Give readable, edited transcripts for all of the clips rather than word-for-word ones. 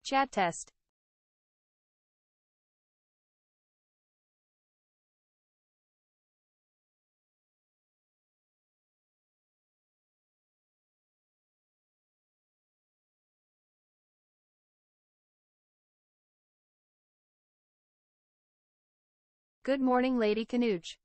Chat test. Good morning, Lady Canooch.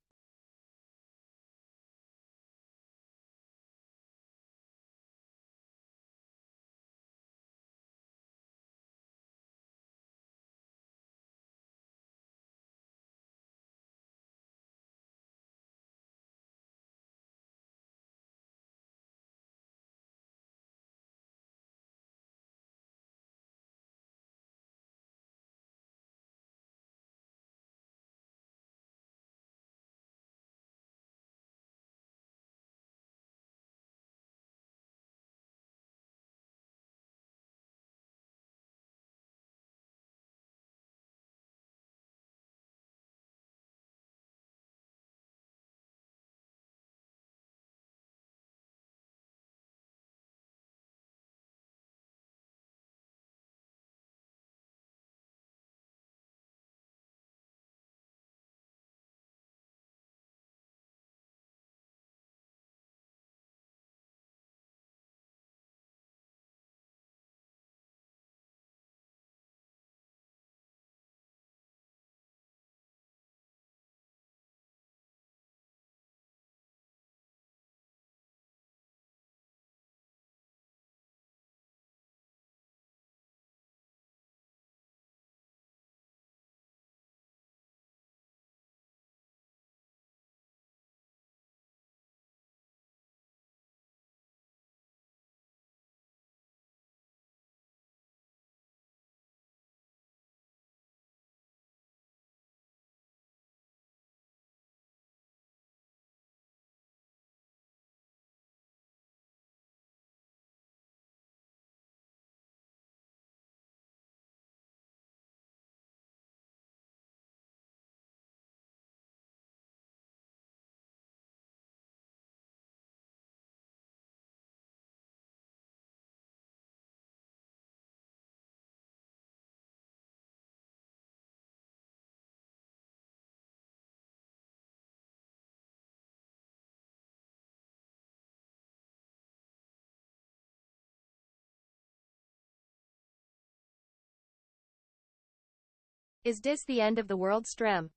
Is this the end of the world, Strem?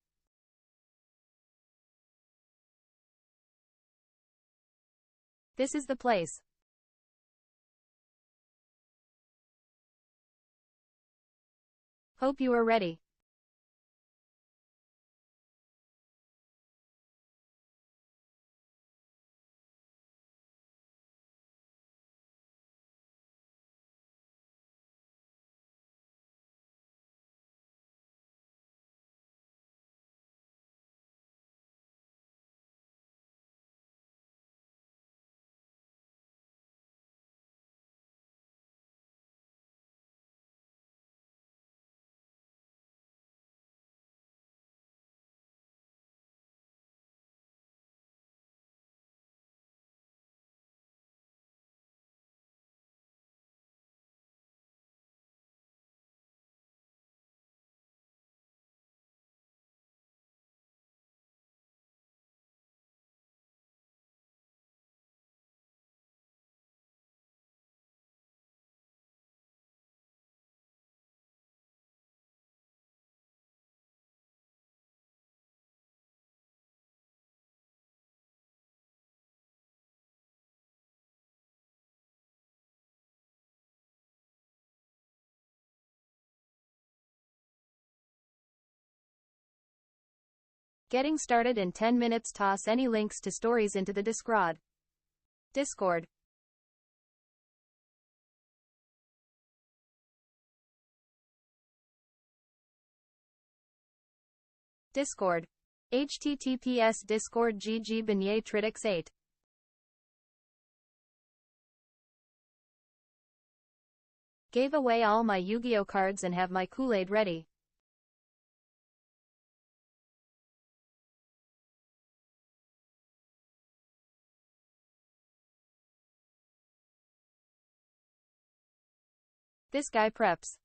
This is the place. Hope you are ready. Getting started in 10 minutes. Toss any links to stories into the Discord. Discord. Discord. https discord gg beignet tridix 8. Gave away all my Yu-Gi-Oh cards and have my Kool-Aid ready. This guy preps.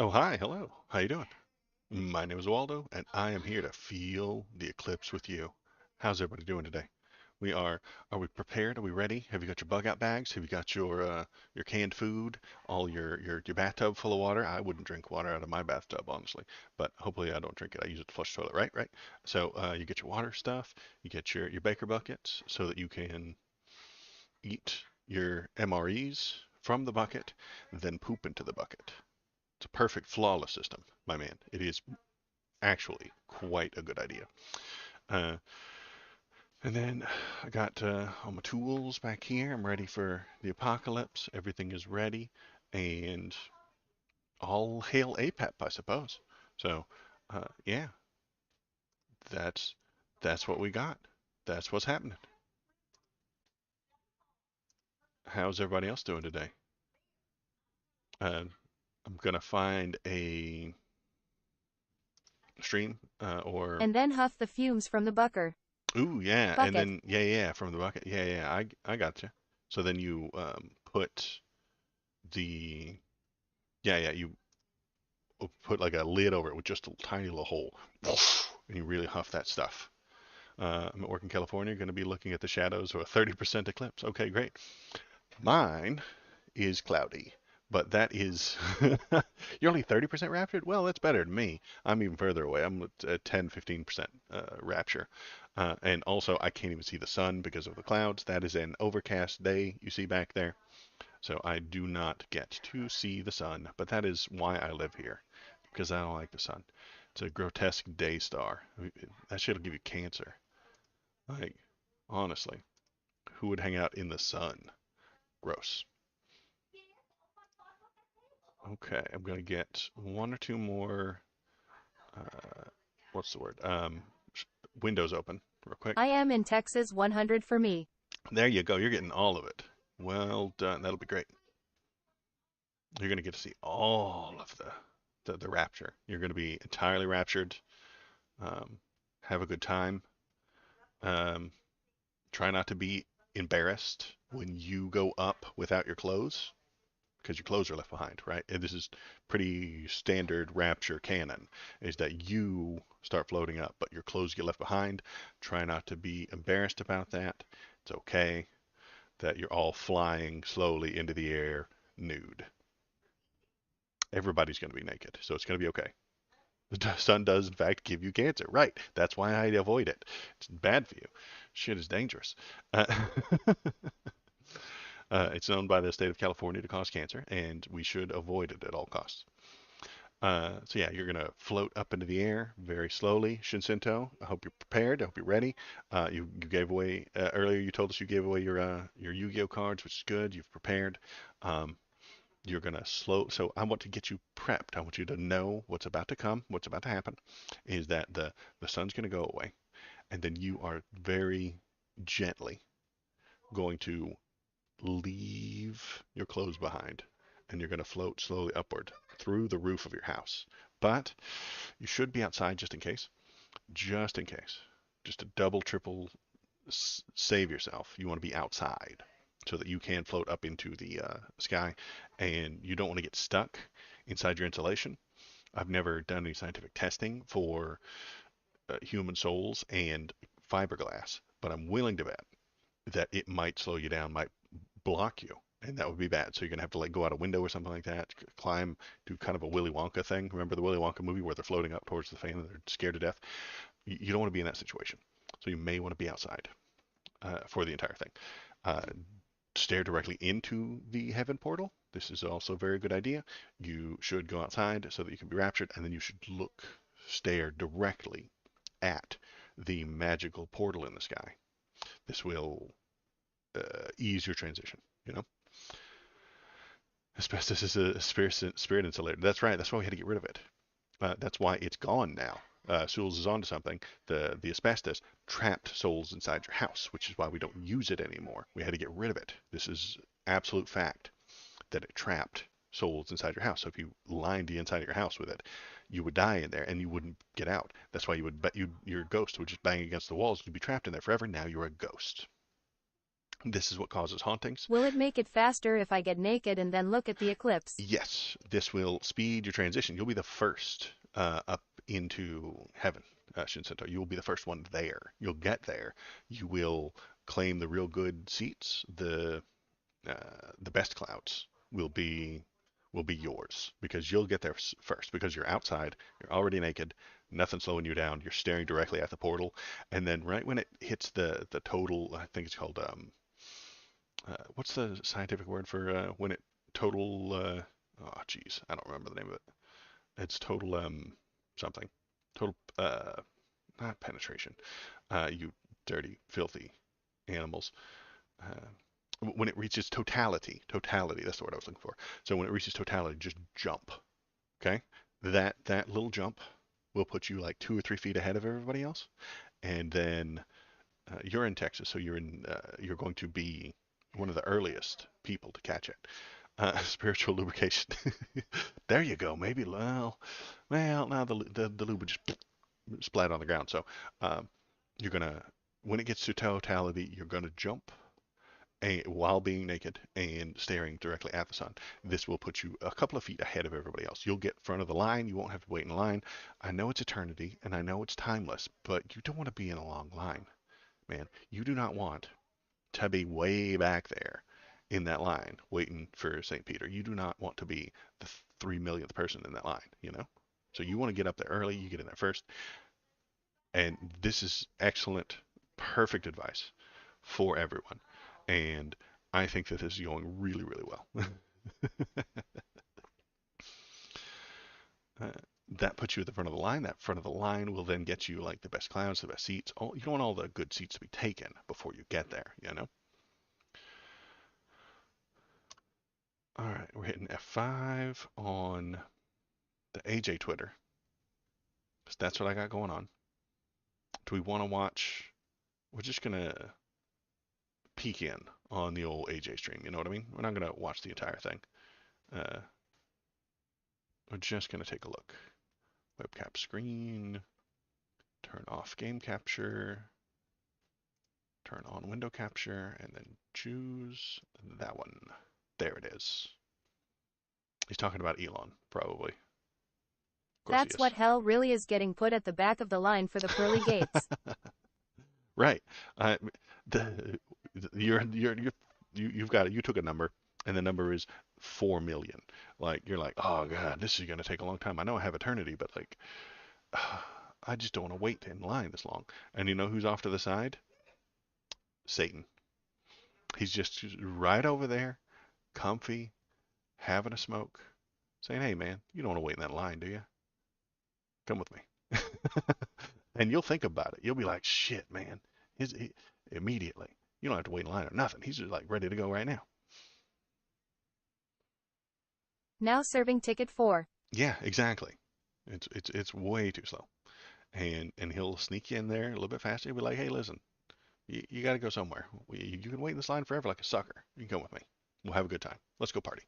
Oh, hi, hello. How you doing? My name is Waldo, and I am here to feel the eclipse with you. How's everybody doing today? We are. Are we prepared? Are we ready? Have you got your bug out bags? Have you got your canned food? All your bathtub full of water? I wouldn't drink water out of my bathtub, honestly, but hopefully I don't drink it. I use it to flush the toilet, right? Right. So you get your water stuff. You get your baker buckets so that you can eat your MREs from the bucket, then poop into the bucket. It's a perfect, flawless system, my man. It is actually quite a good idea. Uh, and then I got all my tools back here. I'm ready for the apocalypse. Everything is ready, and all hail APEP, I suppose. So, yeah, that's that's what we got. That's what's happening. How's everybody else doing today? Uh, I'm gonna find a stream or And then huff the fumes from the ooh, yeah, and bucket. then yeah, from the bucket. Yeah, yeah, I got you. So then you put the yeah, you put like a lid over it with just a tiny little hole, and you really huff that stuff. I'm at work in California, going to be looking at the shadows of a 30% eclipse. Okay, great. Mine is cloudy, but that is you're only 30% raptured. Well, that's better than me. I'm even further away. I'm at 10, 15% rapture. And also, I can't even see the sun because of the clouds. That is an overcast day you see back there. So I do not get to see the sun, but that is why I live here, because I don't like the sun. It's a grotesque day star. That shit'll give you cancer. Like, honestly, who would hang out in the sun? Gross. Okay, I'm gonna get one or two more. What's the word? Windows open real quick. I am in Texas 100 for me. There you go. You're getting all of it. Well done. That'll be great. You're gonna get to see all of the rapture. You're gonna be entirely raptured. Um, have a good time. Um, try not to be embarrassed when you go up without your clothes, because your clothes are left behind, right? And this is pretty standard rapture canon, is that you start floating up, but your clothes get left behind. Try not to be embarrassed about that. It's okay that you're all flying slowly into the air nude. Everybody's going to be naked, so it's going to be okay. The sun does, in fact, give you cancer. Right. That's why I avoid it. It's bad for you. Shit is dangerous. Uh, it's known by the state of California to cause cancer, and we should avoid it at all costs. So yeah, you're gonna float up into the air very slowly, Shinsinto. I hope you're prepared. I hope you're ready. You gave away earlier. You told us you gave away your Yu-Gi-Oh cards, which is good. You've prepared. Um, you're gonna slow. So I want to get you prepped. I want you to know what's about to come. What's about to happen is that the sun's gonna go away, and then you are very gently going to leave your clothes behind, and you're going to float slowly upward through the roof of your house. But you should be outside just in case. Just in case. Just to double, triple save yourself. You want to be outside so that you can float up into the sky, and you don't want to get stuck inside your insulation. I've never done any scientific testing for human souls and fiberglass, but I'm willing to bet that it might slow you down, might block you, and that would be bad. So you're gonna have to like go out a window or something like that, climb, do kind of a Willy Wonka thing. Remember the Willy Wonka movie where they're floating up towards the fan and they're scared to death? You don't want to be in that situation. So you may want to be outside for the entire thing. Uh, Stare directly into the heaven portal. This is also a very good idea. You should go outside so that you can be raptured, and then you should stare directly at the magical portal in the sky. This will ease your transition. You know, asbestos is a spirit insulator. That's right. That's why we had to get rid of it. That's why it's gone now. Souls is onto something. The asbestos trapped souls inside your house, which is why we don't use it anymore. We had to get rid of it. This is absolute fact that it trapped souls inside your house. So if you lined the inside of your house with it, you would die in there and you wouldn't get out. That's why you would bet your ghost would just bang against the walls. You'd be trapped in there forever. Now you're a ghost. This is what causes hauntings. Will it make it faster if I get naked and then look at the eclipse? Yes, this will speed your transition. You'll be the first up into heaven, Shinseto. You will be the first one there. You'll get there. You will claim the real good seats. The best clouds will be yours because you'll get there first because you're outside. You're already naked. Nothing slowing you down. You're staring directly at the portal, and then right when it hits the total, I think it's called what's the scientific word for when it total? Oh, geez, I don't remember the name of it. It's total something. Total not penetration. You dirty, filthy animals. When it reaches totality, totality. That's the word I was looking for. So when it reaches totality, just jump. Okay, that little jump will put you like 2 or 3 feet ahead of everybody else, and then you're in Texas, so you're going to be one of the earliest people to catch it. Spiritual lubrication. There you go. Maybe now the lube would just splat on the ground. So you're gonna when it gets to totality, you're gonna jump while being naked and staring directly at the sun. This will put you a couple of feet ahead of everybody else. You'll get front of the line. You won't have to wait in line. I know it's eternity and I know it's timeless, but you don't want to be in a long line, man. You do not want to be way back there in that line waiting for St. Peter. You do not want to be the 3 millionth person in that line. So you want to get up there early, you get in there first. And this is excellent, perfect advice for everyone. And I think that this is going really, really well. uh, that puts you at the front of the line. That front of the line will then get you like the best clouds, the best seats. You don't want all the good seats to be taken before you get there. All right, we're hitting F5 on the AJ Twitter. That's what I got going on. Do we want to watch? We're just gonna peek in on the old AJ stream. You know what I mean? We're not gonna watch the entire thing. Uh, we're just gonna take a look. Webcap screen. Turn off game capture. Turn on window capture, and then choose that one. There it is. He's talking about Elon, probably. Of course he That's what is. hell really is, getting put at the back of the line for the pearly gates. Right. The you've got it. You took a number, and the number is 4 million. Like you're like, oh god, this is gonna take a long time. I know I have eternity, but like, I just don't want to wait in line this long. And you know who's off to the side? Satan. He's just right over there, comfy, having a smoke, saying, hey man, you don't want to wait in that line, do you? Come with me. And you'll think about it. You'll be like, shit, man. Immediately. You don't have to wait in line or nothing. He's just like ready to go right now. Now serving ticket 4. Yeah, exactly. It's way too slow. And he'll sneak you in there a little bit faster. He'll be like, hey, listen, you got to go somewhere. You can wait in this line forever like a sucker. You can come with me. We'll have a good time. Let's go party.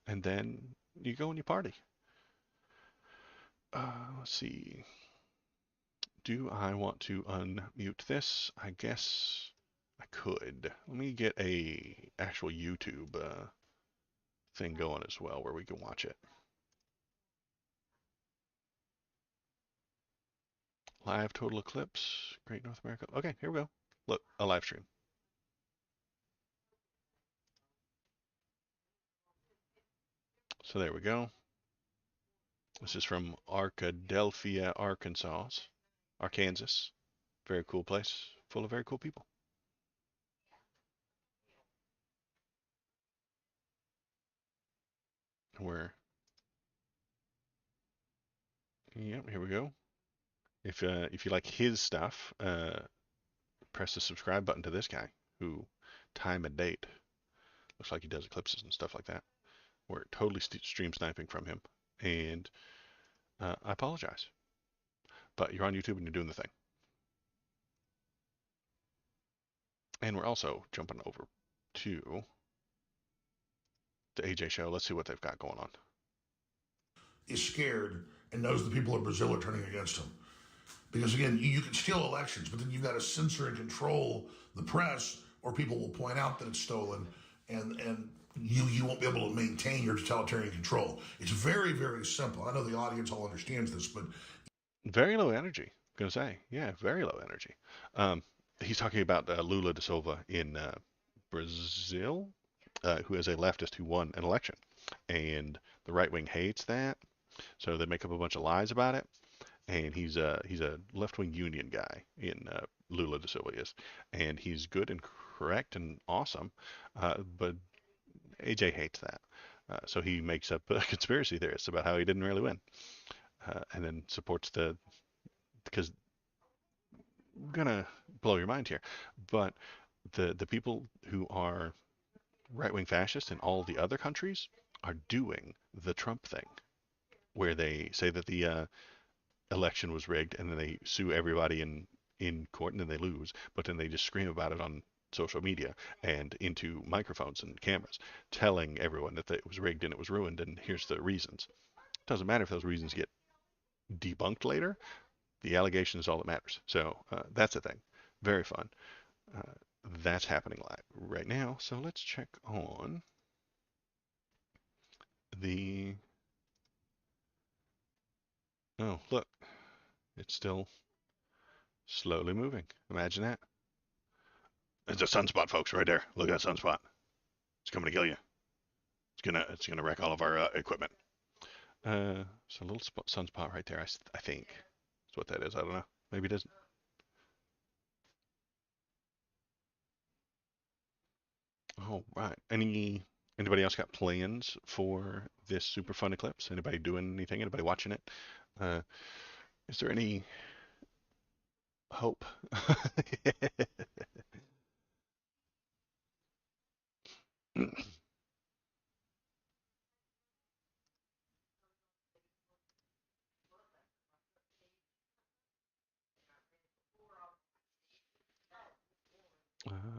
And then you go and you party. Let's see. Do I want to unmute this? I guess I could. Let me get a actual YouTube thing going as well where we can watch it. Live total eclipse, Great North America. Okay, here we go. Look, a live stream. So there we go. This is from Arkadelphia, Arkansas. Very cool place, full of very cool people. Yep, here we go. If you like his stuff, press the subscribe button to this guy who time and date looks like he does eclipses and stuff like that. We're totally stream sniping from him, and I apologize, but you're on YouTube and you're doing the thing. And we're also jumping over to the AJ show. Let's see what they've got going on. Is scared and knows the people of Brazil are turning against him. Because again, you can steal elections, but then you've got to censor and control the press or people will point out that it's stolen, and you won't be able to maintain your totalitarian control. It's very, very simple. I know the audience all understands this, but Very low energy. I'm gonna say, yeah, very low energy. Um, he's talking about Lula da Silva in Brazil, who is a leftist who won an election, and the right wing hates that, so they make up a bunch of lies about it. And he's a left wing union guy in Lula da Silva is, and he's good and correct and awesome, but AJ hates that. So he makes up a conspiracy theorist about how he didn't really win, and then supports the because I'm gonna blow your mind here, but the people who are right wing fascists in all the other countries are doing the Trump thing, where they say that the election was rigged, and then they sue everybody in court, and then they lose, but then they just scream about it on social media and into microphones and cameras, telling everyone that it was rigged and it was ruined, and here's the reasons. It doesn't matter if those reasons get debunked later. The allegation is all that matters. So that's the thing. Very fun. Uh, that's happening live right now. So let's check on the. Oh, look, it's still slowly moving. Imagine that. It's a sunspot, folks, right there. Look at that sunspot. It's coming to kill you. It's gonna wreck all of our equipment. It's a little sunspot right there. I think that's what that is. I don't know. Maybe it isn't. Oh, right. Anybody else got plans for this super fun eclipse? Anybody doing anything? Anybody watching it? Uh, is there any hope?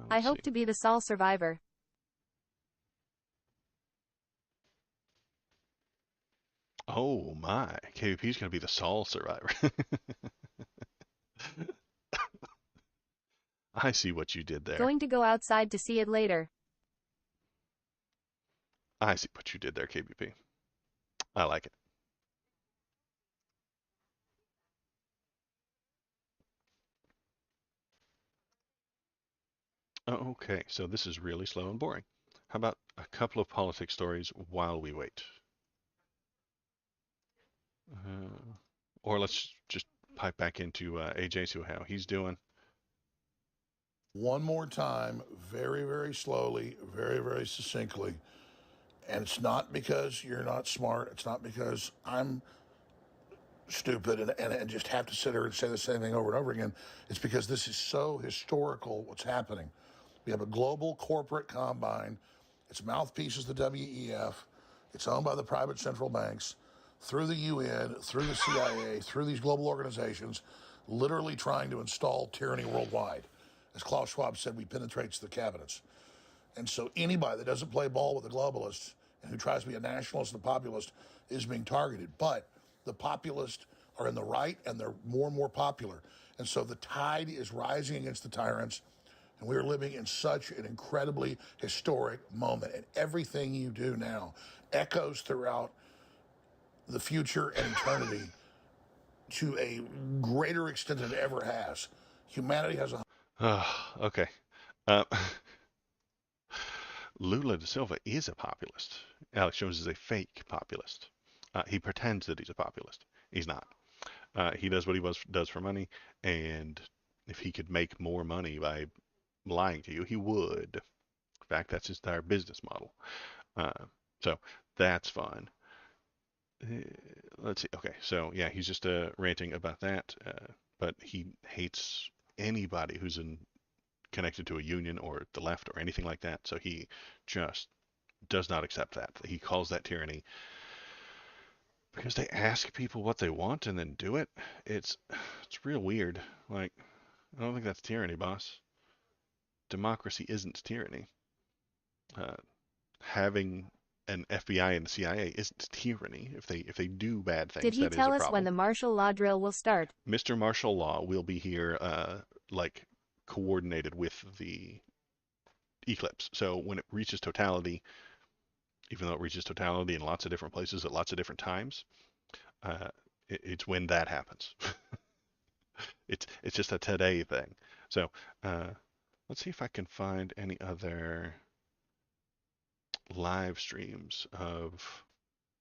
I Let's see. hope to be the sole survivor. Oh my, KVP's gonna be the sole survivor. I see what you did there. Going to go outside to see it later. I see what you did there, KVP. I like it. Okay, so this is really slow and boring. How about a couple of politics stories while we wait? Uh, or let's just pipe back into AJ, see how he's doing. one more time, very, very slowly, very, very succinctly. And it's not because you're not smart. It's not because I'm stupid and just have to sit here and say the same thing over and over again. It's because this is so historical what's happening. We have a global corporate combine. Its mouthpiece is the WEF. It's owned by the private central banks, through the UN, through the CIA, through these global organizations, literally trying to install tyranny worldwide. As Klaus Schwab said, we penetrate the cabinets. And so anybody that doesn't play ball with the globalists and who tries to be a nationalist and a populist is being targeted. But the populists are in the right and they're more and more popular. And so the tide is rising against the tyrants. And we are living in such an incredibly historic moment. And everything you do now echoes throughout the future and eternity to a greater extent than it ever has. Humanity has a Okay. Uh, Lula da Silva is a populist. Alex Jones is a fake populist. He pretends that he's a populist. He's not. He does what he does for money, and if he could make more money by lying to you, he would. In fact, that's his entire business model. So that's fun. Let's see. Okay, so yeah, he's just ranting about that, but he hates anybody who's connected to a union or the left or anything like that. So he just does not accept that. He calls that tyranny because they ask people what they want and then do it. It's real weird. Like, I don't think that's tyranny, boss. Democracy isn't tyranny. Uh, Having an FBI and CIA isn't tyranny. If they do bad Did things, he that is a tell us when problem. the martial law drill will start? Mr. Martial Law will be here, like coordinated with the Eclipse. So when it reaches totality, even though it reaches totality in lots of different places at lots of different times, uh, it's when that happens. It's just a today thing. So uh, let's see if I can find any other live streams of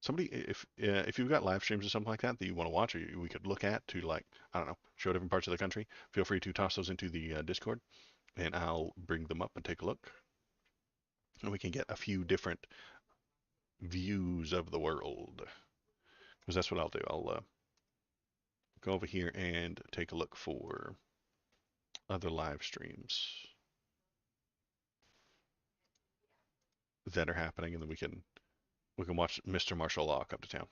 somebody. If you've got live streams or something like that that you want to watch, or we could look at to, like, I don't know, show different parts of the country. Feel free to toss those into the Discord, and I'll bring them up and take a look, and we can get a few different views of the world. Because that's what I'll do. I'll go over here and take a look for other live streams that are happening, and then we can watch Mr. Martial Law come to town.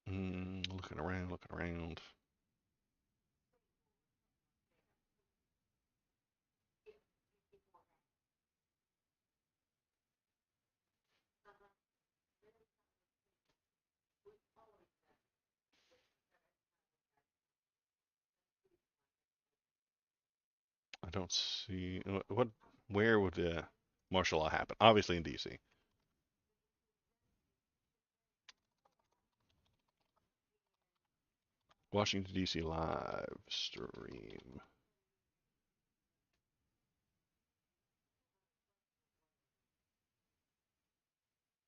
Looking around, looking around. I don't see what. Where would martial law happen? Obviously in DC. Washington DC live stream.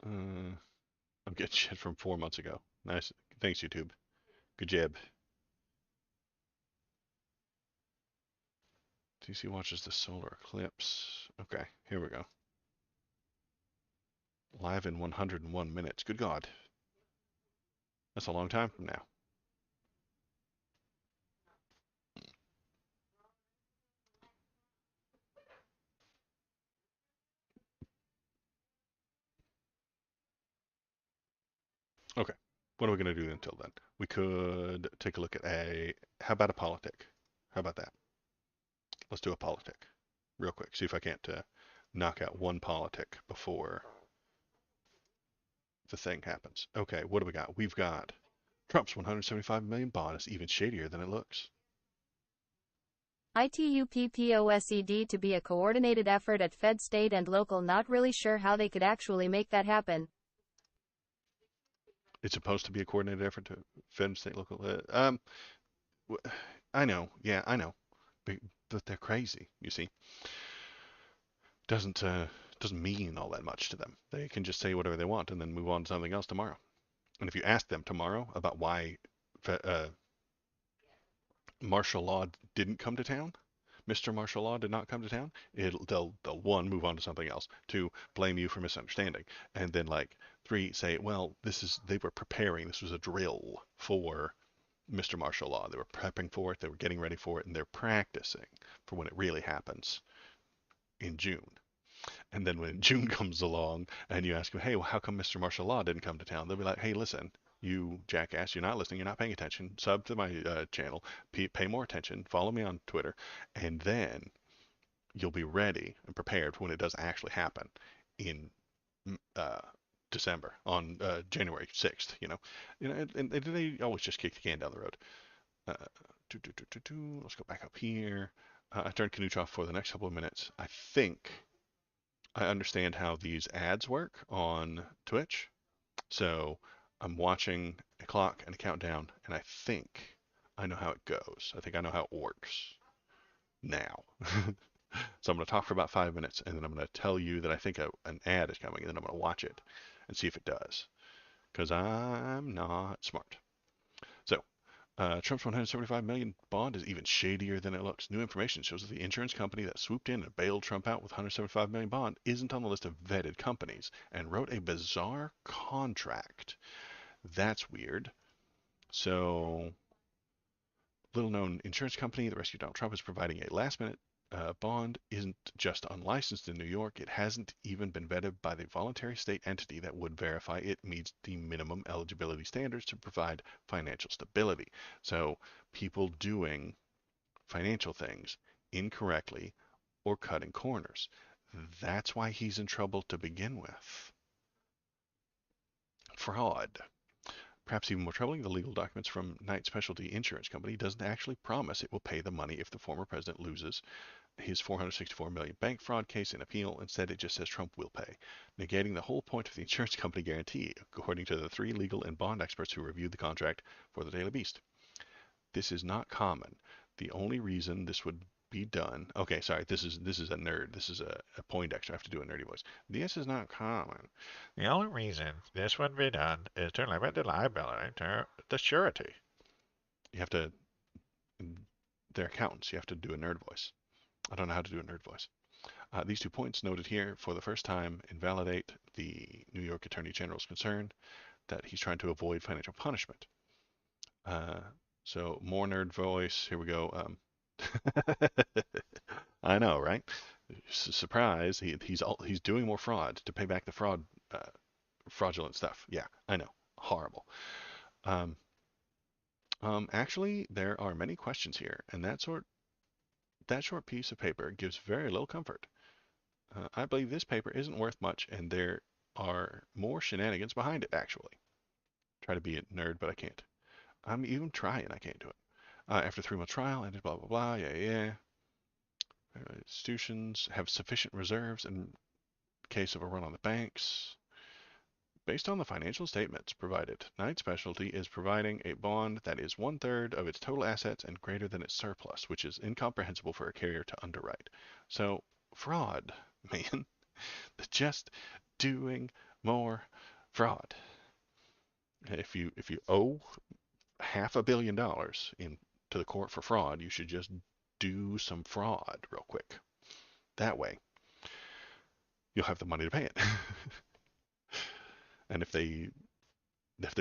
I'm getting shit from 4 months ago. Nice. Thanks, YouTube. Good job. DC watches the solar eclipse. Okay, here we go. Live in 101 minutes. Good God. That's a long time from now. Okay. What are we going to do until then? We could take a look at how about a politic? How about that? Let's do a politic real quick. See if I can't knock out one politic before the thing happens. Okay, what do we got? We've got Trump's 175 million bond is even shadier than it looks. ITUPPOSED to be a coordinated effort at Fed, state, and local. Not really sure how they could actually make that happen. It's supposed to be a coordinated effort to Fed, state, local. I know. Yeah, I know. But they're crazy. You see, doesn't mean all that much to them. They can just say whatever they want and then move on to something else tomorrow. And if you ask them tomorrow about why martial law didn't come to town, Mr. Martial Law did not come to town, they'll one, move on to something else, two, blame you for misunderstanding, and then, like, three, say, well, they were preparing, this was a drill for Mr. Martial Law. They were prepping for it, they were getting ready for it, and they're practicing for when it really happens in June. And then when June comes along and you ask them, hey, well, how come Mr. Martial Law didn't come to town? They'll be like, hey, listen, you jackass, you're not listening, you're not paying attention. Sub to my channel, pay more attention, follow me on Twitter, and then you'll be ready and prepared for when it does actually happen in uh, December, on January 6th. And they always just kick the can down the road. Let's go back up here. I turned Knooch off for the next couple of minutes. I think I understand how these ads work on Twitch. So I'm watching a clock and a countdown, and I think I know how it goes. I think I know how it works now. So I'm going to talk for about 5 minutes, and then I'm going to tell you that I think an ad is coming, and then I'm going to watch it and see if it does. Because I'm not smart. So Trump's 175 million bond is even shadier than it looks. New information shows that the insurance company that swooped in and bailed Trump out with 175 million bond isn't on the list of vetted companies and wrote a bizarre contract. That's weird. So, little known insurance company that rescued Donald Trump is providing a last minute bond isn't just unlicensed in New York, it hasn't even been vetted by the voluntary state entity that would verify it meets the minimum eligibility standards to provide financial stability. So people doing financial things incorrectly or cutting corners. That's why he's in trouble to begin with. Fraud. Perhaps even more troubling, the legal documents from Knight Specialty Insurance Company doesn't actually promise it will pay the money if the former president loses his $464 million bank fraud case in appeal. Instead, it just says Trump will pay, negating the whole point of the insurance company guarantee, according to the 3 legal and bond experts who reviewed the contract for the Daily Beast. This is not common. The only reason this would be done. Okay, sorry. This is a nerd. This is a Poindexter. I have to do a nerdy voice. This is not common. The only reason this would be done is to limit the liability to the surety. You have to. They're accountants. You have to do a nerd voice. I don't know how to do a nerd voice. These 2 points noted here for the first time invalidate the New York Attorney General's concern that he's trying to avoid financial punishment. So more nerd voice. Here we go. I know, right? Surprise! He's doing more fraud to pay back the fraudulent stuff. Yeah, I know. Horrible. Actually, there are many questions here, and that short piece of paper gives very little comfort. I believe this paper isn't worth much, and there are more shenanigans behind it. Actually, try to be a nerd, but I can't. I'm even trying. I can't do it. After 3 month trial, ended blah blah blah. Yeah. Institutions have sufficient reserves in case of a run on the banks. Based on the financial statements provided, Knight Specialty is providing a bond that is 1/3 of its total assets and greater than its surplus, which is incomprehensible for a carrier to underwrite. So, fraud, man. They're just doing more fraud. If you owe $500 million to the court for fraud, you should just do some fraud real quick. That way, you'll have the money to pay it. And if the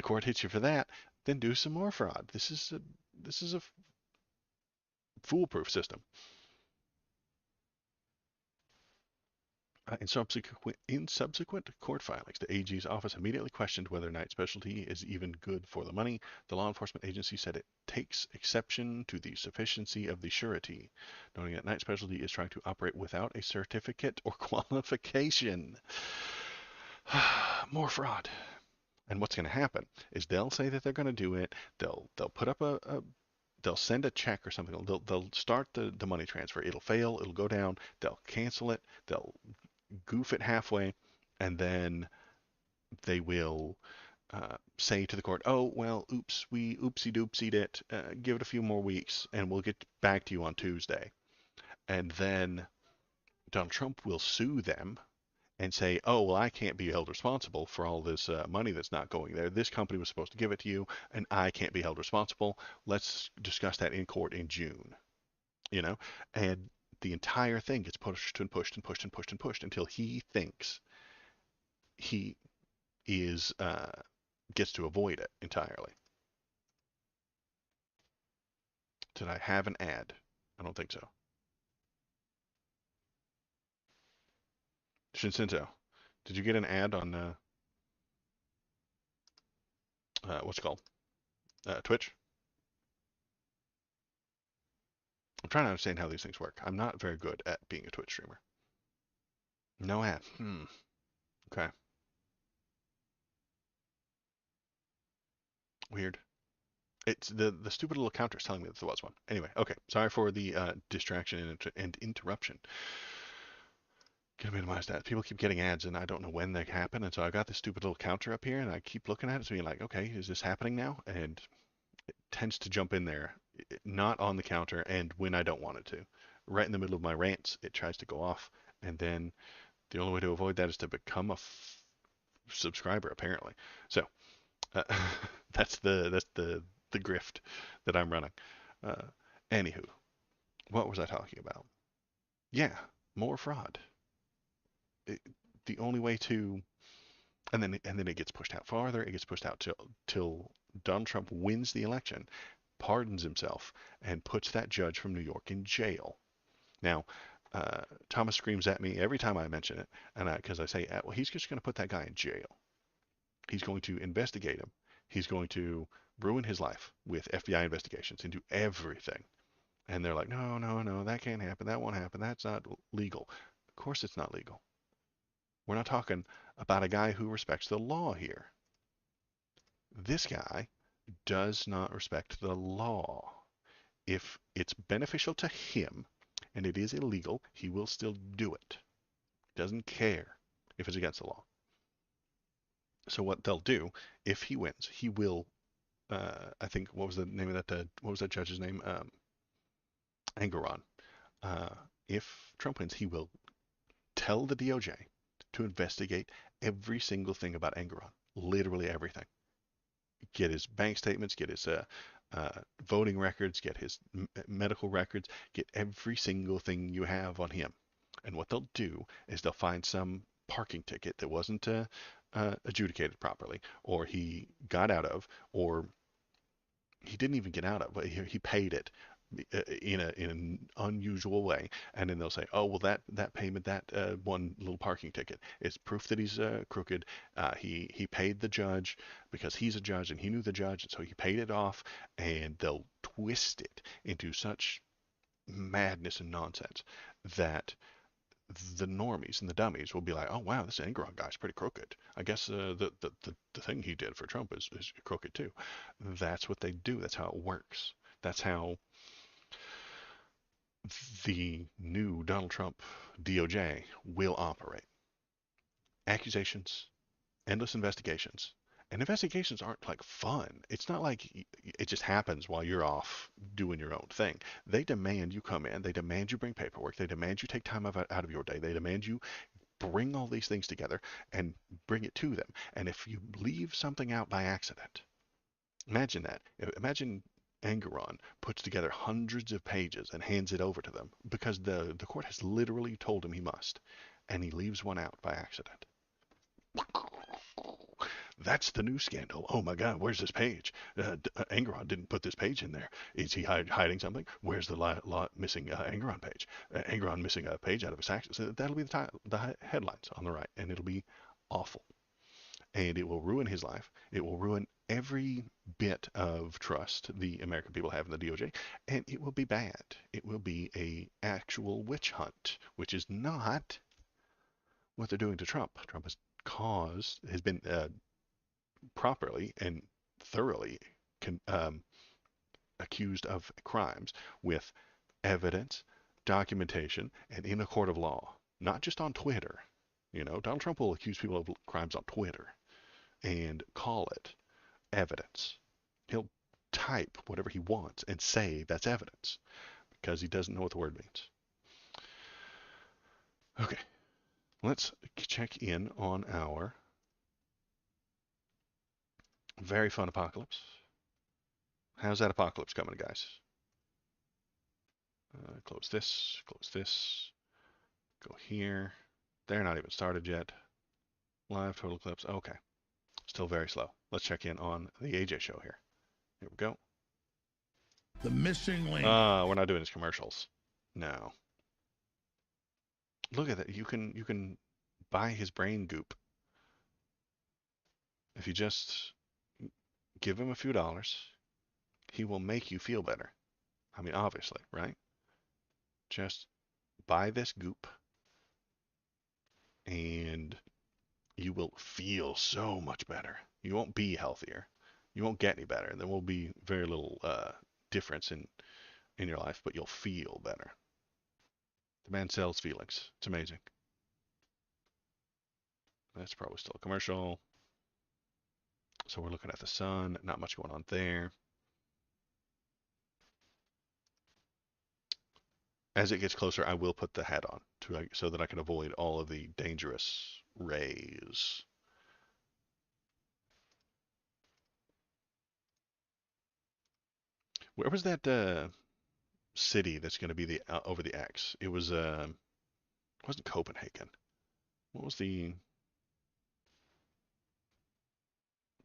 court hits you for that, then do some more fraud. This is a foolproof system. In subsequent court filings, the AG's office immediately questioned whether Knight Specialty is even good for the money. The law enforcement agency said it takes exception to the sufficiency of the surety, noting that Knight Specialty is trying to operate without a certificate or qualification. More fraud. And what's going to happen is they'll say that they're going to do it. They'll put up they'll send a check or something. They'll start the money transfer. It'll fail. It'll go down. They'll cancel it. They'll goof it halfway, and then they will say to the court, "Oh well, oops, we oopsie doopsied it. Give it a few more weeks, and we'll get back to you on Tuesday." And then Donald Trump will sue them and say, "Oh well, I can't be held responsible for all this money that's not going there. This company was supposed to give it to you, and I can't be held responsible. Let's discuss that in court in June." You know, and the entire thing gets pushed and pushed and pushed and pushed and pushed until he thinks he is gets to avoid it entirely. Did I have an ad? I don't think so. Shinsinto, did you get an ad on what's it called? Twitch? I'm trying to understand how these things work. I'm not very good at being a Twitch streamer. No ad. Okay. Weird. It's the stupid little counter is telling me that there was one. Anyway, okay. Sorry for the distraction and interruption. Gonna minimize that. People keep getting ads and I don't know when they happen, and so I got this stupid little counter up here and I keep looking at it, so being like, okay, is this happening now? And it tends to jump in there, not on the counter and when I don't want it to. Right in the middle of my rants, it tries to go off, and then the only way to avoid that is to become a subscriber, apparently. So uh, that's the grift that I'm running. Anywho, what was I talking about? Yeah, more fraud. The only way to, and then it gets pushed out farther. It gets pushed out till Donald Trump wins the election, pardons himself, and puts that judge from New York in jail. Now, Thomas screams at me every time I mention it, and because I say, well, he's just going to put that guy in jail. He's going to investigate him. He's going to ruin his life with FBI investigations into everything. And they're like, no, that can't happen. That won't happen. That's not legal. Of course it's not legal. We're not talking about a guy who respects the law here. This guy does not respect the law. If it's beneficial to him and it is illegal, he will still do it. Doesn't care if it's against the law. So what they'll do, if he wins, he will. I think what was the name of that? What was that judge's name? Engoron. Uh, if Trump wins, he will tell the DOJ to investigate every single thing about Engoron, literally everything. Get his bank statements, get his voting records, get his medical records, get every single thing you have on him. And what they'll do is they'll find some parking ticket that wasn't adjudicated properly, or he got out of, or he didn't even get out of, but he paid it in an unusual way, and then they'll say, oh well, that payment, that one little parking ticket is proof that he's crooked. He paid the judge because he's a judge and he knew the judge, and so he paid it off, and they'll twist it into such madness and nonsense that the normies and the dummies will be like, oh wow, this Engoron guy's pretty crooked. I guess the thing he did for Trump is crooked too. That's what they do. That's how it works. That's how the new Donald Trump DOJ will operate. Accusations, endless investigations. And investigations aren't like fun. It's not like it just happens while you're off doing your own thing. They demand you come in. They demand you bring paperwork. They demand you take time out of your day. They demand you bring all these things together and bring it to them. And if you leave something out by accident, imagine that. Imagine Engoron puts together hundreds of pages and hands it over to them because the court has literally told him he must, and he leaves one out by accident. That's the new scandal. Oh my God, where's this page? Engoron didn't put this page in there. Is he hiding something? Where's the missing Engoron page? Engoron missing a page out of his actions. That'll be the headlines on the right, and it'll be awful. And it will ruin his life. It will ruin every bit of trust the American people have in the DOJ, and it will be bad. It will be a actual witch hunt, which is not what they're doing to Trump. Trump has been properly and thoroughly accused of crimes with evidence, documentation, and in a court of law, not just on Twitter. Donald Trump will accuse people of crimes on Twitter and call it evidence. He'll type whatever he wants and say that's evidence because he doesn't know what the word means. Okay, let's check in on our very fun apocalypse. How's that apocalypse coming, guys? Close this, go here. They're not even started yet. Live total eclipse. Okay, still very slow. Let's check in on the AJ show here. Here we go. The missing link. We're not doing his commercials. No. Look at that. You can buy his brain goop. If you just give him a few dollars, he will make you feel better. I mean, obviously, right? Just buy this goop and you will feel so much better. You won't be healthier. You won't get any better. There will be very little difference in your life, but you'll feel better. The man sells feelings. It's amazing. That's probably still a commercial. So we're looking at the sun. Not much going on there. As it gets closer, I will put the hat on so that I can avoid all of the dangerous rays. Where was that city that's going to be the over the X? It wasn't Copenhagen. What was the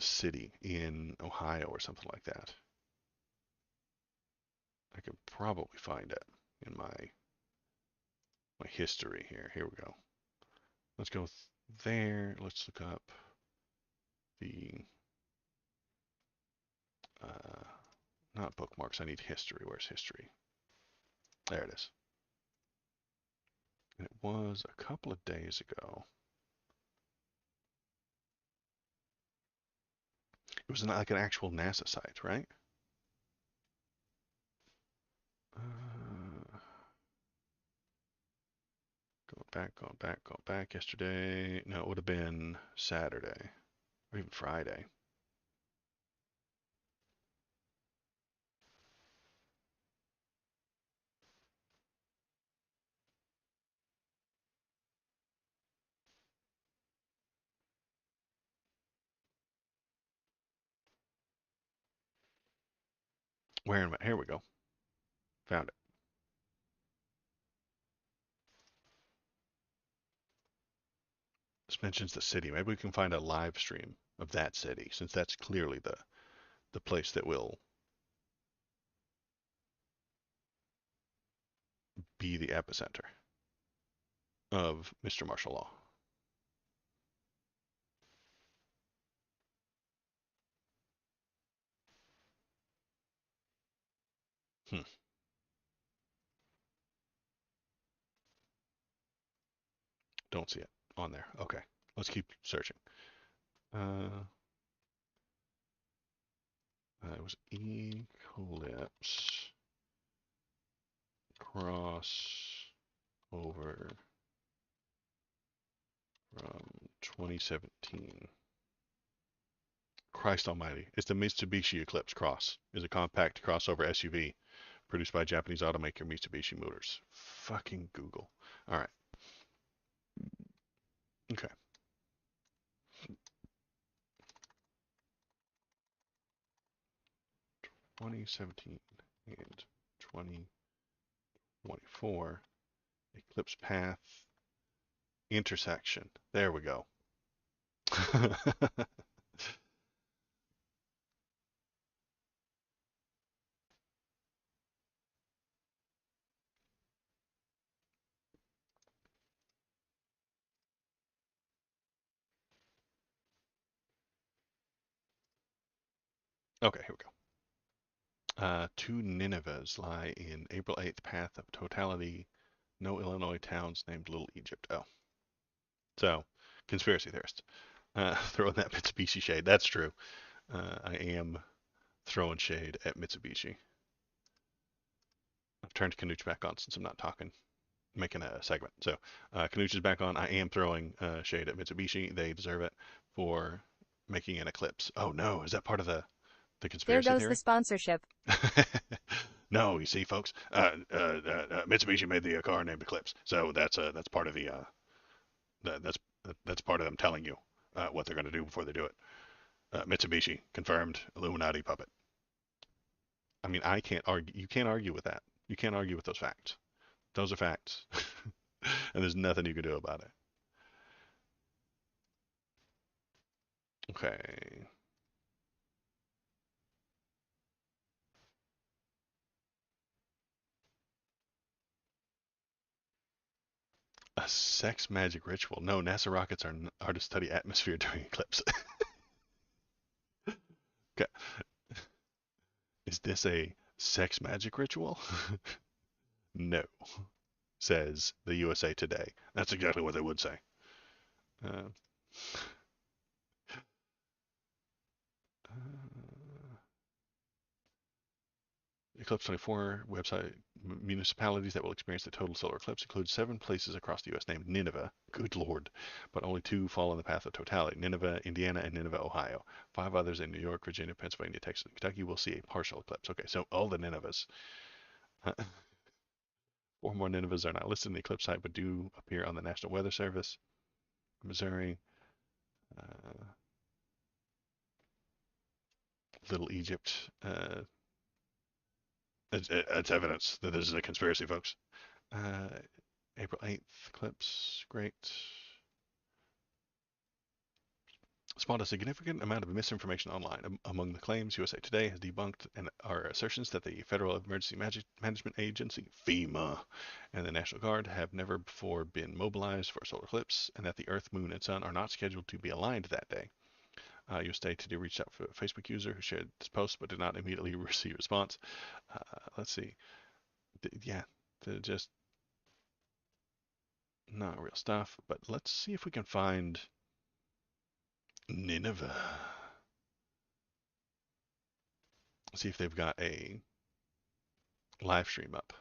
city in Ohio or something like that? I could probably find it in my history here. Here we go. Let's go there. Let's look up the not bookmarks. I need history. Where's history? There it is. And it was a couple of days ago. It was not like an actual NASA site, right? Going back yesterday. No, it would have been Saturday or even Friday. Where am I? Here we go. Found it. This mentions the city. Maybe we can find a live stream of that city, since that's clearly the place that will be the epicenter of Mr. Martial Law. Hmm. Don't see it on there. Okay, let's keep searching. It was Eclipse cross over from 2017. Christ Almighty! It's the Mitsubishi Eclipse Cross. Is a compact crossover SUV produced by Japanese automaker Mitsubishi Motors. Fucking Google. All right. Okay. (2017) and 2024 Eclipse path intersection. There we go. Okay, here we go. Two Ninevehs lie in April 8th path of totality. No Illinois towns named Little Egypt. Oh. So, conspiracy theorists. Throwing that Mitsubishi shade. That's true. I am throwing shade at Mitsubishi. I've turned Canooch back on since I'm not talking, making a segment. So, Canooch is back on. I am throwing shade at Mitsubishi. They deserve it for making an Eclipse. Oh no, is that part of the There conspiracy goes theory? the sponsorship. No, you see, folks, Mitsubishi made the car named Eclipse, so that's part of the that's part of them telling you what they're going to do before they do it. Mitsubishi confirmed Illuminati puppet. I mean, I can't argue. You can't argue with that. You can't argue with those facts. Those are facts, and there's nothing you can do about it. Okay. A sex magic ritual. No, NASA rockets are to study atmosphere during eclipse. Okay. Is this a sex magic ritual? No, says the USA Today. That's exactly what they would say. Uh, Eclipse 24 website municipalities that will experience the total solar eclipse include 7 places across the U.S. named Nineveh. Good lord. But only 2 fall on the path of totality. Nineveh, Indiana, and Nineveh, Ohio. 5 others in New York, Virginia, Pennsylvania, Texas, and Kentucky will see a partial eclipse. Okay, so all the Ninevehs. 4 more Ninevehs are not listed in the eclipse site, but do appear on the National Weather Service. Missouri. Uh, Little Egypt. It's evidence that this is a conspiracy, folks. Uh, April 8th, eclipse, great. Spot a significant amount of misinformation online. Among the claims, USA Today has debunked and are assertions that the Federal Emergency Management Agency, FEMA, and the National Guard have never before been mobilized for a solar eclipse, and that the Earth, Moon, and Sun are not scheduled to be aligned that day. USA Today reached out for a Facebook user who shared this post but did not immediately receive a response. Let's see. Yeah, just not real stuff, but let's see if we can find Nineveh. Let's see if they've got a live stream up,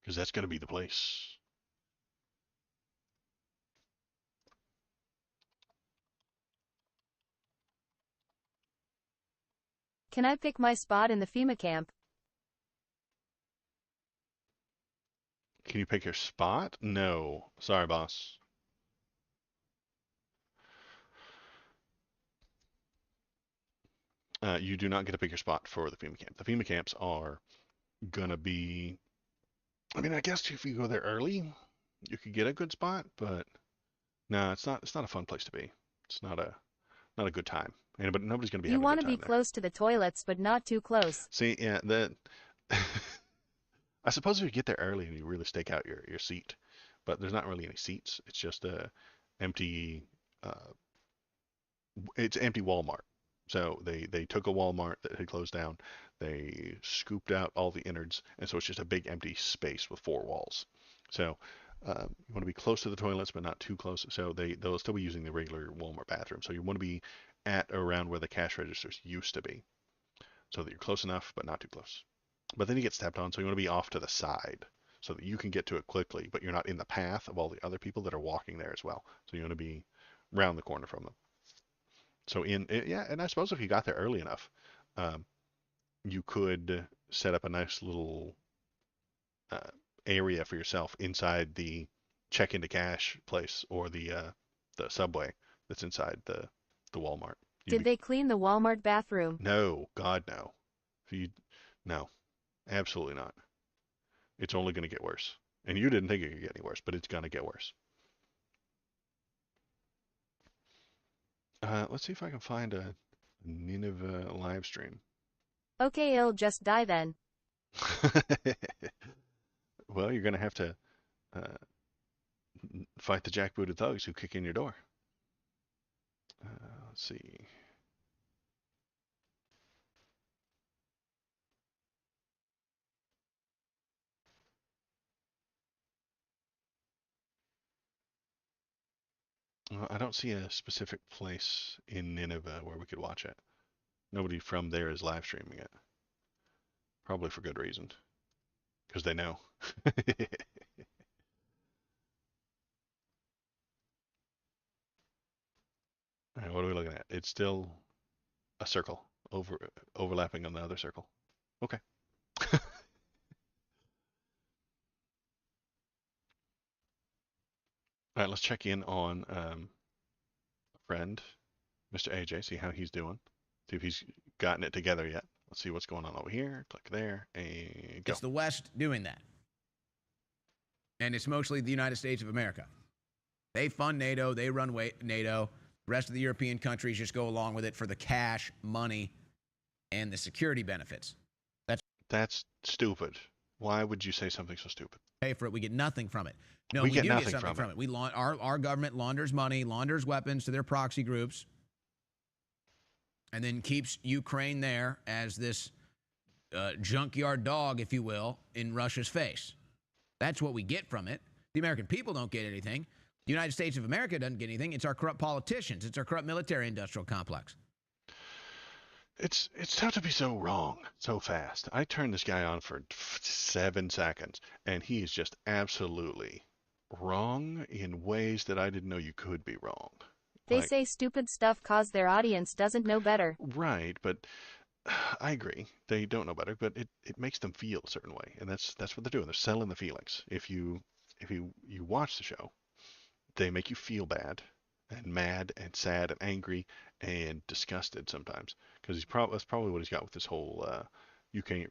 because that's going to be the place. Can I pick my spot in the FEMA camp? Can you pick your spot? No. Sorry, boss. You do not get to pick your spot for the FEMA camp. The FEMA camps are gonna be. I mean, I guess if you go there early, you could get a good spot, but no, it's not. It's not a fun place to be. It's not a good time. But nobody's gonna be You having a want good to be time there. close to the toilets, but not too close. See, yeah, that. I suppose if you get there early and you really stake out your seat, but there's not really any seats. It's just a empty. Uh, it's empty Walmart. So they took a Walmart that had closed down, they scooped out all the innards, and so it's just a big empty space with four walls. So you want to be close to the toilets, but not too close. So they'll still be using the regular Walmart bathroom. So you want to be at around where the cash registers used to be, so that you're close enough, but not too close. But then you get stepped on, so you want to be off to the side so that you can get to it quickly, but you're not in the path of all the other people that are walking there as well. So you want to be round the corner from them. So yeah, and I suppose if you got there early enough, um, you could set up a nice little uh, area for yourself inside the check into cash place or the subway that's inside the Walmart. You'd Did be they clean the Walmart bathroom? no, God no. So you no, absolutely not. It's only going to get worse. And you didn't think it could get any worse, but it's going to get worse. Let's see if I can find a Nineveh live stream. Okay, I'll just die then. Well, you're going to have to uh, fight the jackbooted thugs who kick in your door. Let's see. Well, I don't see a specific place in Nineveh where we could watch it. Nobody from there is live streaming it. Probably for good reason. Because they know. All right, what are we looking at? It's still a circle overlapping on the other circle. Okay. All right, let's check in on a friend, Mr. AJ, see how he's doing. See if he's gotten it together yet. Let's see what's going on over here. Click there and go. It's the West doing that. And it's mostly the United States of America. They fund NATO, they run NATO. The rest of the European countries just go along with it for the cash, money, and the security benefits. That's stupid. Why would you say something so stupid? Pay for it. We get nothing from it. No, We we get do nothing get something from from it. Our government launders money, launders weapons to their proxy groups, and then keeps Ukraine there as this junkyard dog, if you will, in Russia's face. That's what we get from it. The American people don't get anything. The United States of America doesn't get anything. It's our corrupt politicians. It's our corrupt military-industrial complex. It's tough to be so wrong so fast. I turned this guy on for 7 seconds, and he is just absolutely wrong in ways that I didn't know you could be wrong. They Like, say stupid stuff 'cause their audience doesn't know better. right, but I agree. They don't know better, but it makes them feel a certain way, and that's what they're doing. They're selling the feelings. If you watch the show, they make you feel bad and mad and sad and angry and disgusted sometimes because that's probably what he's got with this whole Ukraine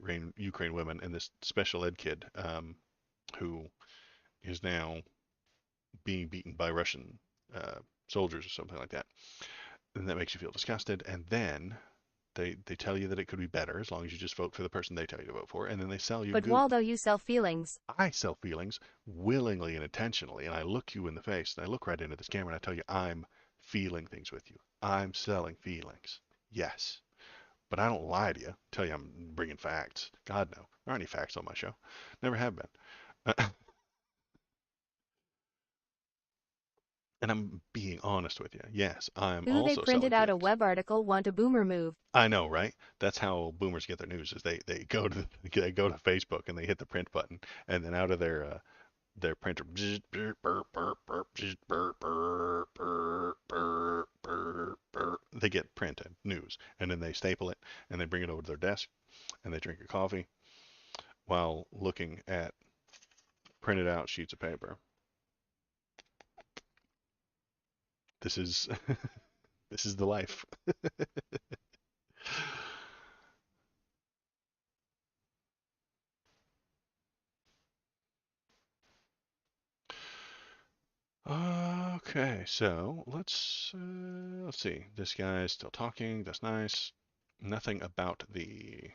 women and this special ed kid who is now being beaten by Russian soldiers or something like that. And that makes you feel disgusted. And then they tell you that it could be better as long as you just vote for the person they tell you to vote for. And then they sell you But goop. Waldo, you sell feelings. I sell feelings willingly and intentionally. And I look you in the face and I look right into this camera and I tell you I'm feeling things with you. I'm selling feelings. Yes. But I don't lie to you. Tell you I'm bringing facts. God, no. There aren't any facts on my show. Never have been. And I'm being honest with you. Yes, I'm Ooh, they also selling printed out a feelings. web article, want a boomer move. I know, right? That's how boomers get their news. Is they go to they go to Facebook and they hit the print button, and then out of their printer, they get printed news, and then they staple it and they bring it over to their desk and they drink a coffee while looking at printed out sheets of paper. This is this is the life. Okay, so let's see. This guy is still talking. That's nice. Nothing about the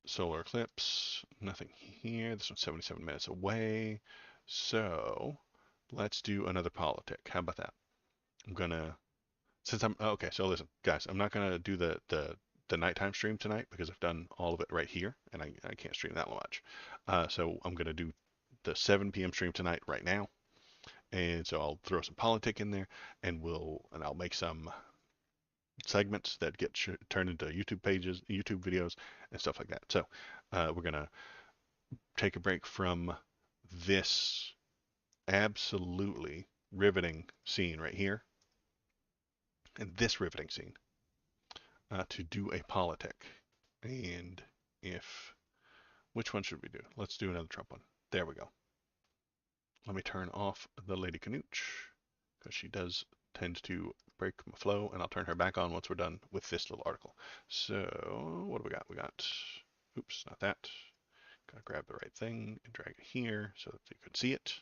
solar eclipse. Nothing here. This one's 77 minutes away. So let's do another politic. How about that? I'm gonna since I'm okay. So listen, guys, I'm not gonna do the nighttime stream tonight because I've done all of it right here, and I can't stream that much. So I'm gonna do the 7 p.m. stream tonight right now. And so I'll throw some politic in there, and I'll make some segments that get turned into YouTube pages, YouTube videos, and stuff like that. So we're gonna take a break from this absolutely riveting scene right here, and this riveting scene to do a politic. And if which one should we do? Let's do another Trump one. There we go. Let me turn off the Lady Canooch because she does tend to break my flow, and I'll turn her back on once we're done with this little article. So what do we got? We got, oops, not that. Gotta grab the right thing and drag it here so that you can see it.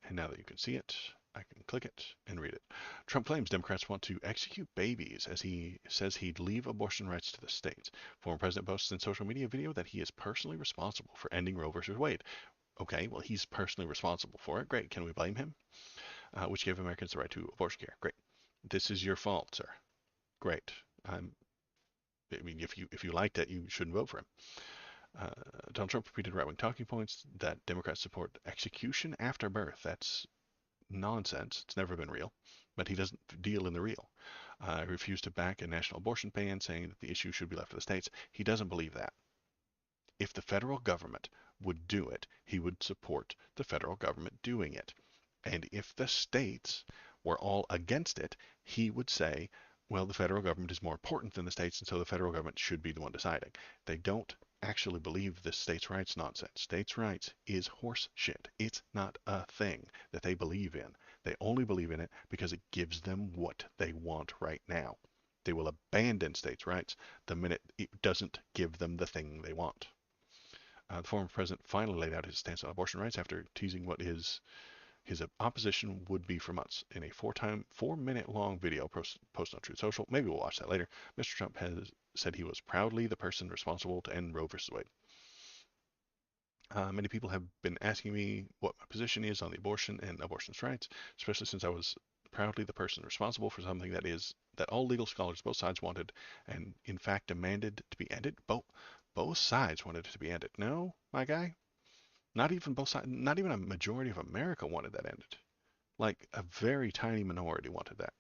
And now that you can see it, I can click it and read it. Trump claims Democrats want to execute babies as he says he'd leave abortion rights to the states. Former president boasts in social media video that he is personally responsible for ending Roe versus Wade. Okay, well, he's personally responsible for it. Great. Can we blame him? Which gave Americans the right to abortion care. Great. This is your fault, sir. Great. I mean, if you liked it, you shouldn't vote for him. Donald Trump repeated right-wing talking points that Democrats support execution after birth. That's nonsense. It's never been real. But he doesn't deal in the real. He refused to back a national abortion ban, saying that the issue should be left to the states. He doesn't believe that. If the federal government would do it, he would support the federal government doing it. And if the states were all against it, he would say, well, the federal government is more important than the states, and so the federal government should be the one deciding. They don't actually believe this states' rights nonsense. States' rights is horse shit. It's not a thing that they believe in. They only believe in it because it gives them what they want right now. They will abandon states' rights the minute it doesn't give them the thing they want. The former president finally laid out his stance on abortion rights after teasing what his opposition would be for months in a 4-minute long video posted on Truth Social. Maybe we'll watch that later. Mr. Trump has said he was proudly the person responsible to end Roe versus Wade. Many people have been asking me what my position is on the abortion and abortionist rights, especially since I was proudly the person responsible for something that all legal scholars, both sides wanted, and in fact demanded to be ended. Both sides wanted it to be ended. No, my guy, not even both sides. Not even a majority of America wanted that ended. Like a very tiny minority wanted that,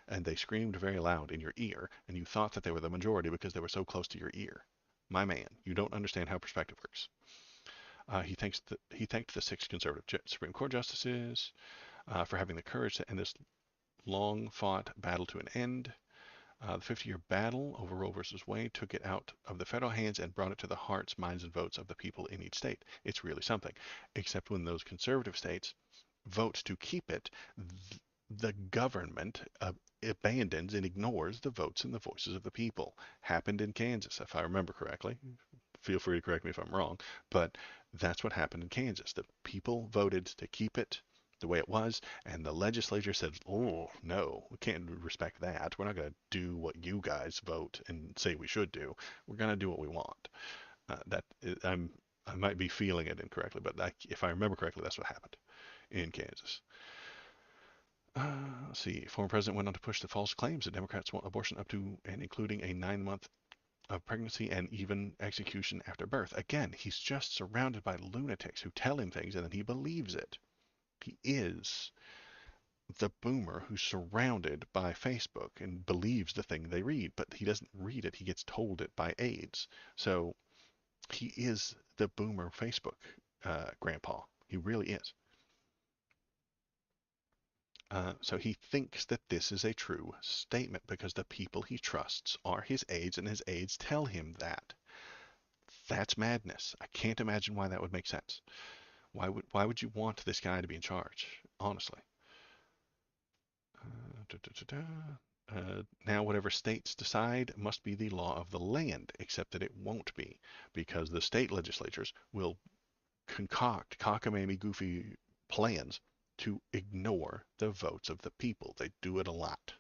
and they screamed very loud in your ear, and you thought that they were the majority because they were so close to your ear. My man, you don't understand how perspective works. He thanked the 6 conservative Supreme Court justices for having the courage to end this long-fought battle to an end. The 50-year battle over Roe versus Wade took it out of the federal hands and brought it to the hearts, minds, and votes of the people in each state. It's really something. Except when those conservative states vote to keep it, the government abandons and ignores the votes and the voices of the people. Happened in Kansas, if I remember correctly. Feel free to correct me if I'm wrong, but that's what happened in Kansas. The people voted to keep it the way it was, and the legislature said, "Oh no, we can't respect that. We're not going to do what you guys vote and say we should do. We're going to do what we want." I might be feeling it incorrectly, but if I remember correctly, that's what happened in Kansas. Let's see. Former president went on to push the false claims that Democrats want abortion up to and including a 9-month of pregnancy and even execution after birth. Again, he's just surrounded by lunatics who tell him things and then he believes it. He is the boomer who's surrounded by Facebook and believes the thing they read, but he doesn't read it. He gets told it by aides. So he is the boomer Facebook grandpa. He really is. So he thinks that this is a true statement because the people he trusts are his aides, and his aides tell him that. That's madness. I can't imagine why that would make sense. Why would you want this guy to be in charge? Honestly. Now, whatever states decide must be the law of the land, except that it won't be, because the state legislatures will concoct cockamamie goofy plans to ignore the votes of the people. They do it a lot.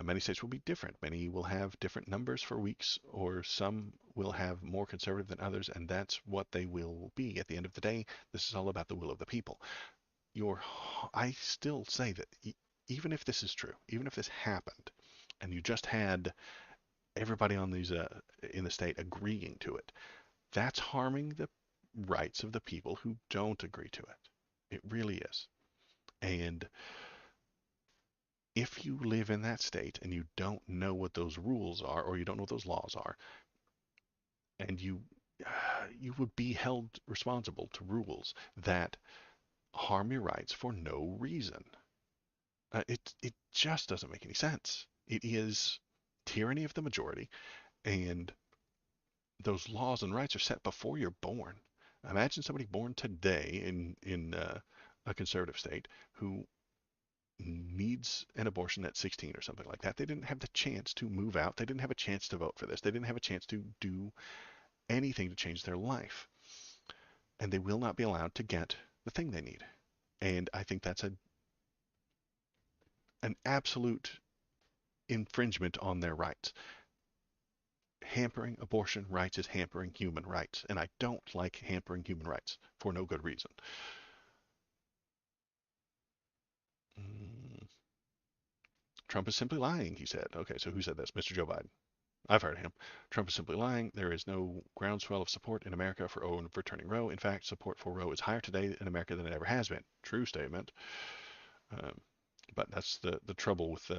Many states will be different. Many will have different numbers for weeks, or some will have more conservative than others, and that's what they will be. At the end of the day, this is all about the will of the people. I still say that even if this is true, even if this happened, and you just had everybody on these in the state agreeing to it, that's harming the rights of the people who don't agree to it. It really is. And if you live in that state and you don't know what those rules are, or you don't know what those laws are, and you would be held responsible to rules that harm your rights for no reason. It just doesn't make any sense. It is tyranny of the majority, and those laws and rights are set before you're born. Imagine somebody born today in a conservative state who needs an abortion at 16 or something like that. They didn't have the chance to move out. They didn't have a chance to vote for this. They didn't have a chance to do anything to change their life. And they will not be allowed to get the thing they need. And I think that's an absolute infringement on their rights. Hampering abortion rights is hampering human rights. And I don't like hampering human rights for no good reason. Trump is simply lying, he said. Okay, so who said this? Mr. Joe Biden. I've heard him. Trump is simply lying. There is no groundswell of support in America for overturning Roe. In fact, support for Roe is higher today in America than it ever has been. True statement. Um, but that's the trouble with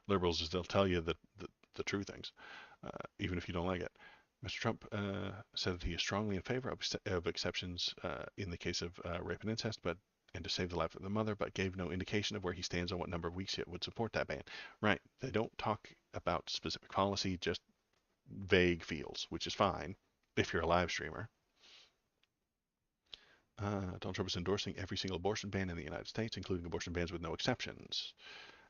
liberals is they'll tell you the true things, even if you don't like it. Mr. Trump said that he is strongly in favor of exceptions in the case of rape and incest, and to save the life of the mother, but gave no indication of where he stands on what number of weeks it would support that ban. Right. They don't talk about specific policy, just vague feels, which is fine if you're a live streamer. Donald Trump is endorsing every single abortion ban in the United States, including abortion bans with no exceptions.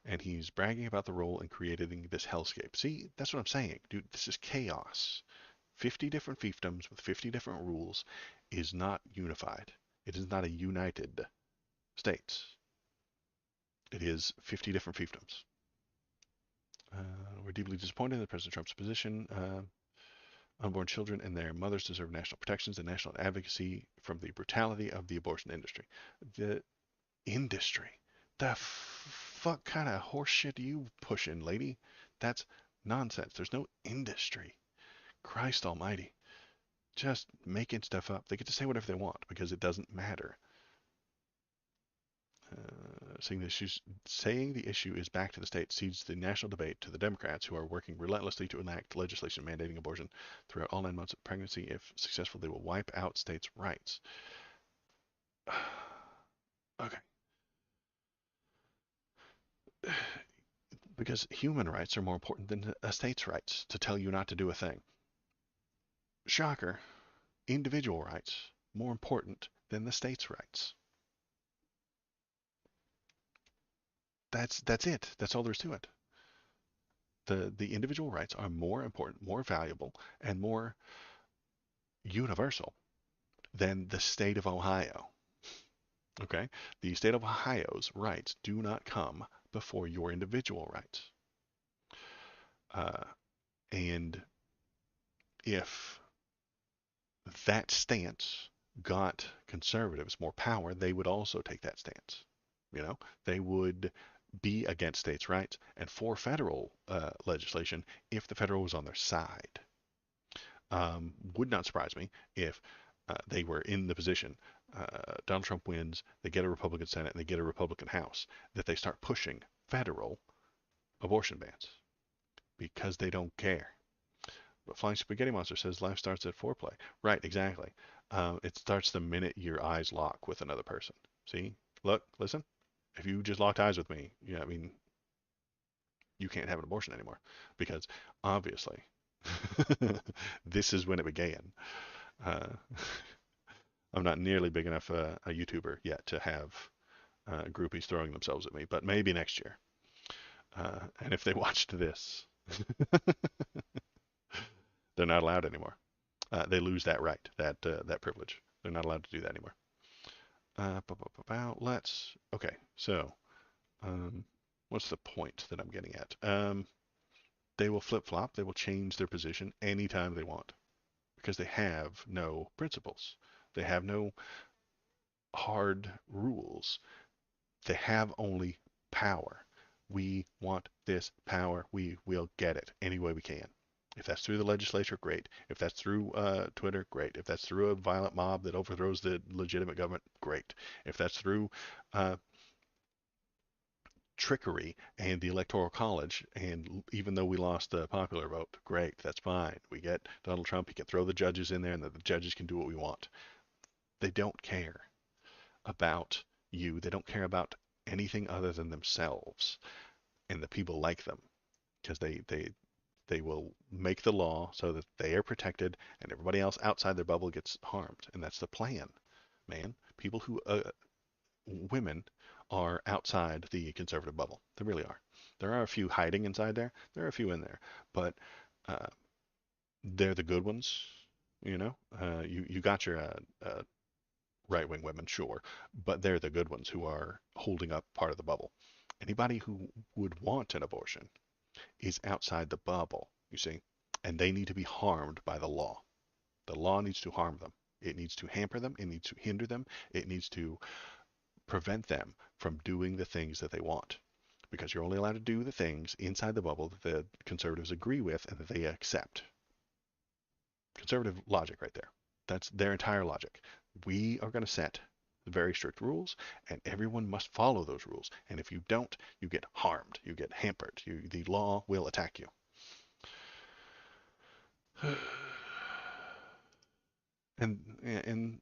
And he's bragging about the role in creating this hellscape. See, that's what I'm saying. Dude, this is chaos. 50 different fiefdoms with 50 different rules is not unified. It is not a united states. It is 50 different fiefdoms. We're deeply disappointed in President Trump's position. Unborn children and their mothers deserve national protections and national advocacy from the brutality of the abortion industry. The industry? The fuck kind of horseshit are you pushing, lady? That's nonsense. There's no industry. Christ almighty. Just making stuff up. They get to say whatever they want because it doesn't matter. Saying the issue is back to the states cedes the national debate to the Democrats, who are working relentlessly to enact legislation mandating abortion throughout all 9 months of pregnancy. If successful, they will wipe out states' rights. Okay. Because human rights are more important than a state's rights to tell you not to do a thing. Shocker. Individual rights more important than the state's rights. That's it. That's all there is to it. The individual rights are more important, more valuable, and more universal than the state of Ohio. Okay? The state of Ohio's rights do not come before your individual rights. And if that stance got conservatives more power, they would also take that stance. They would be against states' rights and for federal legislation if the federal was on their side. Would not surprise me if they were in the position Donald Trump wins, they get a Republican Senate, and they get a Republican House, that they start pushing federal abortion bans because they don't care. But Flying Spaghetti Monster says life starts at foreplay. Right, exactly. It starts the minute your eyes lock with another person. See? Look, listen. If you just locked eyes with me, yeah, I mean, you can't have an abortion anymore because obviously this is when it began. Uh, I'm not nearly big enough a YouTuber yet to have groupies throwing themselves at me, but maybe next year. And if they watched this, they're not allowed anymore. They lose that right, that privilege. They're not allowed to do that anymore. Okay, so what's the point that I'm getting at? They will flip-flop. They will change their position anytime they want because they have no principles. They have no hard rules. They have only power. We want this power. We will get it any way we can. If that's through the legislature, great. If that's through Twitter, great. If that's through a violent mob that overthrows the legitimate government, great. If that's through trickery and the Electoral College, and even though we lost the popular vote, great, that's fine. We get Donald Trump, he can throw the judges in there, and the judges can do what we want. They don't care about you. They don't care about anything other than themselves and the people like them, because they will make the law so that they are protected and everybody else outside their bubble gets harmed. And that's the plan, man. People who women are outside the conservative bubble. They really are. There are a few hiding inside there. There are a few in there, but uh, they're the good ones. You know, you got your right-wing women, sure, but they're the good ones who are holding up part of the bubble. Anybody who would want an abortion is outside the bubble, you see, and they need to be harmed by the law. The law needs to harm them. It needs to hamper them. It needs to hinder them. It needs to prevent them from doing the things that they want. Because you're only allowed to do the things inside the bubble that the conservatives agree with and that they accept. Conservative logic right there. That's their entire logic. We are going to set very strict rules, and everyone must follow those rules. And if you don't, you get harmed. You get hampered. The law will attack you. And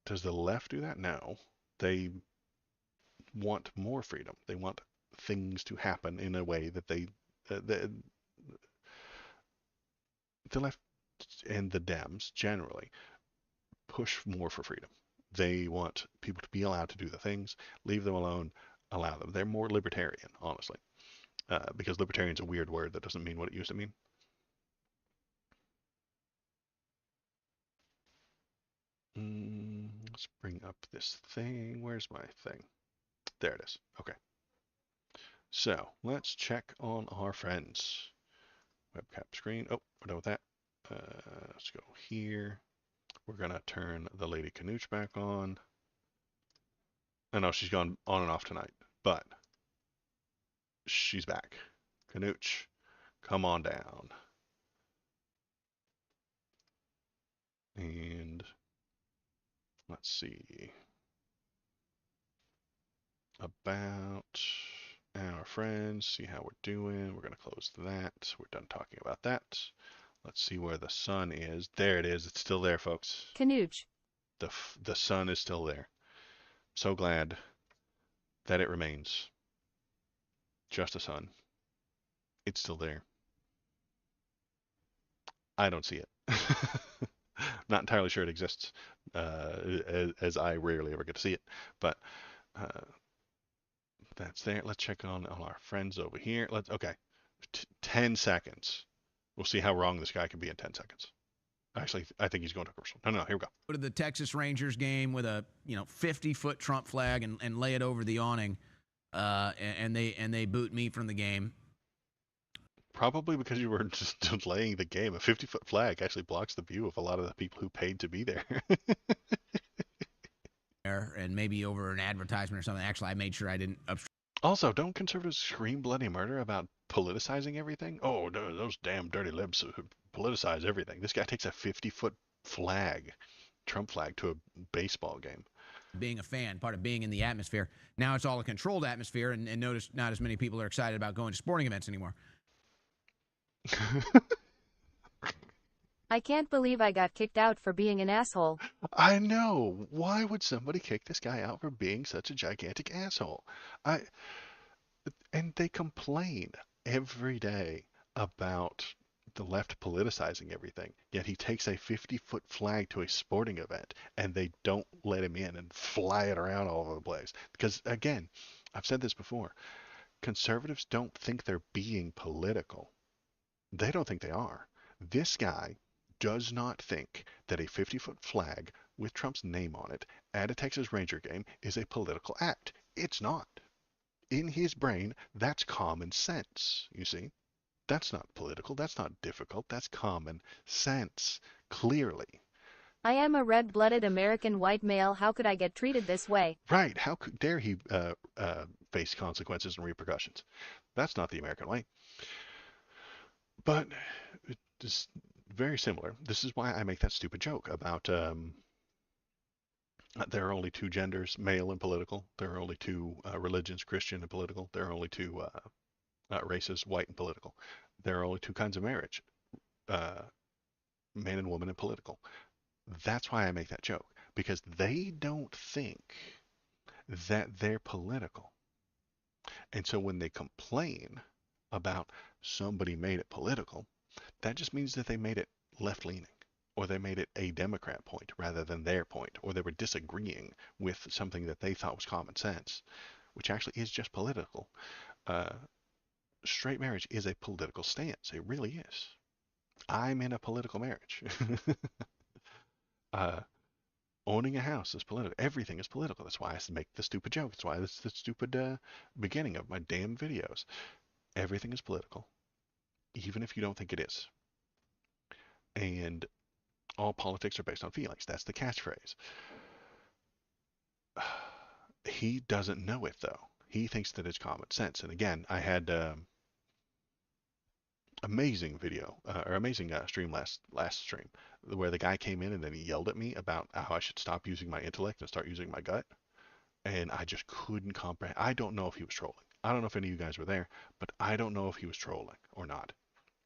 does the left do that? No. They want more freedom. They want things to happen in a way that the left and the Dems generally push more for freedom. They want people to be allowed to do the things, leave them alone, allow them. They're more libertarian, honestly, because libertarian's a weird word that doesn't mean what it used to mean. Let's bring up this thing. Where's my thing? There it is. Okay. So let's check on our friends. Webcam screen. Oh, we're done with that. Let's go here. We're going to turn the Lady Canooch back on. I know she's gone on and off tonight, but she's back. Canooch, come on down. And let's see. About our friends, see how we're doing. We're going to close that. We're done talking about that. Let's see where the sun is. There it is. It's still there, folks. Canooch. The sun is still there. So glad that it remains just a sun. It's still there. I don't see it. Not entirely sure it exists, as I rarely ever get to see it. But that's there. Let's check on our friends over here. Okay, 10 seconds. We'll see how wrong this guy can be in 10 seconds. Actually, I think he's going to commercial. No, here we go. Go to the Texas Rangers game with a 50-foot Trump flag and lay it over the awning, and they boot me from the game. Probably because you were just delaying the game. A 50-foot flag actually blocks the view of a lot of the people who paid to be there. And maybe over an advertisement or something. Actually, I made sure I didn't obstruct. Also, don't conservatives scream bloody murder about politicizing everything? Oh, those damn dirty libs politicize everything. This guy takes a 50-foot flag Trump flag to a baseball game. Being a fan, part of being in the atmosphere. Now it's all a controlled atmosphere, and notice not as many people are excited about going to sporting events anymore. I can't believe I got kicked out for being an asshole. I know. Why would somebody kick this guy out for being such a gigantic asshole? I and they complain every day about the left politicizing everything. Yet he takes a 50-foot flag to a sporting event and they don't let him in and fly it around all over the place. Because again, I've said this before, conservatives don't think they're being political. They don't think they are. This guy does not think that a 50-foot flag with Trump's name on it at a Texas Ranger game is a political act. It's not. In his brain, that's common sense, you see. That's not political. That's not difficult. That's common sense, clearly. I am a red-blooded American white male. How could I get treated this way? Right. How dare he face consequences and repercussions? That's not the American way. But it's very similar. This is why I make that stupid joke about there are only two genders, male and political. There are only two religions, Christian and political. There are only two races, white and political. There are only two kinds of marriage, uh, man and woman and political. That's why I make that joke, because they don't think that they're political. And so when they complain about somebody made it political, that just means that they made it left leaning, or they made it a Democrat point rather than their point, or they were disagreeing with something that they thought was common sense, which actually is just political. Uh, Straight marriage is a political stance. It really is. I'm in a political marriage. uh, Owning a house is political. Everything is political. That's why I make the stupid joke. That's why this is the stupid beginning of my damn videos. Everything is political, even if you don't think it is. And all politics are based on feelings. That's the catchphrase. He doesn't know it, though. He thinks that it's common sense. And again, I had amazing video or amazing stream last stream where the guy came in and then he yelled at me about how I should stop using my intellect and start using my gut, and I just couldn't comprehend. I don't know if he was trolling. I don't know if any of you guys were there, but I don't know if he was trolling or not.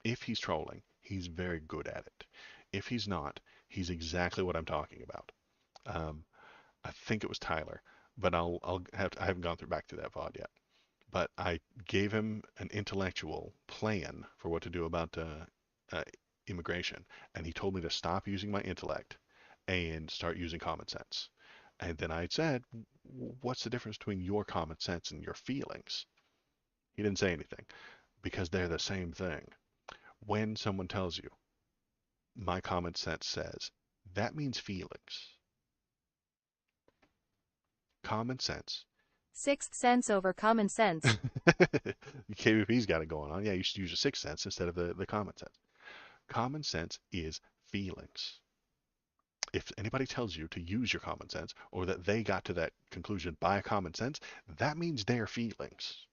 If he's trolling, he's very good at it. If he's not, he's exactly what I'm talking about. I think it was Tyler, but I haven't gone back through that VOD yet. But I gave him an intellectual plan for what to do about immigration, and he told me to stop using my intellect and start using common sense. And then I said, what's the difference between your common sense and your feelings? He didn't say anything, because they're the same thing. When someone tells you, my common sense says, that means feelings. Common sense. Sixth sense over common sense. KVP's got it going on. Yeah, you should use your sixth sense instead of the common sense. Common sense is feelings. If anybody tells you to use your common sense, or that they got to that conclusion by common sense, that means their feelings.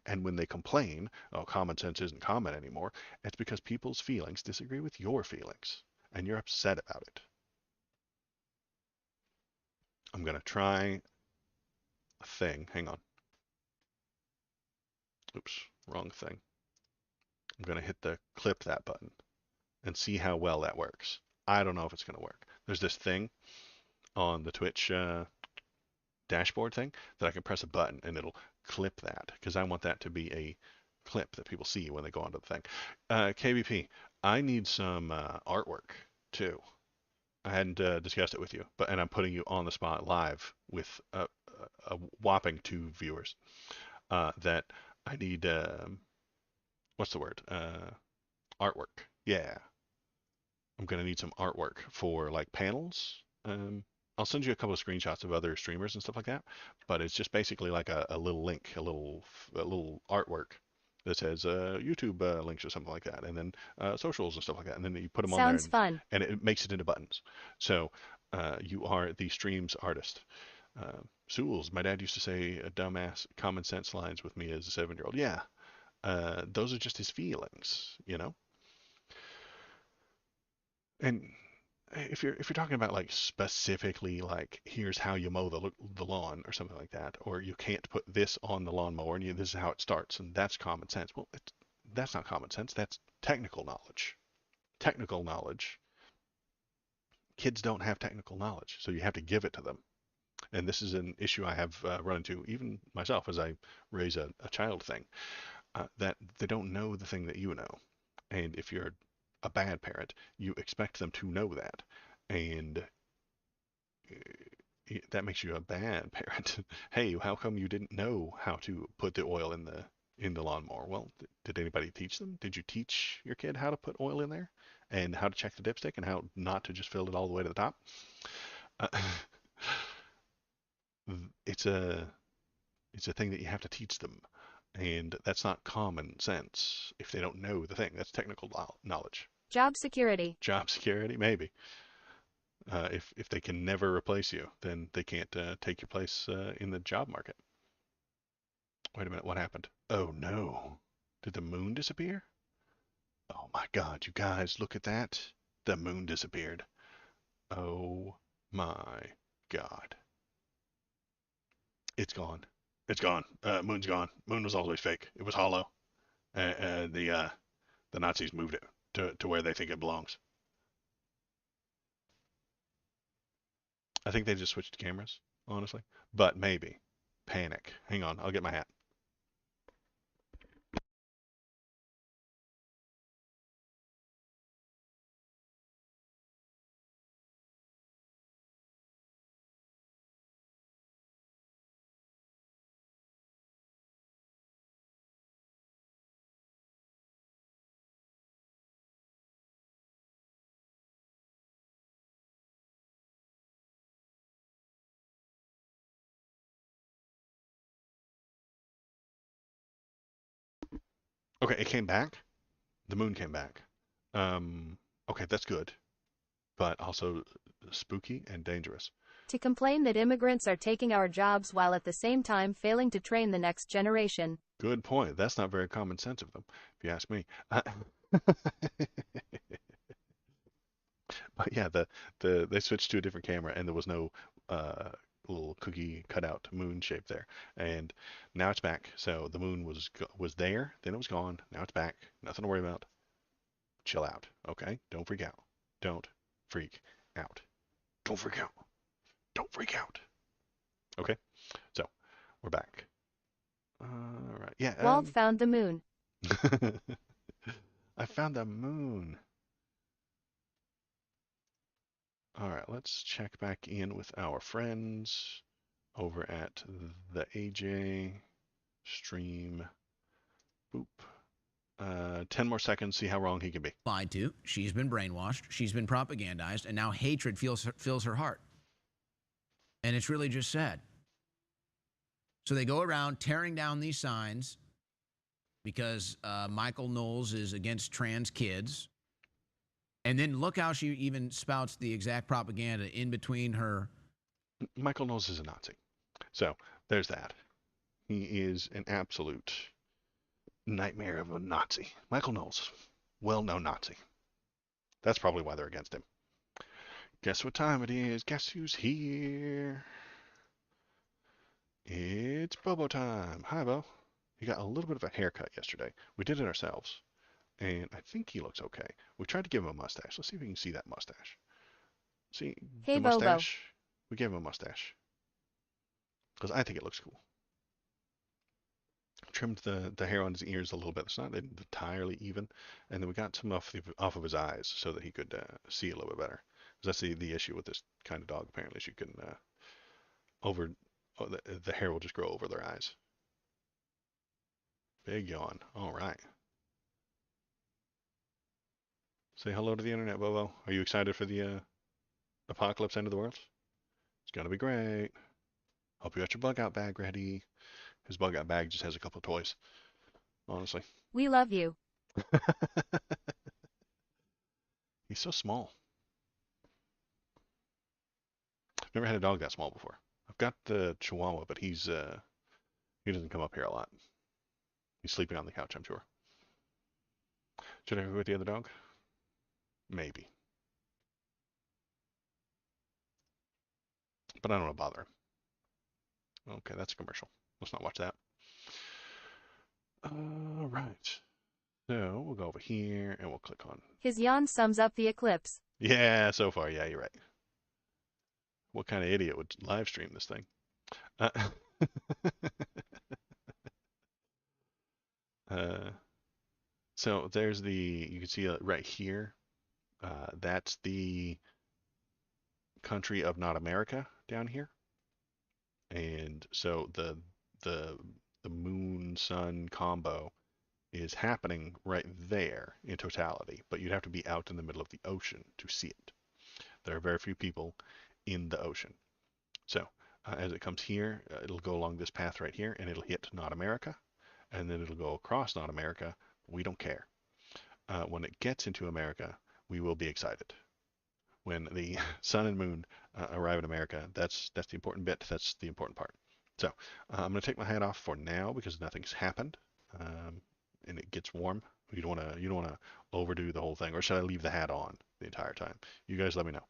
And when they complain, oh, common sense isn't common anymore, it's because people's feelings disagree with your feelings, and you're upset about it. I'm going to try a thing. Hang on. Oops, wrong thing. I'm going to hit the clip that button and see how well that works. I don't know if it's going to work. There's this thing on the Twitch dashboard thing that I can press a button and it'll clip that, because I want that to be a clip that people see when they go onto the thing. KBP, I need some artwork too. I hadn't discussed it with you, and I'm putting you on the spot live with a whopping 2 viewers. That I need, what's the word? Artwork. Yeah. I'm going to need some artwork for like panels. I'll send you a couple of screenshots of other streamers and stuff like that, but it's just basically like a little link, a little artwork that says YouTube links or something like that, and then socials and stuff like that, and then you put them on there. Sounds fun. And it makes it into buttons. So you are the streams artist. Sewells, my dad used to say dumbass common sense lines with me as a 7-year-old. Yeah, those are just his feelings, you know? And if you're talking about like specifically like here's how you mow the lawn or something like that, or you can't put this on the lawnmower and this is how it starts and that's common sense. Well, that's not common sense. That's technical knowledge. Technical knowledge. Kids don't have technical knowledge, so you have to give it to them. And this is an issue I have run into even myself as I raise a child thing, that they don't know the thing that you know. And if you're a bad parent, you expect them to know that. And that makes you a bad parent. Hey, how come you didn't know how to put the oil in the lawnmower? Well, did anybody teach them? Did you teach your kid how to put oil in there and how to check the dipstick and how not to just fill it all the way to the top? Uh, it's a thing that you have to teach them, and that's not common sense if they don't know the thing. That's technical knowledge. Job security. Job security, maybe. If they can never replace you, then they can't take your place in the job market. Wait a minute, what happened? Oh no. Did the moon disappear? Oh my God, you guys, look at that. The moon disappeared. Oh my God. It's gone. It's gone. Moon's gone. Moon was always fake. It was hollow. The Nazis moved it to where they think it belongs. I think they just switched cameras, honestly. But maybe. Panic. Hang on, I'll get my hat. Okay, it came back. The moon came back. Okay, that's good, but also spooky and dangerous. To complain that immigrants are taking our jobs while at the same time failing to train the next generation. Good point. That's not very common sense of them, if you ask me. But yeah, they switched to a different camera, and there was no little cookie cutout moon shape there. And now it's back. So the moon was there, then it was gone. Now it's back. Nothing to worry about. Chill out, okay? Don't freak out. Don't freak out. Don't freak out. Don't freak out. Okay, so we're back. All right, yeah. Wald found the moon. I found the moon. All right, let's check back in with our friends over at the AJ stream. Boop. 10 more seconds, see how wrong he can be. Lied to. She's been brainwashed. She's been propagandized, and now hatred fills her heart. And it's really just sad. So they go around tearing down these signs because Michael Knowles is against trans kids. And then look how she even spouts the exact propaganda in between her. Michael Knowles is a Nazi. So there's that. He is an absolute nightmare of a Nazi. Michael Knowles, well-known Nazi. That's probably why they're against him. Guess what time it is? Guess who's here? It's Bobo time. Hi, Bo. He got a little bit of a haircut yesterday. We did it ourselves, and I think he looks okay. We tried to give him a mustache. Let's see if we can see that mustache. See, Hey, the Bobo. mustache? We gave him a mustache because I think it looks cool. Trimmed the hair on his ears a little bit. It's not entirely even, and then we got some off of his eyes so that he could see a little bit better. Because that's the issue with this kind of dog. Apparently, is you can the hair will just grow over their eyes. Big yawn. All right. Say hello to the internet, Bobo. Are you excited for the apocalypse end of the world? It's gonna be great. Hope you got your bug out bag ready. His bug out bag just has a couple of toys. Honestly. We love you. He's so small. Never had a dog that small before. I've got the Chihuahua, but he doesn't come up here a lot. He's sleeping on the couch, I'm sure. Should I go with the other dog? Maybe. but I don't want to bother him. Okay, that's a commercial. Let's not watch that. All right. So we'll go over here and we'll click on. His yawn sums up the eclipse. Yeah, so far, yeah, you're right. What kind of idiot would live stream this thing? Uh, uh, so there's you can see right here, that's the country of not America down here. And so the moon sun combo is happening right there in totality, but you'd have to be out in the middle of the ocean to see it. There are very few people in the ocean. So as it comes here, it'll go along this path right here, and it'll hit not America, and then it'll go across not America. We don't care. When it gets into America, we will be excited. When the sun and moon arrive in America, that's the important bit. That's the important part. So I'm going to take my hat off for now because nothing's happened, and it gets warm. You don't want to overdo the whole thing, or should I leave the hat on the entire time? You guys let me know.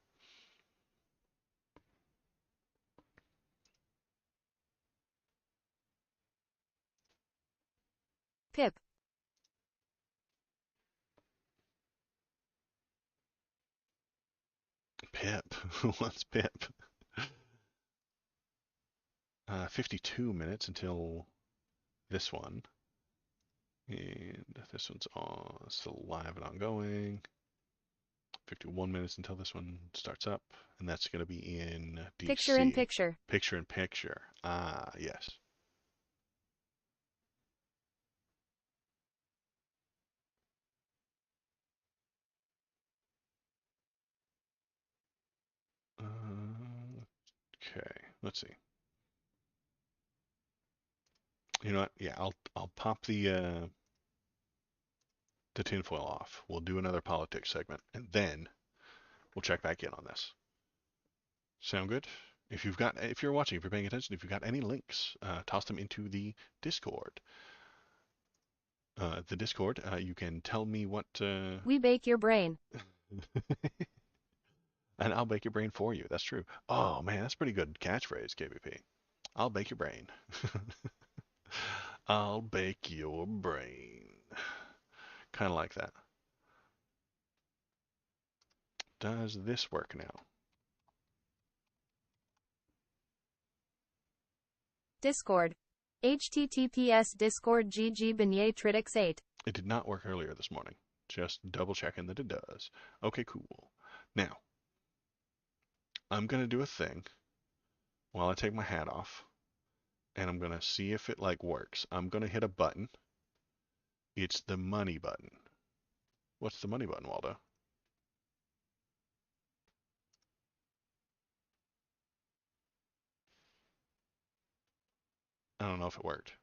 Pip. Pip. What's Pip? 52 minutes until this one. And this one's still live and ongoing. 51 minutes until this one starts up. And that's going to be in DC. Picture in picture. Picture in picture. Ah, yes. Okay, let's see. You know what? Yeah, I'll pop the tinfoil off. We'll do another politics segment, and then we'll check back in on this. Sound good? If you're watching, if you're paying attention, if you've got any links, toss them into the Discord. You can tell me what. We bake your brain. And I'll bake your brain for you. That's true. Oh man, that's a pretty good catchphrase, KBP. I'll bake your brain. I'll bake your brain. Kind of like that. Does this work now? Discord. HTTPS Discord GG Beignet Tridix 8. It did not work earlier this morning. Just double checking that it does. Okay, cool. Now, I'm going to do a thing while I take my hat off, and I'm going to see if it works. I'm going to hit a button. It's the money button. What's the money button, Waldo? I don't know if it worked.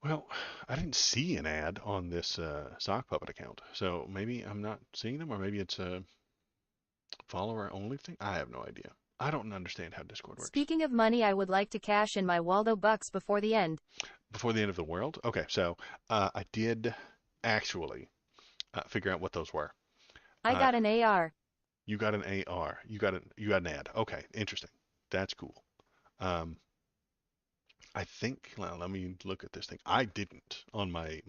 Well, I didn't see an ad on this sock puppet account, so maybe I'm not seeing them, or maybe it's a follower only thing. I have no idea. I don't understand how Discord works. Speaking of money, I would like to cash in my Waldo bucks before the end. Before the end of the world? Okay, so I did actually figure out what those were. I got an AR. You got an AR. You got an ad. Okay, interesting. That's cool. I think, well, let me look at this thing. I didn't on my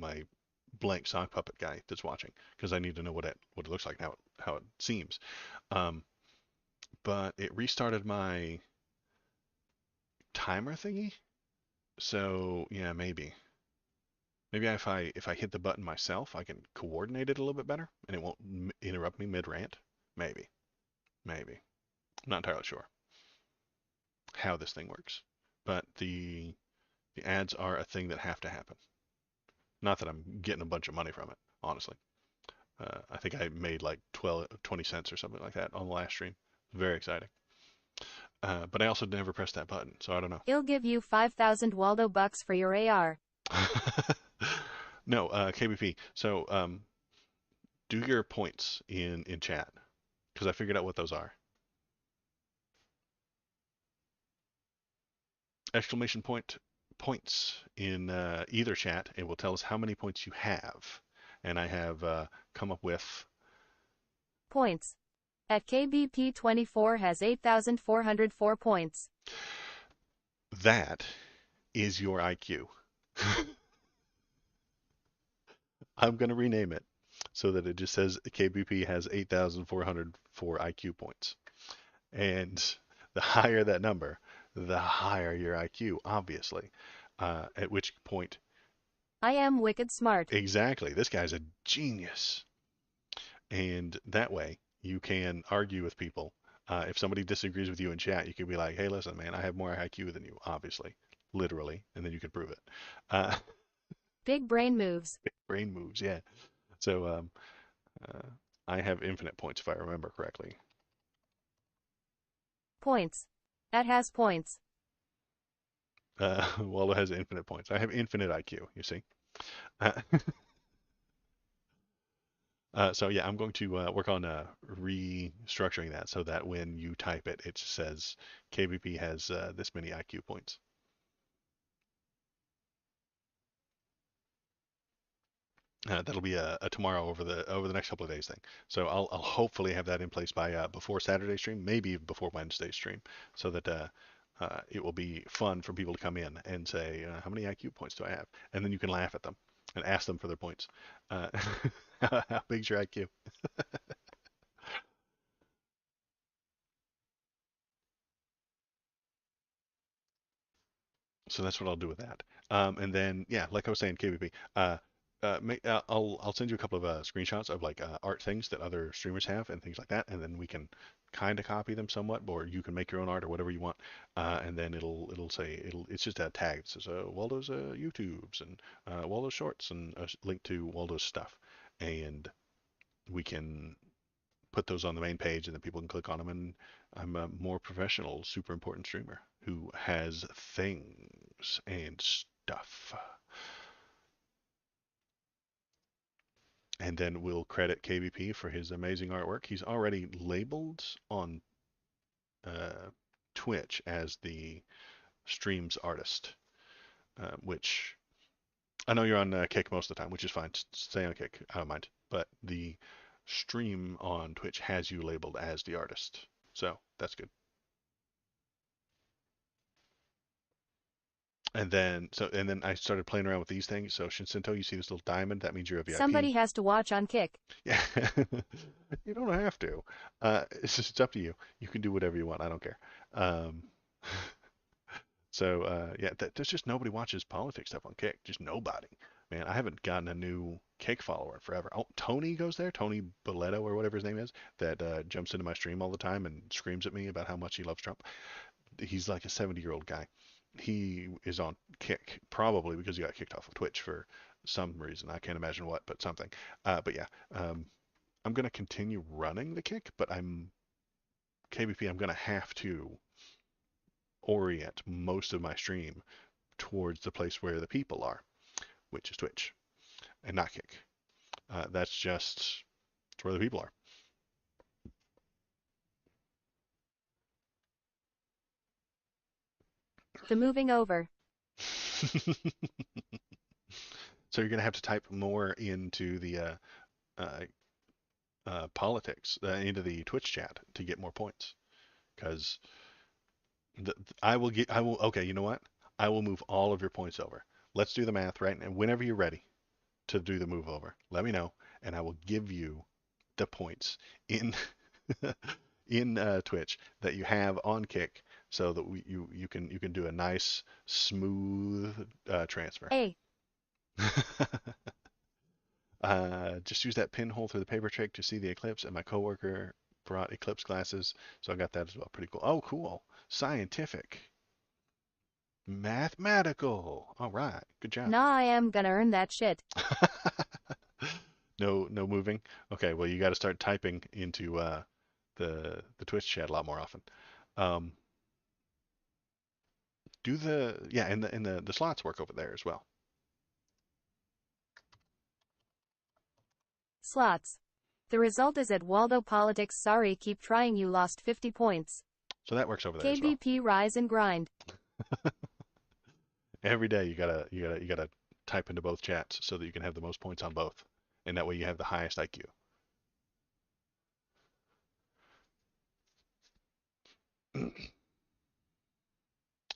blank sock puppet guy that's watching because I need to know what it looks like, how it seems. But it restarted my timer thingy. So yeah, maybe if I hit the button myself, I can coordinate it a little bit better, and it won't interrupt me mid rant. Maybe. I'm not entirely sure how this thing works, but the ads are a thing that have to happen. Not that I'm getting a bunch of money from it, honestly. I think I made like 20 cents or something like that on the last stream. Very exciting. But I also never pressed that button, so I don't know. He'll give you 5,000 Waldo bucks for your AR. No, KBP. So do your points in chat because I figured out what those are. Exclamation point points in either chat. It will tell us how many points you have, and I have come up with Points. At KBP 24 has 8,404 points. that is your IQ. I'm going to rename it so that it just says KBP has 8,404 IQ points. And the higher that number, the higher your IQ, obviously. At which point, I am wicked smart. exactly, this guy's a genius. And that way, you can argue with people. If somebody disagrees with you in chat, you can be like, hey, listen, man, I have more IQ than you, obviously, literally, and then you can prove it. Uh, Big brain moves. brain moves, yeah. So uh, I have infinite points if I remember correctly. Points. That has points. Waldo has infinite points. I have infinite IQ, you see. So yeah, I'm going to work on restructuring that so that when you type it, it says KBP has this many IQ points. That'll be a tomorrow over the next couple of days thing. So I'll hopefully have that in place by before Saturday stream, maybe before Wednesday stream, so that it will be fun for people to come in and say, how many IQ points do I have? And then you can laugh at them and ask them for their points. How big's your IQ? So that's what I'll do with that. And then yeah, like I was saying, KVP. I'll send you a couple of screenshots of like art things that other streamers have and things like that, and then we can kind of copy them somewhat, or you can make your own art or whatever you want. And then it's just a tag that says Waldo's YouTubes and Waldo's Shorts and a link to Waldo's stuff, and we can put those on the main page, and then people can click on them. And I'm a more professional, super important streamer who has things and stuff. And then we'll credit KBP for his amazing artwork. He's already labeled on uh, Twitch as the stream's artist, which I know you're on Kick most of the time, which is fine. Stay on Kick, I don't mind. But the stream on Twitch has you labeled as the artist, so that's good. And then I started playing around with these things. So Shinsinto, you see this little diamond? That means you're a VIP. Somebody has to watch on Kick. Yeah, you don't have to. It's up to you. You can do whatever you want. I don't care. Um, so yeah, there's just nobody watches politics stuff on Kick. Just nobody. Man, I haven't gotten a new Kick follower in forever. Oh, Tony goes there. Tony Boletto or whatever his name is. That jumps into my stream all the time and screams at me about how much he loves Trump. He's like a 70-year-old guy. He is on Kick probably because he got kicked off of Twitch for some reason. I can't imagine what, but something. But yeah, I'm going to continue running the Kick, but KBP, I'm going to have to orient most of my stream towards the place where the people are, which is Twitch and not Kick. That's just where the people are. The moving over. So you're going to have to type more into the politics, into the Twitch chat to get more points. Because okay, you know what? I will move all of your points over. Let's do the math right now. Whenever you're ready to do the move over, let me know, and I will give you the points in in Twitch that you have on Kick, so that you can do a nice smooth transfer. Hey. Just use that pinhole through the paper trick to see the eclipse, and my coworker brought eclipse glasses, so I got that as well. Pretty cool. Oh, cool. Scientific. Mathematical. All right. Good job. Nah, I am gonna earn that shit. No moving. Okay, well you got to start typing into the Twitch chat a lot more often. And the slots work over there as well. slots. The result is at Waldo Politics. Sorry, keep trying. You lost 50 points. So that works over there as well. KBP rise and grind. Every day you gotta type into both chats so that you can have the most points on both, and that way you have the highest IQ.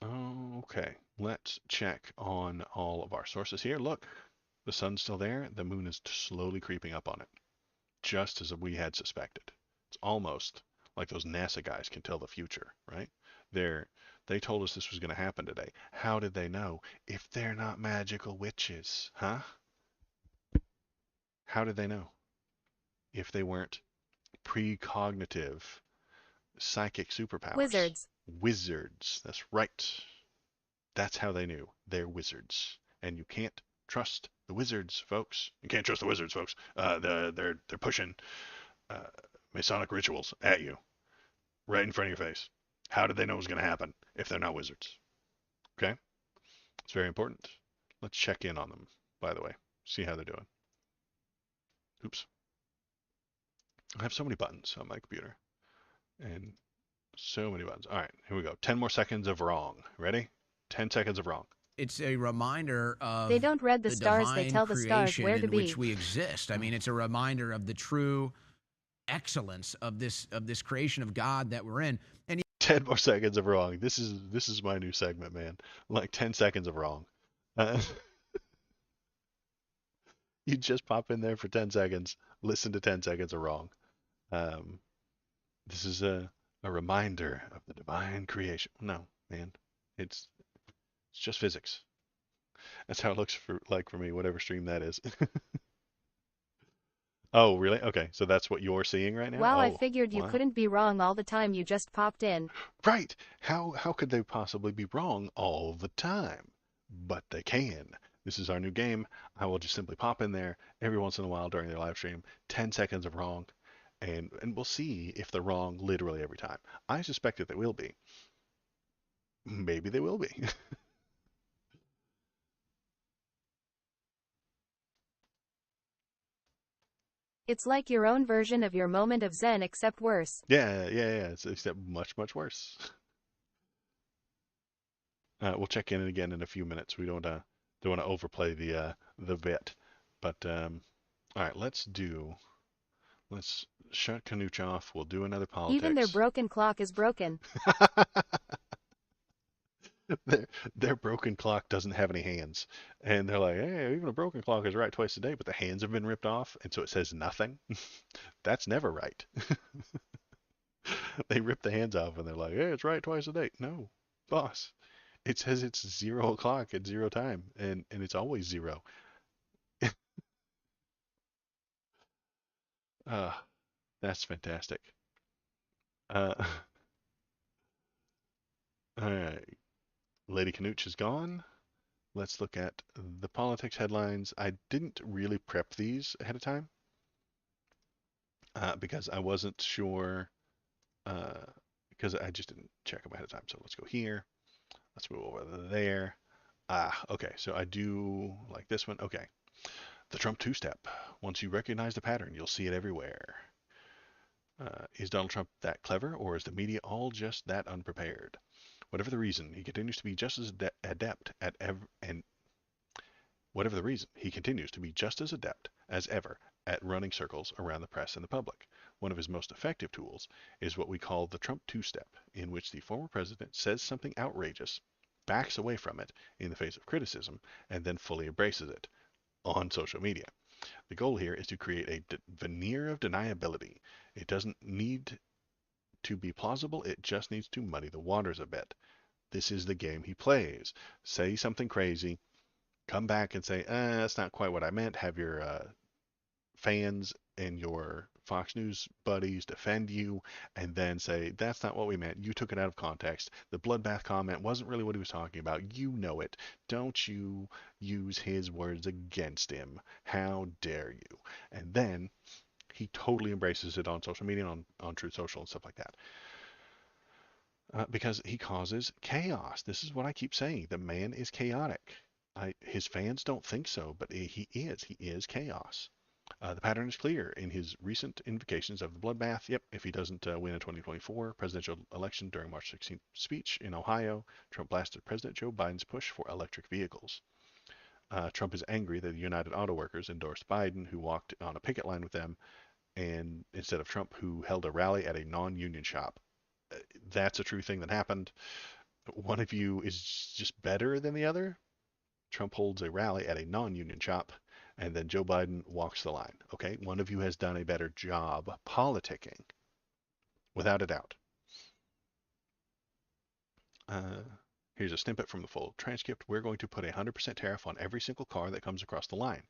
Okay, let's check on all of our sources here. Look, the sun's still there. The moon is slowly creeping up on it, just as we had suspected. It's almost like those NASA guys can tell the future, right? They told us this was going to happen today. How did they know? If they're not magical witches, huh? How did they know? If they weren't precognitive psychic superpowers. Wizards. Wizards, that's right. That's how they knew. They're wizards. And you can't trust the wizards, folks. You can't trust the wizards, folks. They're pushing Masonic rituals at you, right in front of your face. How did they know it was going to happen if they're not wizards? Okay? It's very important. Let's check in on them, by the way. See how they're doing. Oops. I have so many buttons on my computer. And so many buttons. All right, here we go. 10 more seconds of wrong. Ready? 10 seconds of wrong. It's a reminder of They don't read the stars, they tell the stars where to in be. which we exist. I mean, it's a reminder of the true excellence of this creation of God that we're in. And 10 more seconds of wrong. This is my new segment, man. Like 10 seconds of wrong. You just pop in there for 10 seconds, listen to 10 seconds of wrong. This is a reminder of the divine creation. No, man. It's just physics. That's how it looks for me, whatever stream that is. Oh, really? Okay, so that's what you're seeing right now? Wow, Oh, I figured you wow. couldn't be wrong all the time. You just popped in. Right. How could they possibly be wrong all the time? But they can. This is our new game. I will just simply pop in there every once in a while during their live stream, 10 seconds of wrong, and we'll see if they're wrong literally every time. I suspect that they will be. Maybe they will be. It's like your own version of your moment of zen, except worse. Yeah. Except much, much worse. We'll check in again in a few minutes. We don't want to overplay the vet, but all right. Let's shut Kanuch off. We'll do another politics. Even their broken clock is broken. Their broken clock doesn't have any hands, and they're like, hey, even a broken clock is right twice a day, but the hands have been ripped off, and so it says nothing. That's never right. They rip the hands off, and they're like, hey, it's right twice a day. No, boss. It says it's 0 o'clock at 0 time, and it's always 0. That's fantastic. All right. Lady Canuch is gone. Let's look at the politics headlines. I didn't really prep these ahead of time because I wasn't sure, because I just didn't check them ahead of time. So let's go here. Let's move over there. Okay, so I do like this one. Okay. The Trump two-step. Once you recognize the pattern, you'll see it everywhere. Is Donald Trump that clever, or is the media all just that unprepared? Whatever the reason, he continues to be just as adept as ever at running circles around the press and the public. One of his most effective tools is what we call the Trump two-step, in which the former president says something outrageous, backs away from it in the face of criticism, and then fully embraces it on social media. The goal here is to create a veneer of deniability. It doesn't need to be plausible, it just needs to muddy the waters a bit. This is the game he plays. Say something crazy, come back and say, that's not quite what I meant. Have your fans and your Fox News buddies defend you, and then say, that's not what we meant. You took it out of context. The bloodbath comment wasn't really what he was talking about. You know it. Don't you use his words against him. How dare you? And then he totally embraces it on social media, on Truth Social and stuff like that. Because he causes chaos. This is what I keep saying. The man is chaotic. His fans don't think so, but he is. He is chaos. The pattern is clear in his recent invocations of the bloodbath. Yep, if he doesn't win a 2024 presidential election during March 16th speech in Ohio, Trump blasted President Joe Biden's push for electric vehicles. Trump is angry that the United Auto Workers endorsed Biden, who walked on a picket line with them, and instead of Trump, who held a rally at a non-union shop. That's a true thing that happened. One of you is just better than the other. Trump holds a rally at a non-union shop, and then Joe Biden walks the line. Okay, one of you has done a better job politicking, without a doubt. Uh, Here's a snippet from the full transcript. We're going to put a 100% tariff on every single car that comes across the line,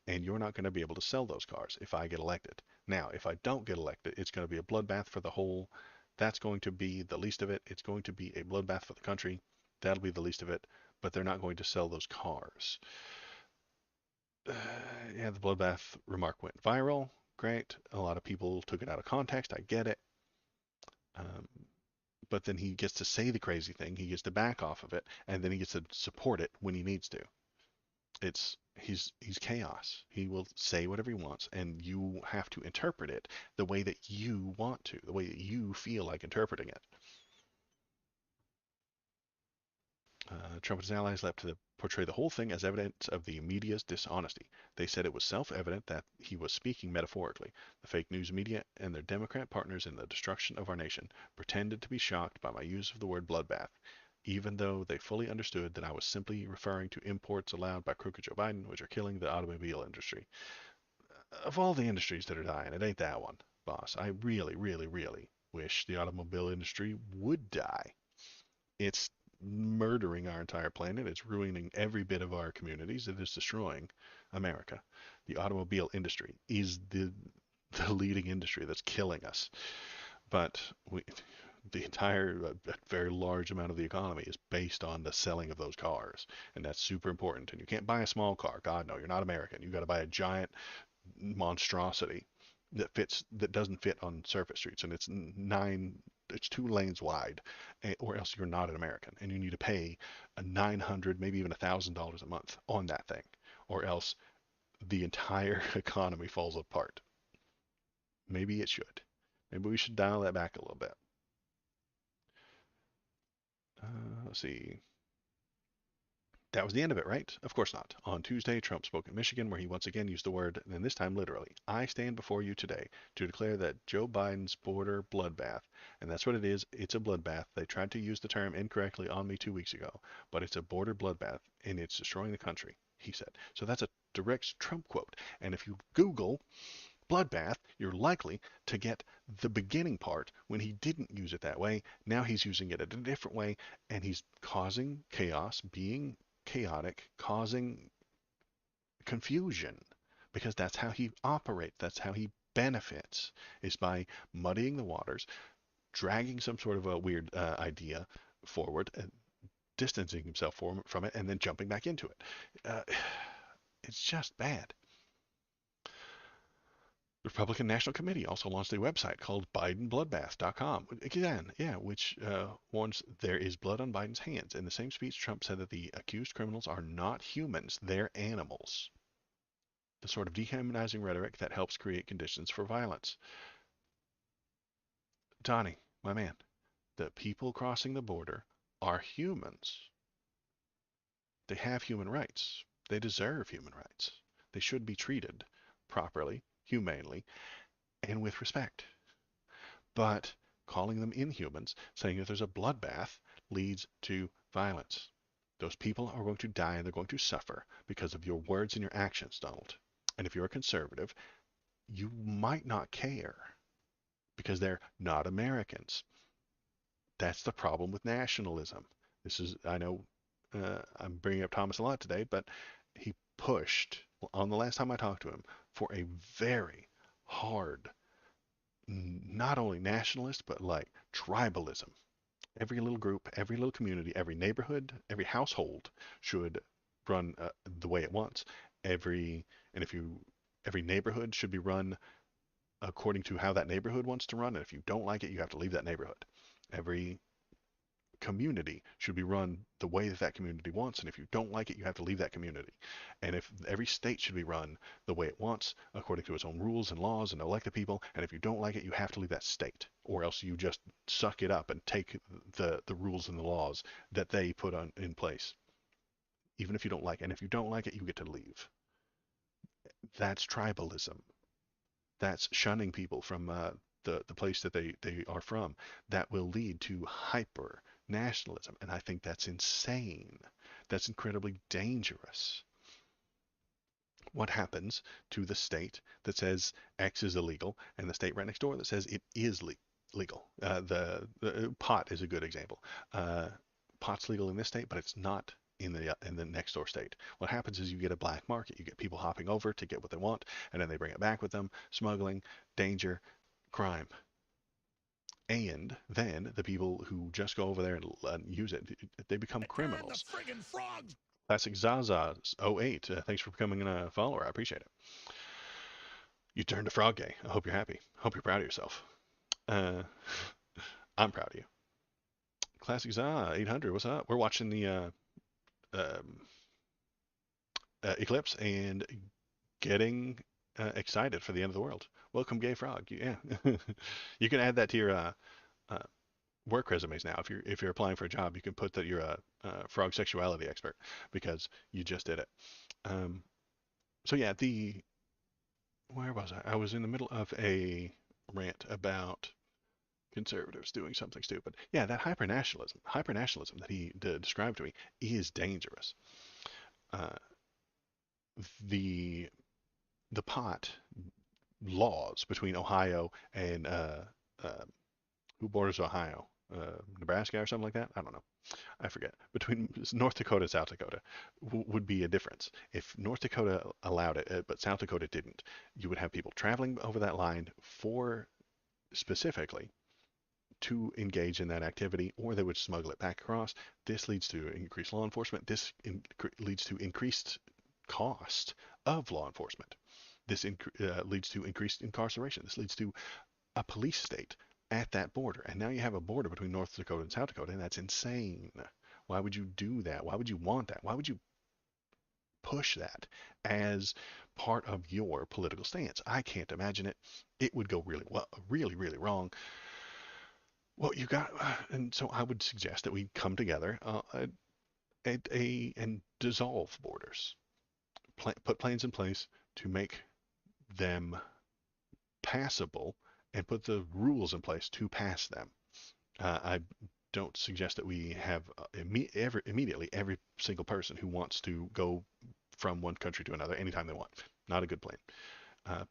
and you're not going to be able to sell those cars if I get elected. Now, if I don't get elected, it's going to be a bloodbath for the whole. That's going to be the least of it. It's going to be a bloodbath for the country. That'll be the least of it, but they're not going to sell those cars. Yeah, the bloodbath remark went viral. Great. A lot of people took it out of context. I get it. Um, but then he gets to say the crazy thing. He gets to back off of it, and then he gets to support it when he needs to. He's chaos. He will say whatever he wants, and you have to interpret it the way that you want to, the way that you feel like interpreting it. Trump and his allies left to portray the whole thing as evidence of the media's dishonesty. They said it was self-evident that he was speaking metaphorically. The fake news media and their Democrat partners in the destruction of our nation pretended to be shocked by my use of the word bloodbath, even though they fully understood that I was simply referring to imports allowed by crooked Joe Biden, which are killing the automobile industry. Of all the industries that are dying, it ain't that one, boss. I really, really, really wish the automobile industry would die. It's murdering our entire planet. It's ruining every bit of our communities. It is destroying America. The automobile industry is the leading industry that's killing us. But the entire, very large amount of the economy is based on the selling of those cars. And that's super important. And you can't buy a small car. God, no, you're not American. You've got to buy a giant monstrosity that doesn't fit on surface streets, and it's 2 lanes wide, or else you're not an American, and you need to pay a $900, maybe even $1,000 a month on that thing, or else the entire economy falls apart. Maybe it should. Maybe we should dial that back a little bit. Let's see. That was the end of it, right? Of course not. On Tuesday, Trump spoke in Michigan, where he once again used the word, and this time literally, I stand before you today to declare that Joe Biden's border bloodbath, and that's what it is, it's a bloodbath. They tried to use the term incorrectly on me 2 weeks ago, but it's a border bloodbath, and it's destroying the country, he said. So that's a direct Trump quote. And if you Google bloodbath, you're likely to get the beginning part when he didn't use it that way. Now he's using it in a different way, and he's causing chaos, being chaotic, causing confusion, because that's how he operates. That's how he benefits, is by muddying the waters, dragging some sort of a weird idea forward, and distancing himself from it, and then jumping back into it. It's just bad. The Republican National Committee also launched a website called BidenBloodbath.com. Again, yeah, which warns there is blood on Biden's hands. In the same speech, Trump said that the accused criminals are not humans, they're animals. The sort of dehumanizing rhetoric that helps create conditions for violence. Donnie, my man, the people crossing the border are humans. They have human rights. They deserve human rights. They should be treated properly, humanely, and with respect. But calling them inhumans, saying that there's a bloodbath, leads to violence. Those people are going to die and they're going to suffer because of your words and your actions, Donald. And if you're a conservative, you might not care because they're not Americans. That's the problem with nationalism. I know I'm bringing up Thomas a lot today, but he pushed, on the last time I talked to him, for a very hard, not only nationalist, but like tribalism. Every little group, every little community, every neighborhood, every household should run the way it wants. Every neighborhood should be run according to how that neighborhood wants to run. And if you don't like it, you have to leave that neighborhood. Every community should be run the way that that community wants, and if you don't like it, you have to leave that community. And if every state should be run the way it wants, according to its own rules and laws and elected people, and if you don't like it, you have to leave that state, or else you just suck it up and take the rules and the laws that they put on in place, even if you don't like it. And if you don't like it, you get to leave. That's tribalism. That's shunning people from the place that they are from. That will lead to hyper nationalism, and I think that's insane. That's incredibly dangerous. What happens to the state that says X is illegal and the state right next door that says it is legal? The pot is a good example. Pot's legal in this state, but it's not in the next door state. What happens is you get a black market. You get people hopping over to get what they want, and then they bring it back with them. Smuggling, danger, crime. And then the people who just go over there and use it, they become criminals. The friggin' frogs! Classic Zaza 08. Thanks for becoming a follower. I appreciate it. You turned to frog gay. I hope you're happy. Hope you're proud of yourself. I'm proud of you. Classic Zaza 800. What's up? We're watching the Eclipse and getting excited for the end of the world. Welcome, Gay Frog. Yeah, you can add that to your work resumes now. If you're applying for a job, you can put that you're a frog sexuality expert because you just did it. So yeah, where was I? I was in the middle of a rant about conservatives doing something stupid. Yeah, that hyper-nationalism that he described to me is dangerous. The pot laws between Ohio and who borders Ohio? Nebraska or something like that? I don't know. I forget. Between North Dakota and South Dakota would be a difference. If North Dakota allowed it, but South Dakota didn't, you would have people traveling over that line for specifically to engage in that activity, or they would smuggle it back across. This leads to increased law enforcement. This leads to increased cost of law enforcement. This leads to increased incarceration. This leads to a police state at that border. And now you have a border between North Dakota and South Dakota, and that's insane. Why would you do that? Why would you want that? Why would you push that as part of your political stance? I can't imagine it. It would go really well, really, really wrong. Well, you got, and so I would suggest that we come together and dissolve borders, put plans in place to make them passable and put the rules in place to pass them. I don't suggest that we have immediately every single person who wants to go from one country to another anytime they want. Not a good plan.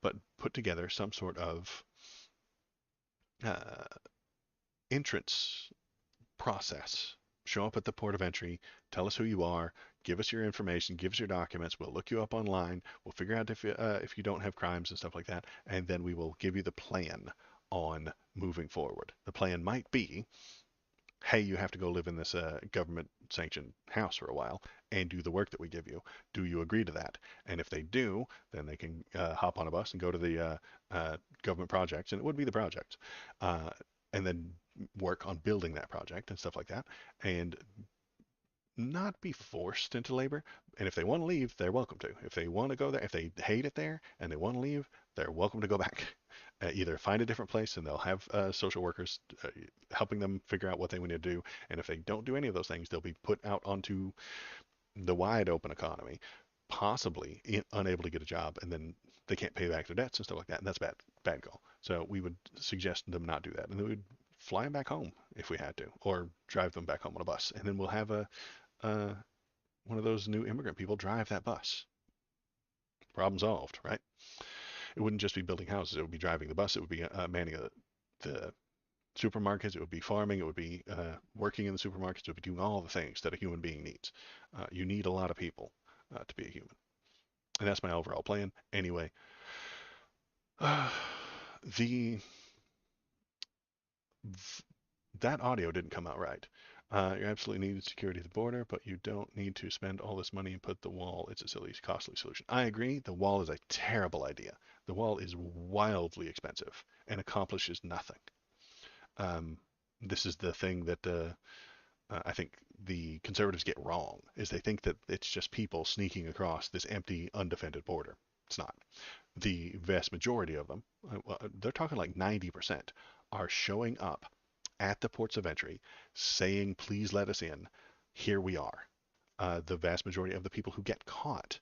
But put together some sort of entrance process. Show up at the port of entry, tell us who you are, give us your information, give us your documents. We'll look you up online. We'll figure out if you don't have crimes and stuff like that, and then we will give you the plan on moving forward. The plan might be, hey, you have to go live in this government-sanctioned house for a while and do the work that we give you. Do you agree to that? And if they do, then they can hop on a bus and go to the government projects, and it would be the projects, and then work on building that project and stuff like that, and not be forced into labor. And if they want to leave, they're welcome to. If they want to go there, if they hate it there and they want to leave, they're welcome to go back. Either find a different place and they'll have social workers helping them figure out what they want to do. And if they don't do any of those things, they'll be put out onto the wide open economy, possibly unable to get a job, and then they can't pay back their debts and stuff like that. And that's bad goal. So we would suggest them not do that. And then we'd fly them back home if we had to, or drive them back home on a bus. And then we'll have one of those new immigrant people drive that bus. Problem solved, right? It wouldn't just be building houses. It would be driving the bus. It would be manning the supermarkets. It would be farming. It would be working in the supermarkets. It would be doing all the things that a human being needs. You need a lot of people to be a human. And that's my overall plan. Anyway, that audio didn't come out right. You absolutely need security at the border, but you don't need to spend all this money and put the wall. It's a silly, costly solution. I agree. The wall is a terrible idea. The wall is wildly expensive and accomplishes nothing. This is the thing that I think the conservatives get wrong is they think that it's just people sneaking across this empty, undefended border. It's not. The vast majority of them, they're talking like 90%, are showing up at the ports of entry saying, please let us in. Here we are. The vast majority of the people who get caught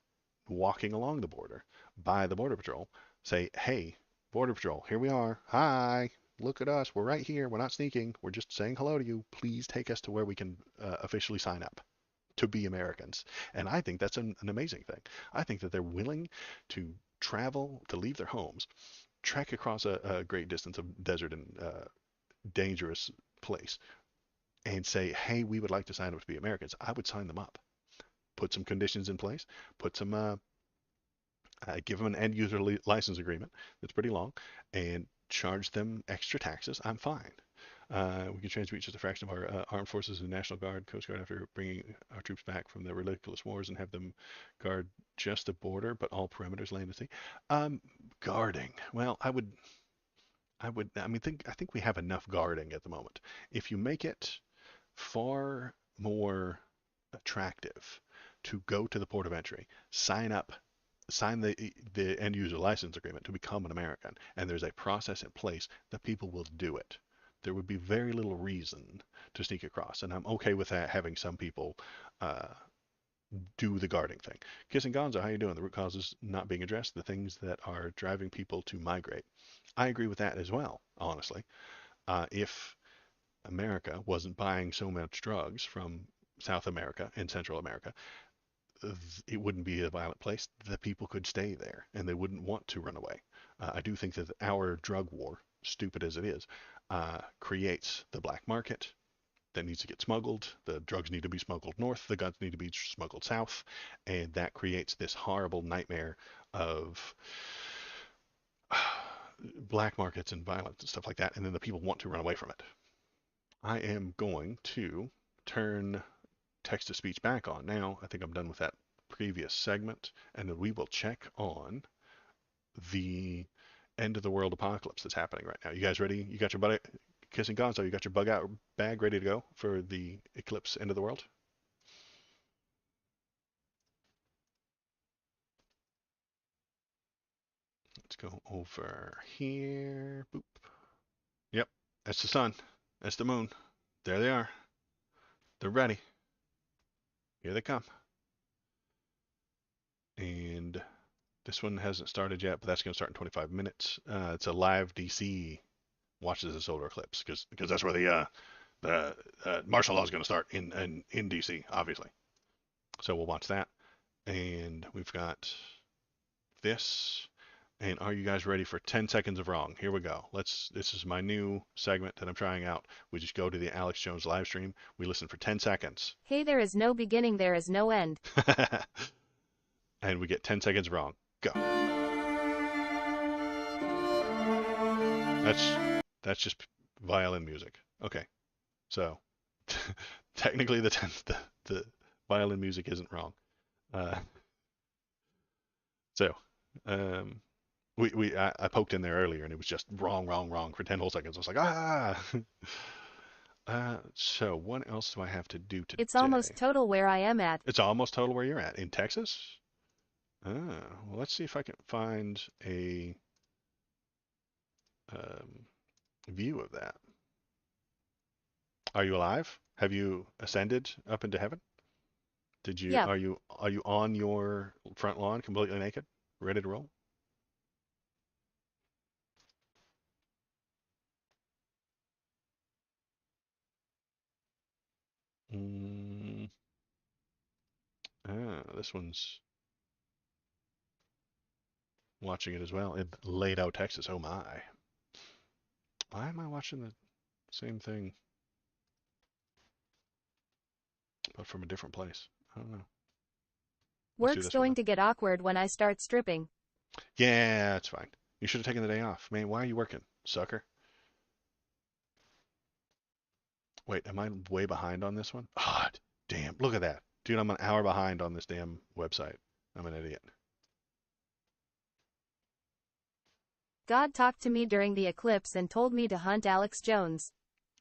walking along the border by the Border Patrol say, hey, Border Patrol, here we are. Hi, look at us. We're right here. We're not sneaking. We're just saying hello to you. Please take us to where we can officially sign up to be Americans. And I think that's an amazing thing. I think that they're willing to travel, to leave their homes, trek across a great distance of desert and dangerous place, and say, hey, we would like to sign up to be Americans. I would sign them up. Put some conditions in place, put some, give them an end user license agreement that's pretty long, and charge them extra taxes. I'm fine. We can transmute just a fraction of our armed forces and National Guard, Coast Guard after bringing our troops back from the ridiculous wars and have them guard just the border, but all perimeters, land and sea. Guarding. Well, I think we have enough guarding at the moment. If you make it far more attractive to go to the port of entry, sign the end user license agreement to become an American, and there's a process in place that people will do it. There would be very little reason to sneak across, and I'm okay with that, having some people do the guarding thing. Kissing Gonzo, how you doing? The root causes not being addressed, the things that are driving people to migrate. I agree with that as well, honestly. If America wasn't buying so much drugs from South America and Central America, it wouldn't be a violent place. The people could stay there and they wouldn't want to run away. I do think that our drug war, stupid as it is, creates the black market that needs to get smuggled. The drugs need to be smuggled north. The guns need to be smuggled south. And that creates this horrible nightmare of black markets and violence and stuff like that. And then the people want to run away from it. I am going to turn text-to-speech back on now. I think I'm done with that previous segment, and then we will check on the end of the world apocalypse that's happening right now. You guys ready? You got your bug, Kissing Gonzo, you got your bug out bag ready to go for the eclipse end of the world? Let's go over here. Boop. Yep, that's the sun. That's the moon. There they are. They're ready. Here they come. And this one hasn't started yet, but that's going to start in 25 minutes. It's a live DC watches the solar eclipse because that's where the martial law is going to start in DC, obviously. So we'll watch that. And we've got this. And are you guys ready for 10 seconds of wrong? Here we go. This is my new segment that I'm trying out. We just go to the Alex Jones live stream. We listen for 10 seconds. Hey, there is no beginning, there is no end. And we get 10 seconds wrong. Go. That's just violin music. Okay. So technically the violin music isn't wrong. I poked in there earlier and it was just wrong for 10 whole seconds. I was like, so what else do I have to do today? It's almost total where I am at. It's almost total where you're at. In Texas? Well, let's see if I can find a view of that. Are you alive? Have you ascended up into heaven? Did you? Yeah. Are you on your front lawn completely naked, ready to roll? This one's watching it as well in Laredo, Texas. Oh my. Why am I watching the same thing but from a different place? I don't know. Work's going to get awkward when I start stripping. Yeah, it's fine. You should have taken the day off. Man, why are you working, sucker? Wait, am I way behind on this one? Oh, damn. Look at that. Dude, I'm an hour behind on this damn website. I'm an idiot. God talked to me during the eclipse and told me to hunt Alex Jones.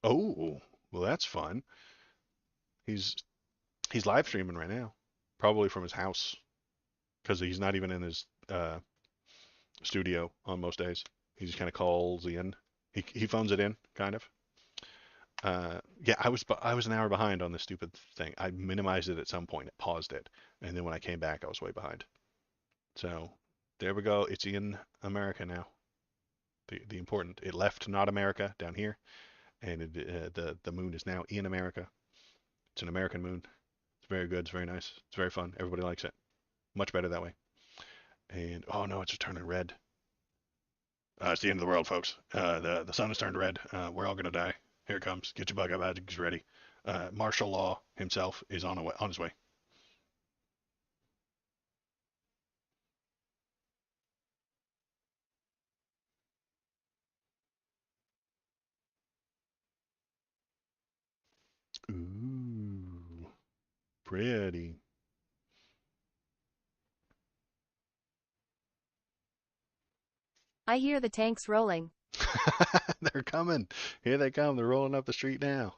Oh, well, that's fun. He's live streaming right now, probably from his house, because he's not even in his studio on most days. He just kind of calls in. He phones it in, kind of. Yeah, I was an hour behind on this stupid thing. I minimized it at some point, it paused it, and then when I came back, I was way behind. So there we go. It's in America now. The important. It left not America down here, and the moon is now in America. It's an American moon. It's very good. It's very nice. It's very fun. Everybody likes it. Much better that way. And oh no, it's just turning red. It's the end of the world, folks. The sun has turned red. We're all gonna die. Here it comes. Get your bug out bags ready. Martial law himself is on his way. Ooh, pretty. I hear the tanks rolling. They're coming. Here they come. They're rolling up the street now.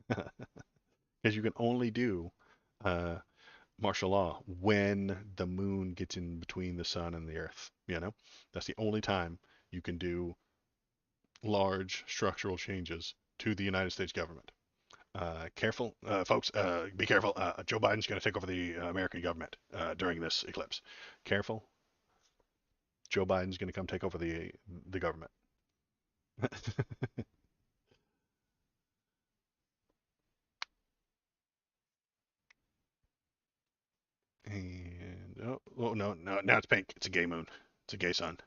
Because you can only do uh, martial law when the moon gets in between the sun and the earth. You know, that's the only time you can do large structural changes to the United States government. Careful, folks. Be careful. Joe Biden's going to take over the American government during this eclipse. Careful. Joe Biden's going to come take over the government. And oh no, now it's pink. It's a gay moon. It's a gay sun.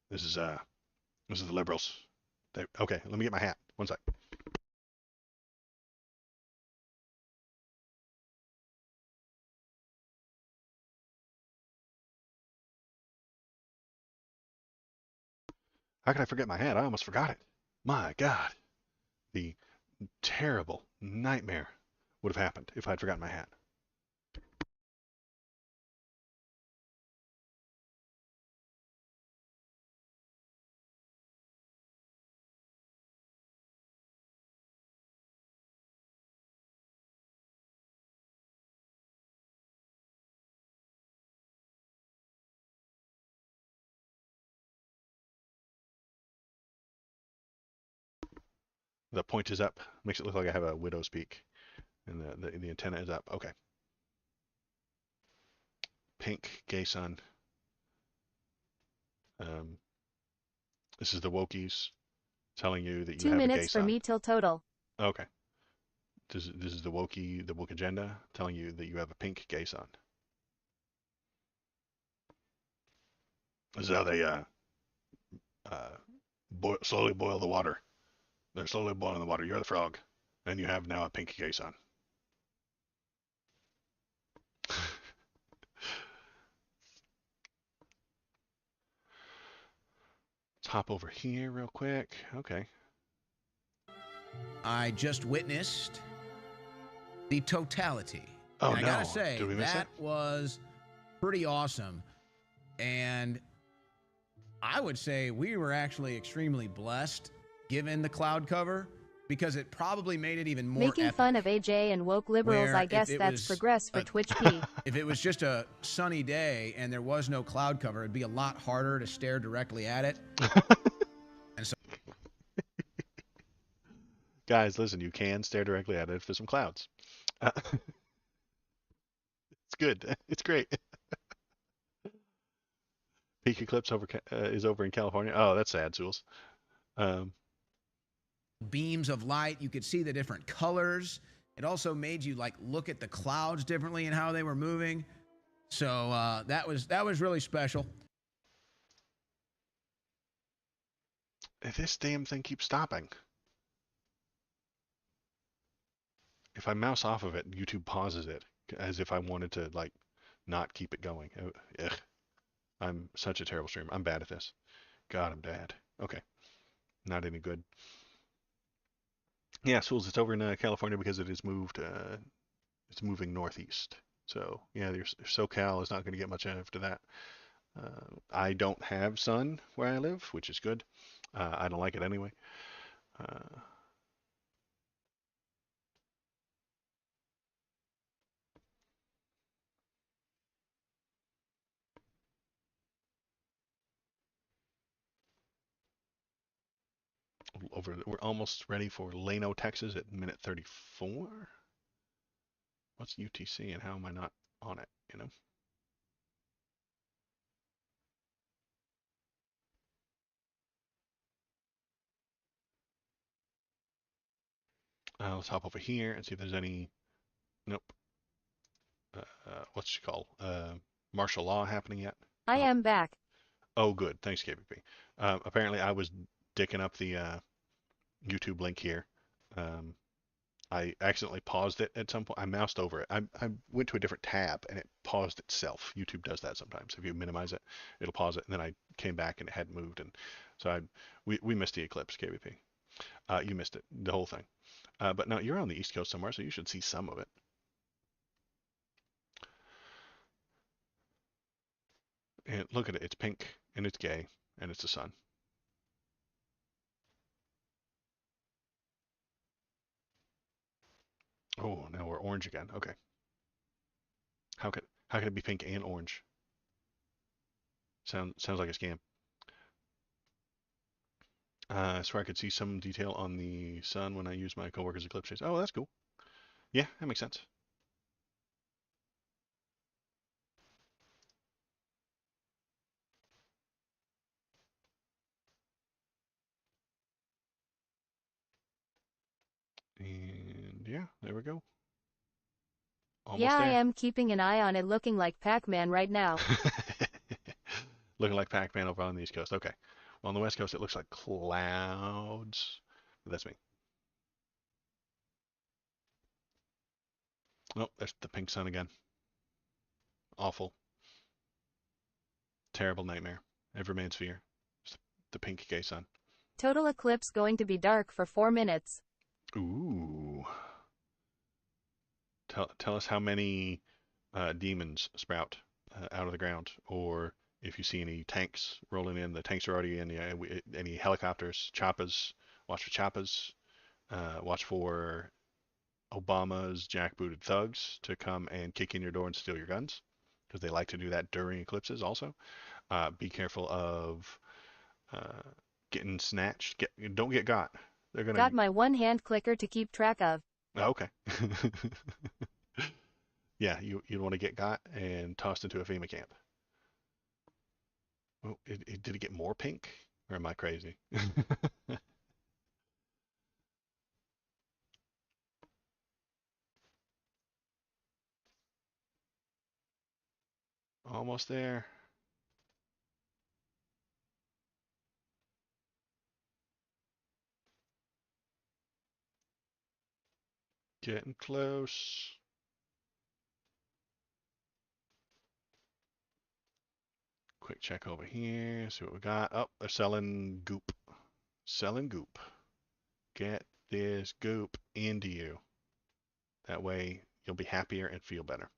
This is the liberals. Okay, let me get my hat. One sec. How could I forget my hat? I almost forgot it. My God, the terrible nightmare would have happened if I'd forgotten my hat. The point is up. Makes it look like I have a widow's peak, and the antenna is up. Okay. Pink gay sun. Um, this is the wokies telling you that you 2 have a gay minutes for sun. me till total. Okay. This is the woke agenda telling you that you have a pink gay sun. This is how they slowly boil the water. They're slowly boiling the water. You're the frog, and you have now a pink gay sun. Let's hop over here real quick. Okay. I just witnessed the totality. Oh, and I no. gotta say, Did we miss that it? was pretty awesome. And I would say we were actually extremely blessed given the cloud cover, because it probably made it even more Making epic. fun of AJ and woke liberals, Where I if guess it that's was progress for a- Twitch P. If it was just a sunny day and there was no cloud cover, it'd be a lot harder to stare directly at it. And so Guys, listen, you can stare directly at it if there's some clouds. It's good. It's great. Peak eclipse is over in California. Oh, that's sad, Jules. beams of light, you could see the different colors. It also made you like look at the clouds differently and how they were moving. So that was really special. This damn thing keeps stopping. If I mouse off of it, YouTube pauses it as if I wanted to like not keep it going. Ugh. I'm such a terrible streamer. I'm bad at this. God, I'm bad. Okay, not any good. Yeah, Souls, it's over in California because it has moved. It's moving northeast. So yeah, your SoCal is not going to get much after that. I don't have sun where I live, which is good. I don't like it anyway. We're almost ready for Lano, Texas at minute 34. What's UTC and how am I not on it, you know? Let's hop over here and see if there's any, nope, what's she called? Martial law happening yet? I Oh, am back. oh, good. Thanks, KPP. Apparently I was dicking up the YouTube link here. Um, I accidentally paused it at some point. I moused over it. I went to a different tab and it paused itself. YouTube does that sometimes. If you minimize it, it'll pause it. And then I came back and it hadn't moved. And so we missed the eclipse, KVP. You missed it, the whole thing. But no, you're on the East Coast somewhere, so you should see some of it. And look at it. It's pink and it's gay and it's the sun. Oh, now we're orange again. Okay. How could it be pink and orange? Sounds like a scam. So I could see some detail on the sun when I use my coworker's eclipse shades. Oh, that's cool. Yeah, that makes sense. And yeah, there we go. Yeah, Almost I there. am keeping an eye on it, looking like Pac-Man right now. Looking like Pac-Man over on the East Coast. Okay. Well, on the West Coast, it looks like clouds. But that's me. Oh, there's the pink sun again. Awful. Terrible nightmare. Every man's fear. It's the pink gay sun. Total eclipse going to be dark for 4 minutes. Ooh. Tell us how many demons sprout out of the ground, or if you see any tanks rolling in. The tanks are already in. Any helicopters, choppas. Watch for choppas. Watch for Obama's jackbooted thugs to come and kick in your door and steal your guns, because they like to do that during eclipses also. Be careful of uh, getting snatched. Don't get got. They're gonna. Got my one-hand clicker to keep track of. Oh, okay. Yeah, you want to get got and tossed into a FEMA camp. Oh, did it get more pink, or am I crazy? Almost there. Getting close. Quick check over here. See what we got. Oh, they're selling goop. Selling goop. Get this goop into you. That way you'll be happier and feel better.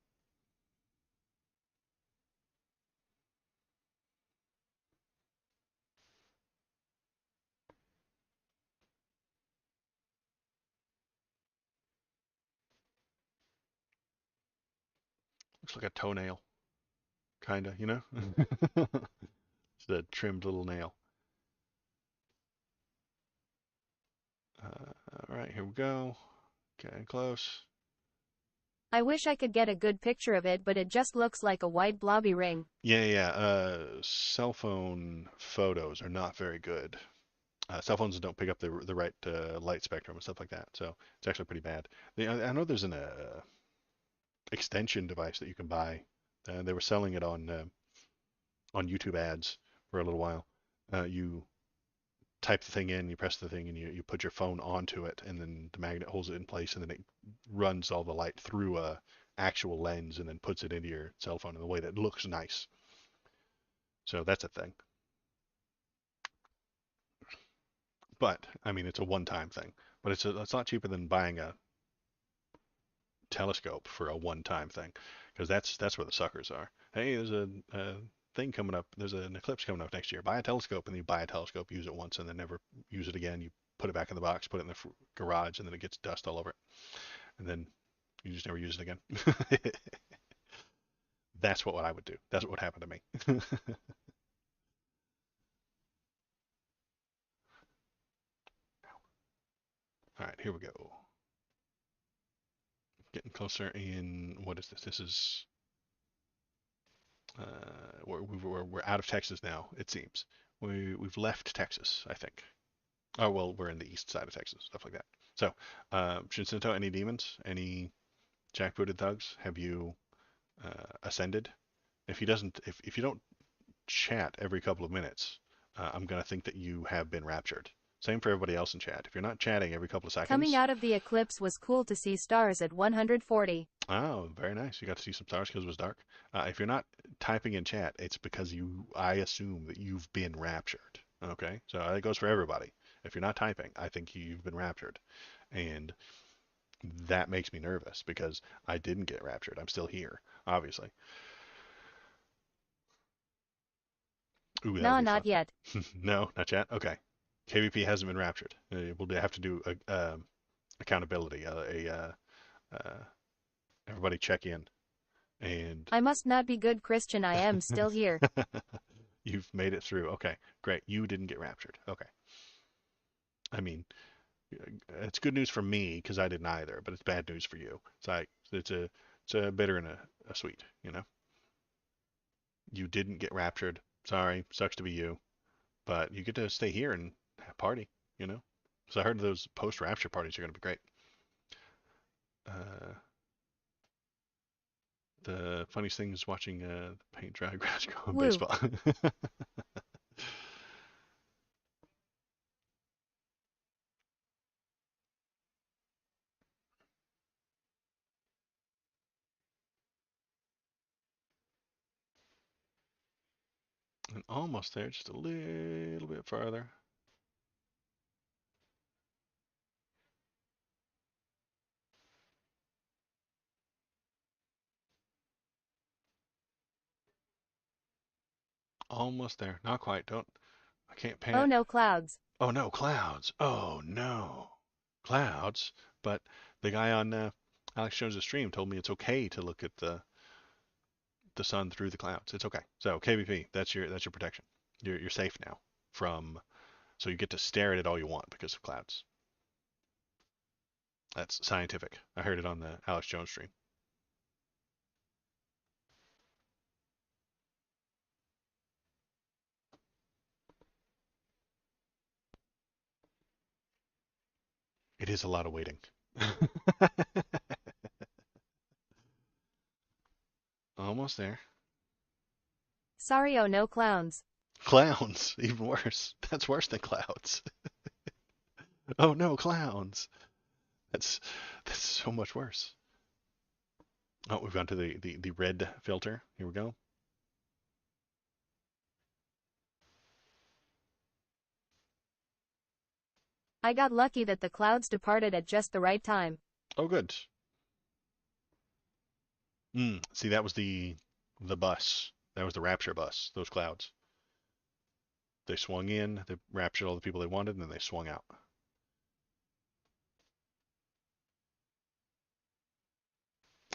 Looks like a toenail. Kinda, you know? It's a trimmed little nail. All right, here we go. Getting close. I wish I could get a good picture of it, but it just looks like a white blobby ring. Yeah. Cell phone photos are not very good. Cell phones don't pick up the right light spectrum and stuff like that, so it's actually pretty bad. I know there's an extension device that you can buy. They were selling it on YouTube ads for a little while. You type the thing in, you press the thing, and you put your phone onto it, and then the magnet holds it in place, and then it runs all the light through a actual lens, and then puts it into your cell phone in a way that looks nice. So that's a thing. But I mean, it's a one-time thing. But it's a lot cheaper than buying a telescope for a one-time thing, because that's where the suckers are. Hey, there's a thing coming up. There's an eclipse coming up next year. Buy a telescope, and then you buy a telescope, use it once, and then never use it again. You put it back in the box, put it in the garage, and then it gets dust all over it, and then you just never use it again. That's what I would do. That's what happened to me. All right, here we go. Getting closer in. What is this? This is. We're out of Texas now. It seems we've left Texas. I think. Oh well, we're in the east side of Texas. Stuff like that. So, Shinsinto, any demons? Any jackbooted thugs? Have you ascended? If you don't chat every couple of minutes, I'm gonna think that you have been raptured. Same for everybody else in chat. If you're not chatting every couple of Coming seconds, out of the eclipse was cool to see stars at 140. oh, very nice. You got to see some stars because it was dark. If you're not typing in chat, it's because I assume that you've been raptured. Okay, so that goes for everybody. If you're not typing, I think you've been raptured, and that makes me nervous because I didn't get raptured. I'm still here, obviously. Ooh, that would Nah, be not fun. yet. No, not yet. Okay. KVP hasn't been raptured. We'll have to do accountability. Everybody check in, and I must not be good Christian. I am still here. you've made it through. Okay, great. You didn't get raptured. Okay. I mean, it's good news for me because I didn't either, but it's bad news for you. It's like it's a bitter and a sweet. You didn't get raptured. Sorry, sucks to be you, but you get to stay here and party. So I heard those post-rapture parties are going to be great. Uh, the funniest thing is watching paint dry grass grow in Woo. baseball. And almost there, just a little bit farther. Almost there. Not quite. I can't Oh pan. no, clouds. Oh no, clouds. Oh no, clouds. But the guy on Alex Jones' stream told me it's okay to look at the sun through the clouds. It's okay. So KVP, that's your protection. You're safe now from. So you get to stare at it all you want because of clouds. That's scientific. I heard it on the Alex Jones stream. It is a lot of waiting. Almost there. Sorry, oh no, clowns. Clowns, even worse. That's worse than clouds. Oh no, clowns. That's that's so much worse. Oh, we've gone to the red filter. Here we go. I got lucky that the clouds departed at just the right time. Oh, good. See, that was the bus. That was the rapture bus. Those clouds. They swung in. They raptured all the people they wanted, and then they swung out.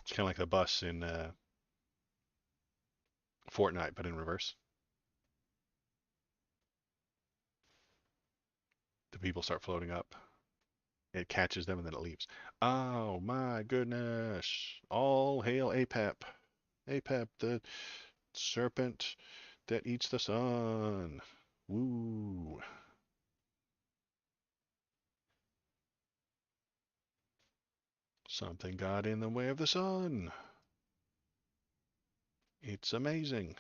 It's kind of like the bus in Fortnite, but in reverse. The people start floating up. It catches them and then it leaves. Oh my goodness! All hail Apep. Apep, the serpent that eats the sun. Woo! Something got in the way of the sun. It's amazing.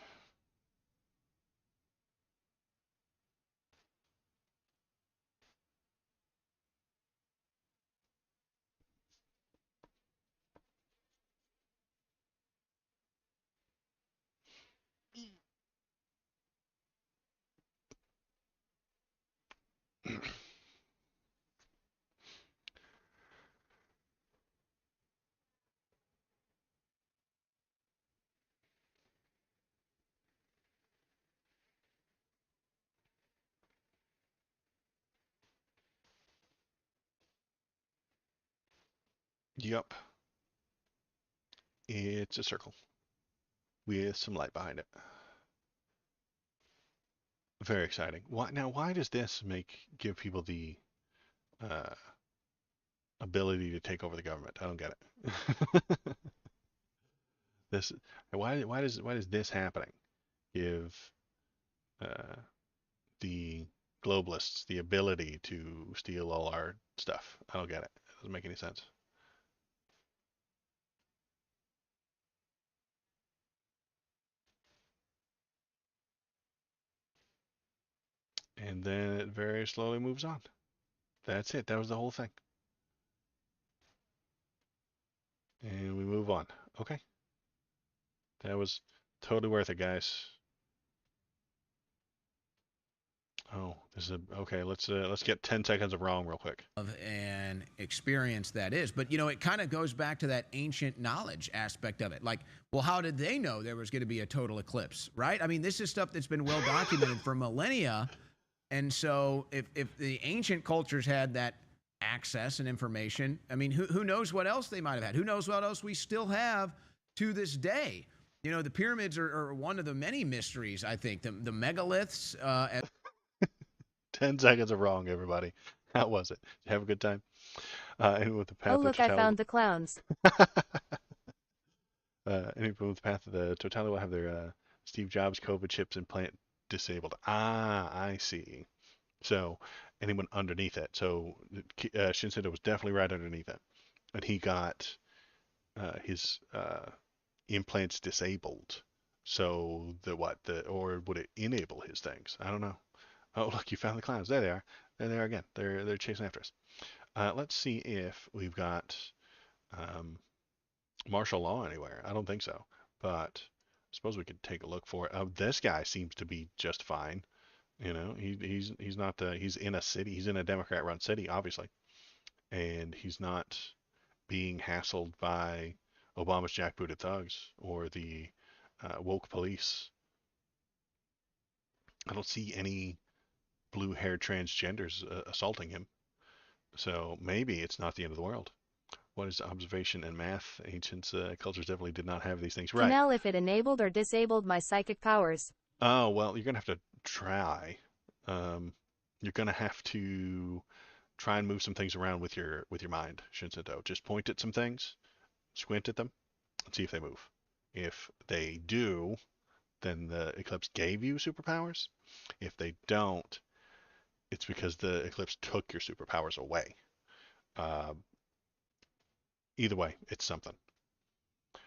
Yup. It's a circle with some light behind it. Very exciting. Why does this give people the uh, ability to take over the government. I don't get it. This why is this happening? Give uh, the globalists the ability to steal all our stuff. I don't get it. It doesn't make any sense. And then it very slowly moves on. That's it. That was the whole thing. And we move on. Okay. That was totally worth it, guys. Oh, this is okay. Let's get 10 seconds of wrong real quick. Of an experience that is. But, it kind of goes back to that ancient knowledge aspect of it. Like, well, how did they know there was going to be a total eclipse, right? I mean, this is stuff that's been well documented for millennia. And so if the ancient cultures had that access and information, I mean, who knows what else they might have had? Who knows what else we still have to this day? The pyramids are one of the many mysteries, I think. The megaliths. 10 seconds of wrong, everybody. How was it? Did you have a good time? And with the path Oh, look, I found the clowns. Anyone with the path of the totality will have their Steve Jobs COVID chips implant disabled. Ah, I see. So anyone underneath it. So Shinsedo was definitely right underneath it, and he got his implants disabled. So or would it enable his things? I don't know. Oh, look, you found the clowns. There they are. There they are again. They're chasing after us. Let's see if we've got martial law anywhere. I don't think so, but I suppose we could take a look for it. This guy seems to be just fine. He's not. He's in a city. He's in a Democrat-run city, obviously, and he's not being hassled by Obama's jackbooted thugs or the woke police. I don't see any blue-haired transgenders assaulting him. So maybe it's not the end of the world. What is observation and math? Ancient cultures definitely did not have these things. Right. Canal if it enabled or disabled my psychic powers. Oh, well, you're going to have to try. You're going to have to try and move some things around with your mind, Shinseto. Just point at some things, squint at them, and see if they move. If they do, then the Eclipse gave you superpowers. If they don't, it's because the Eclipse took your superpowers away. Either way, it's something. I'm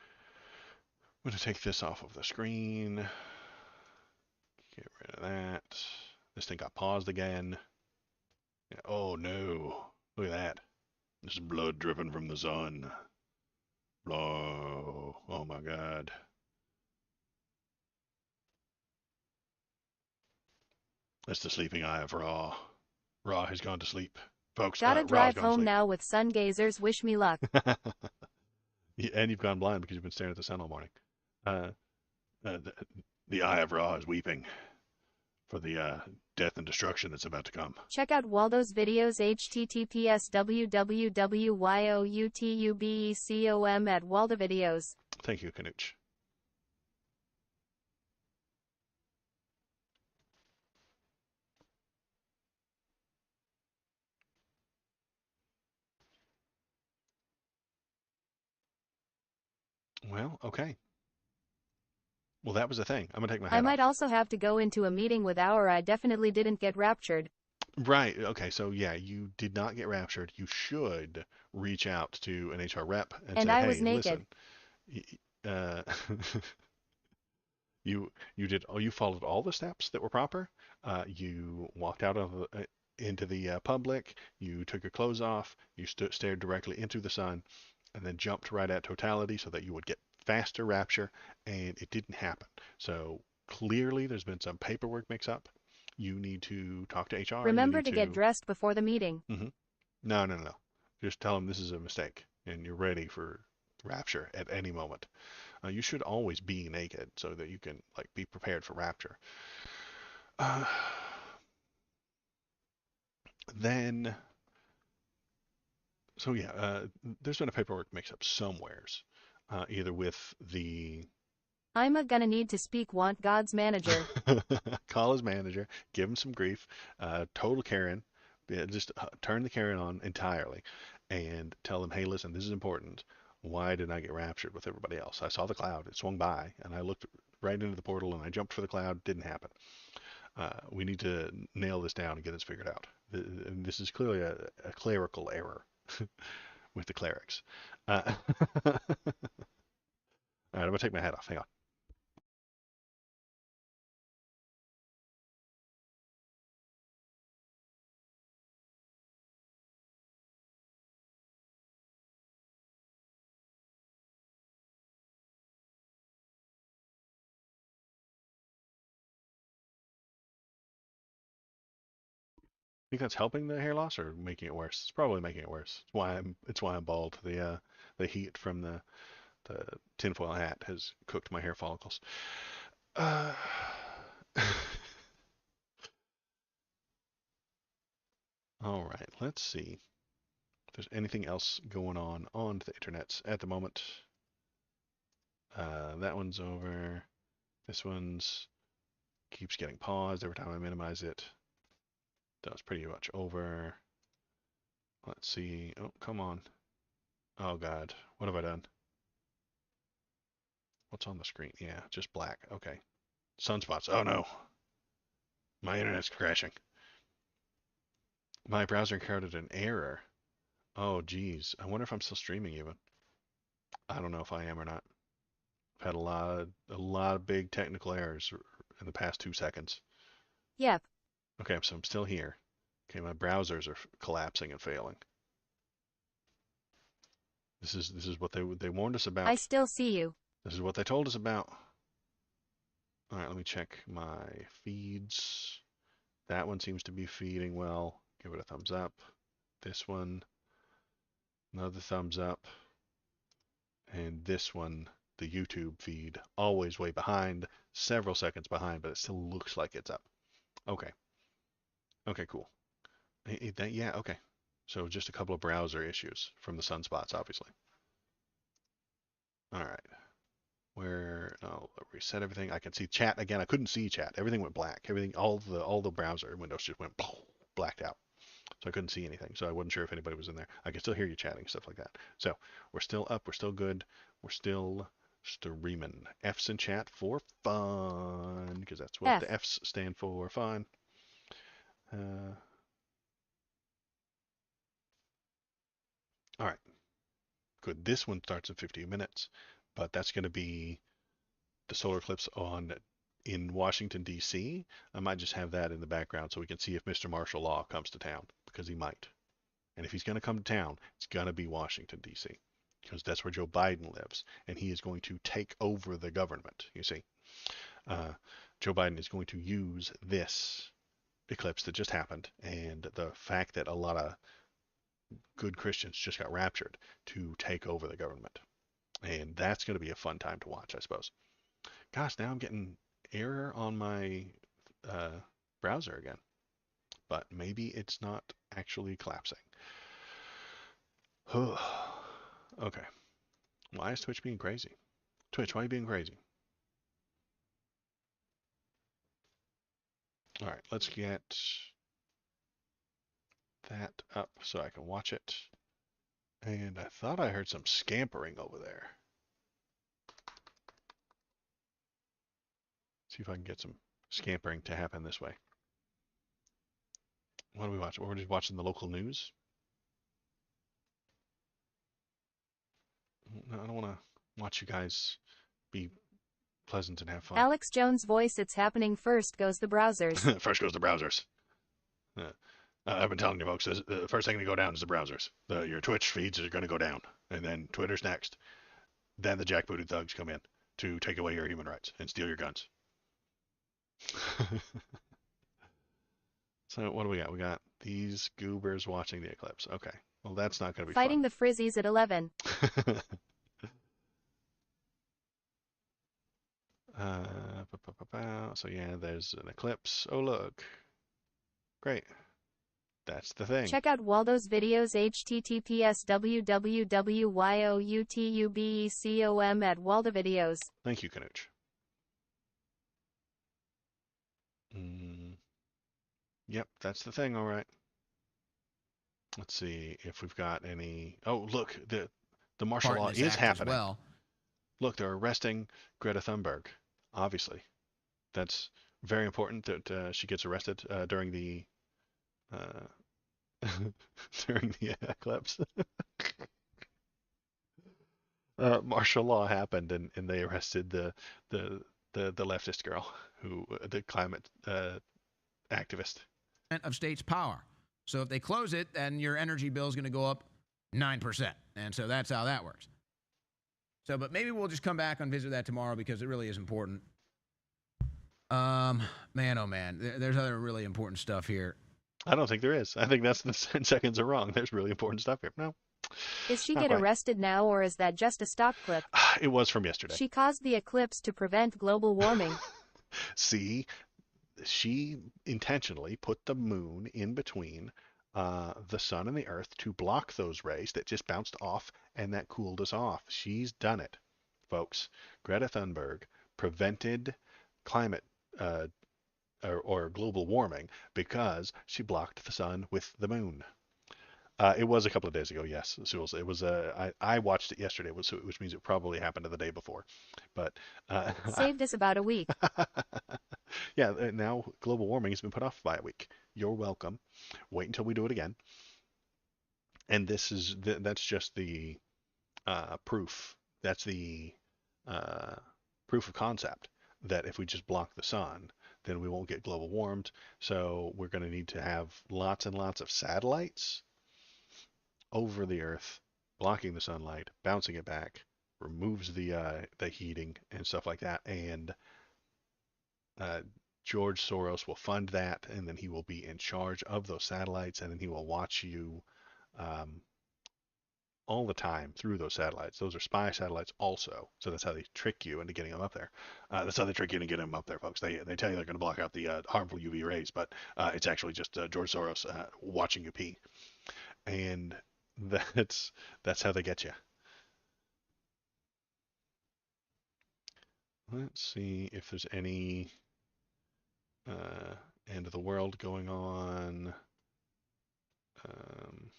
going to take this off of the screen. Get rid of that. This thing got paused again. Oh no. Look at that. There's blood dripping from the sun. Oh my god. That's the sleeping eye of Ra. Ra has gone to sleep. Folks, Gotta Ra's drive gone to home sleep. now with sun gazers. Wish me luck. And you've gone blind because you've been staring at the sun all morning. The eye of Ra is weeping for the death and destruction that's about to come. Check out Waldo's videos https://www.youtubecom at Waldo Videos. Thank you, Kanuch. Well, okay. Well, that was the thing. I'm gonna take my hat I might off. also have to go into a meeting with our I definitely didn't get raptured. Right. Okay. So yeah, you did not get raptured. You should reach out to an HR rep and And say, I "Hey, was naked." listen, you did. Oh, you followed all the steps that were proper. You walked out of into the public. You took your clothes off. You stared directly into the sun, and then jumped right at totality so that you would get faster rapture, and it didn't happen. So clearly, there's been some paperwork mix-up. You need to talk to HR. Remember to get dressed before the meeting. No. Just tell them this is a mistake, and you're ready for rapture at any moment. You should always be naked so that you can be prepared for rapture. Then, so yeah, there's been a paperwork mix-up somewheres, either with the I'm gonna need to speak. Want God's manager. call his manager, give him some grief, total Karen, just turn the Karen on entirely, and tell them, hey, listen, this is important. Why didn't I get raptured with everybody else? I saw the cloud. It swung by, and I looked right into the portal, and I jumped for the cloud. Didn't happen. We need to nail this down and get this figured out. This is clearly a clerical error with the clerics. All right, I'm going to take my hat off. Hang on. Think that's helping the hair loss or making it worse? It's probably making it worse. It's why I'm bald. The heat from the tinfoil hat has cooked my hair follicles. Uh, all right, let's see if there's anything else going on the internet at the moment. That one's over. This one's keeps getting paused every time I minimize it. That was pretty much over. Let's see. Oh, come on. Oh God, what have I done? What's on the screen? Yeah, just black. Okay. Sunspots. Oh no. My internet's crashing. My browser encountered an error. Oh geez. I wonder if I'm still streaming even. I don't know if I am or not. I've had a lot of big technical errors in the past 2 seconds. Yep. Okay, so I'm still here. Okay, my browsers are collapsing and failing. This is what they warned us about. I still see you. This is what they told us about. All right, let me check my feeds. That one seems to be feeding well. Give it a thumbs up. This one, another thumbs up. And this one, the YouTube feed, always way behind, several seconds behind, but it still looks like it's up. Okay. Okay, cool. Yeah, okay. So just a couple of browser issues from the sunspots, obviously. All right. I'll reset everything. I can see chat again. I couldn't see chat. Everything went black. Everything, all the browser windows just went blacked out. So I couldn't see anything. So I wasn't sure if anybody was in there. I can still hear you chatting, stuff like that. So we're still up. We're still good. We're still streaming. F's in chat for fun, because that's what F. the F's stand for. Fun. All right. Good. This one starts in 15 minutes, but that's going to be the solar eclipse in Washington, D.C. I might just have that in the background so we can see if Mr. Martial Law comes to town, because he might. And if he's going to come to town, it's going to be Washington, D.C., because that's where Joe Biden lives, and he is going to take over the government, you see. Joe Biden is going to use this eclipse that just happened and the fact that a lot of good Christians just got raptured to take over the government. And that's going to be a fun time to watch, I suppose. Gosh, now I'm getting error on my browser again. But maybe it's not actually collapsing. Okay. Why is Twitch being crazy? Twitch, why are you being crazy? All right, let's get that up so I can watch it. And I thought I heard some scampering over there. See if I can get some scampering to happen this way. What are we watching? We're just watching the local news. No, I don't want to watch you guys be pleasant and have fun. Alex Jones' voice. It's happening. First goes the browsers. First goes the browsers. I've been telling you folks, the first thing to go down is the browsers. Your Twitch feeds are going to go down, and then Twitter's next. Then the jackbooted thugs come in to take away your human rights and steal your guns. So what do we got? We got these goobers watching the eclipse. Okay. Well, that's not going to be Fighting fun. the Frizzies at 11. So yeah, there's an eclipse. Oh, look. Great. That's the thing. Check out Waldo's videos. https www.youtubecom at Waldo Videos. Thank you, Canooch. Yep, that's the thing, all right. Let's see if we've got any. Oh, look, the martial Part in law this is act as happening. well. Look, they're arresting Greta Thunberg. Obviously, that's very important that she gets arrested during the uh, during the eclipse. Martial law happened, and they arrested the the leftist girl who the climate activist. Of state's power. So if they close it, then your energy bill is going to go up 9%. And so that's how that works. So, but maybe we'll just come back and visit that tomorrow because it really is important. Man, oh man, there's other really important stuff here. I don't think there is. I think that's the 10 seconds are wrong. There's really important stuff here. No, Is she not get quite. arrested now or is that just a stock clip? It was from yesterday. She caused the eclipse to prevent global warming. See, she intentionally put the moon in between the sun and the earth to block those rays that just bounced off and that cooled us off. She's done it, folks. Greta Thunberg prevented climate or global warming because she blocked the sun with the moon. It was a couple of days ago, yes, Sules. It was I watched it yesterday, which means it probably happened the day before. But Saved us about a week. yeah, now global warming has been put off by a week. You're welcome. Wait until we do it again. And that's just the proof. That's the uh, proof of concept that if we just block the sun, then we won't get global warmed. So we're going to need to have lots and lots of satellites over the Earth, blocking the sunlight, bouncing it back, removes the heating and stuff like that. And uh, George Soros will fund that, and then he will be in charge of those satellites, and then he will watch you um, all the time through those satellites. Those are spy satellites also, so that's how they trick you into getting them up there. That's how they trick you into getting them up there, folks. They tell you they're going to block out the harmful UV rays, but it's actually just George Soros watching you pee, and that's how they get you. Let's see if there's any uh, end of the world going on. Um,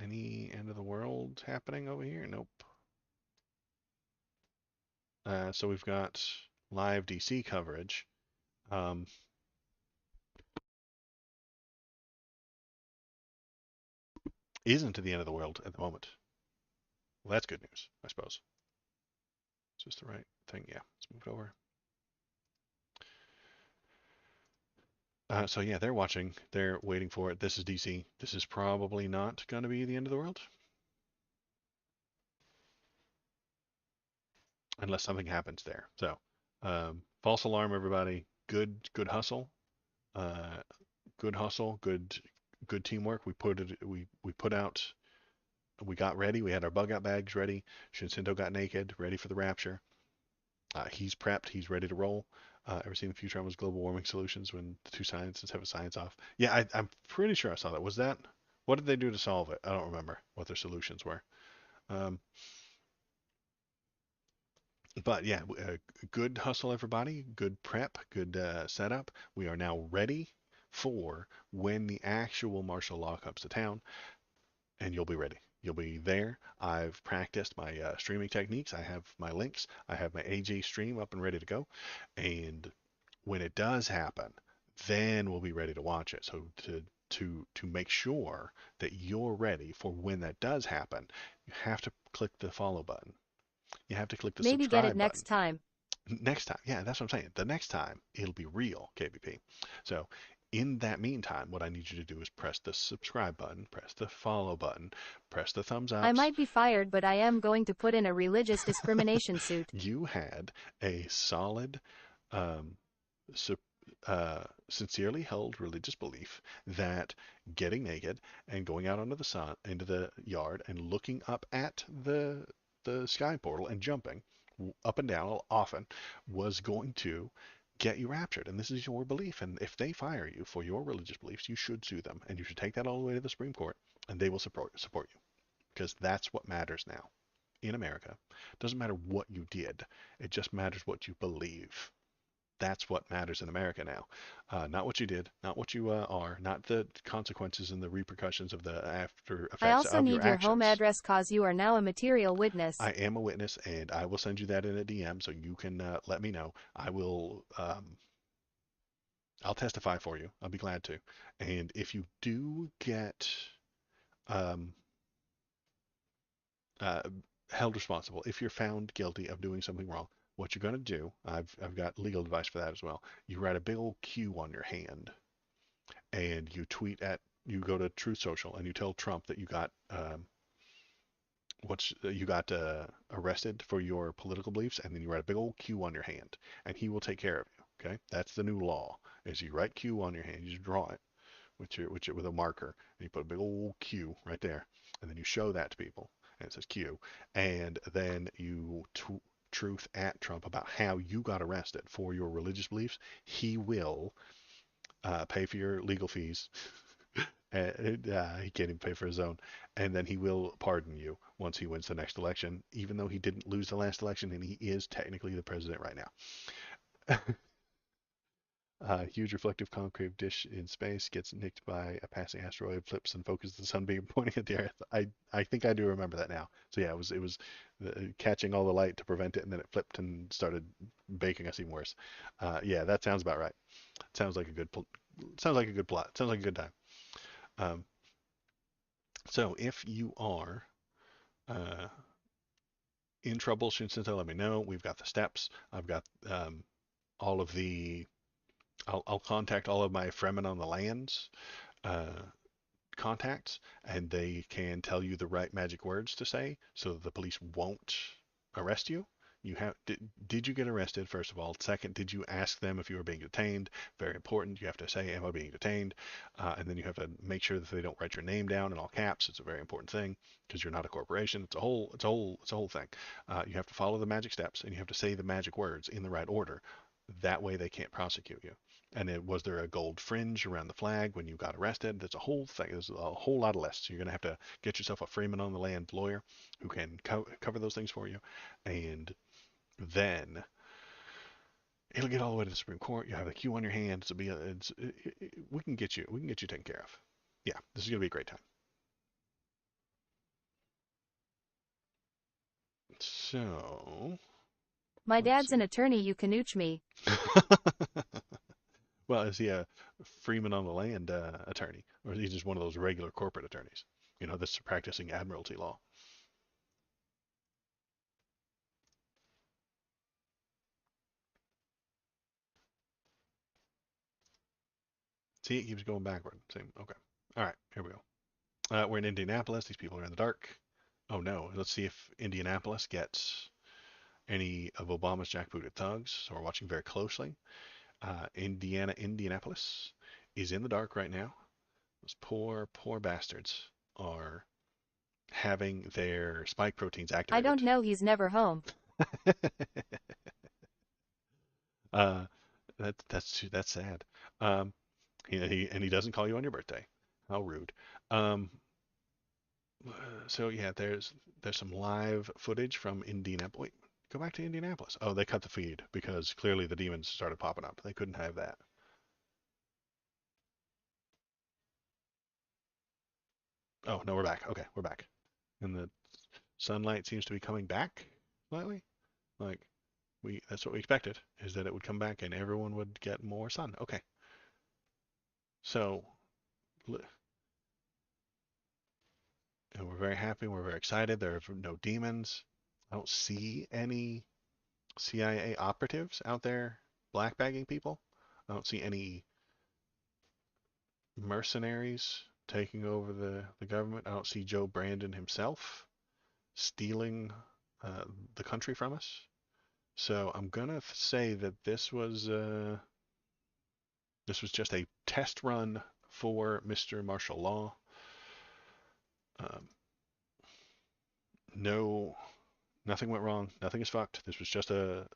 any end of the world happening over here? Nope. So we've got live DC coverage. Um, isn't to the end of the world at the moment. Well, that's good news, I suppose. Is this the right thing? Yeah, let's move it over. So yeah, they're watching. They're waiting for it. This is DC. This is probably not going to be the end of the world. Unless something happens there. So, false alarm, everybody. Good hustle. Uh, good hustle. Good teamwork. We put it. We put out. We got ready. We had our bug out bags ready. Shinsinto got naked, ready for the rapture. He's prepped. He's ready to roll. Ever seen the Futurama's global warming solutions when the two scientists have a science off? Yeah, I'm pretty sure I saw that. Was that? What did they do to solve it? I don't remember what their solutions were. Um, but yeah, good hustle, everybody. Good prep. Good setup. We are now ready for when the actual martial law comes to town, and you'll be ready. You'll be there. I've practiced my streaming techniques. I have my links. I have my AJ stream up and ready to go. And when it does happen, then we'll be ready to watch it. So to make sure that you're ready for when that does happen, you have to click the follow button. You have to click the Maybe get it subscribe button. next time. Next time, yeah, that's what I'm saying. The next time, it'll be real, KBP. So in that meantime, what I need you to do is press the subscribe button, press the follow button, press the thumbs I ups. might be fired, but I am going to put in a religious discrimination suit. You had a solid, um, su- sincerely held religious belief that getting naked and going out onto the sun, into the yard, and looking up at the sky portal and jumping up and down often was going to get you raptured. And this is your belief. And if they fire you for your religious beliefs, you should sue them, and you should take that all the way to the Supreme Court, and they will support you, because that's what matters now in America. It doesn't matter what you did; it just matters what you believe. That's what matters in America now. Not what you did, not what you are, not the consequences and the repercussions of the after I effects also of your need your home actions. address cause you are now a material I witness. am a witness, and I will send you that in a DM so you can let me know. I will. I'll testify for you. I'll be glad to. And if you do get um, uh, held responsible, if you're found guilty of doing something wrong, what you're going to do, I've got legal advice for that as well. You write a big old Q on your hand, and you go to Truth Social, and you tell Trump that you got arrested for your political beliefs, and then you write a big old Q on your hand, and he will take care of you. Okay, that's the new law. Is you write Q on your hand, you just draw it with a marker, and you put a big old Q right there, and then you show that to people, and it says Q, and then you truth at Trump about how you got arrested for your religious beliefs. He will pay for your legal fees. He can't even pay for his own. And then he will pardon you once he wins the next election, even though he didn't lose the last election and he is technically the president right now. Huge reflective concave dish in space gets nicked by a passing asteroid, flips and focuses the sunbeam pointing at the Earth. I think I do remember that now. So yeah, it was catching all the light to prevent it, and then it flipped and started baking us even worse. Yeah, that sounds about right. Sounds like a good sounds like a good plot. Sounds like a good time. Um, so if you are uh, in trouble, Shinseto, let me know. We've got the steps. I've got all of the. I'll contact all of my Fremen on the lands uh, contacts, and they can tell you the right magic words to say, so that the police won't arrest you. Did you get arrested, first of all? Second, did you ask them if you were being detained? Very important. You have to say, am I being detained? And then you have to make sure that they don't write your name down in all caps. It's a very important thing because you're not a corporation. It's a whole thing. You have to follow the magic steps, and you have to say the magic words in the right order. That way they can't prosecute you. And was there a gold fringe around the flag when you got arrested? There's a whole thing. There's a whole lot of lists. You're going to have to get yourself a Freeman on the land lawyer who can cover those things for you. And then it'll get all the way to the Supreme Court. You have the Q on your hand. We can get you taken care of. Yeah, this is gonna be a great time. So My let's dad's see. an attorney, you can ooch me. Well, is he a Freeman on the land attorney, or is he just one of those regular corporate attorneys? That's practicing admiralty law. See, it keeps going backward. Same. Okay. All right. Here we go. We're in Indianapolis. These people are in the dark. Oh no. Let's see if Indianapolis gets any of Obama's jackbooted thugs. So we're watching very closely. Indianapolis is in the dark right now. Those poor bastards are having their spike proteins I activated. don't know, he's never home. uh, that's sad. Um, he doesn't call you on your birthday. How rude. Um, so yeah, there's some live footage from Indianapolis. Wait, go back to Indianapolis. Oh, they cut the feed because clearly the demons started popping up. They couldn't have that. Oh no, we're back. Okay, we're back. And the sunlight seems to be coming back slightly. Like that's what we expected, is that it would come back and everyone would get more sun. Okay. So and we're very happy. We're very excited. There are no demons. I don't see any CIA operatives out there blackbagging people. I don't see any mercenaries taking over the government. I don't see Joe Brandon himself stealing uh, the country from us. So I'm gonna say that this was just a test run for Mr. Martial Law. Um, no, nothing went wrong. Nothing is fucked. This was just a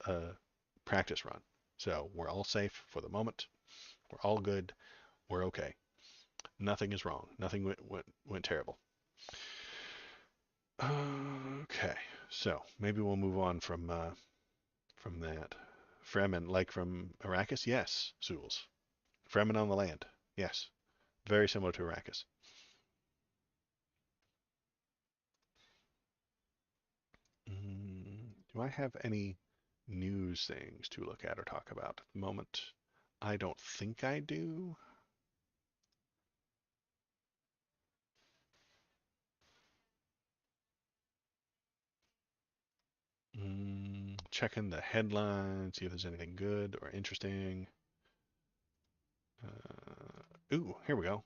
practice run. So we're all safe for the moment. We're all good. We're okay. Nothing is wrong. Nothing went terrible. Okay, so maybe we'll move on from that. Fremen, like from Arrakis? Yes, Souls. Fremen on the land. Yes. Very similar to Arrakis. Do I have any news things to look at or talk about at the moment? I don't think I do. Checking the headlines, see if there's anything good or interesting. Ooh, here we go.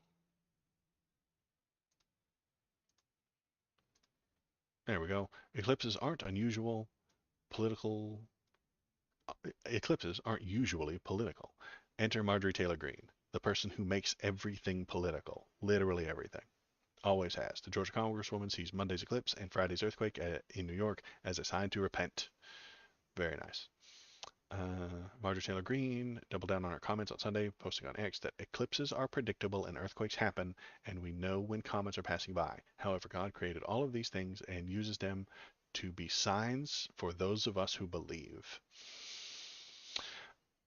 There we go. Eclipses aren't unusual political. Eclipses aren't usually political. Enter Marjorie Taylor Greene, the person who makes everything political. Literally everything. Always has. The Georgia Congresswoman sees Monday's eclipse and Friday's earthquake in New York as a sign to repent. Very nice. Marjorie Taylor Greene doubled down on her comments on Sunday, posting on X that eclipses are predictable and earthquakes happen, and we know when comets are passing by. However, God created all of these things and uses them to be signs for those of us who believe.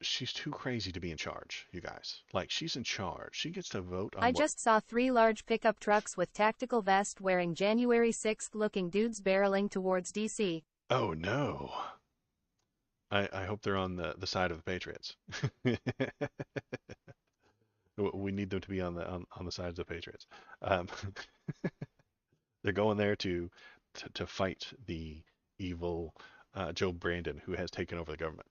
She's too crazy to be in charge, you guys. Like, she's in charge. She gets to vote on I what... just saw 3 large pickup trucks with tactical vest wearing January 6th looking dudes barreling towards DC. Oh no. I hope they're on the side of the Patriots. We need them to be on the sides of the Patriots. Um, they're going there to fight the evil Joe Brandon, who has taken over the government.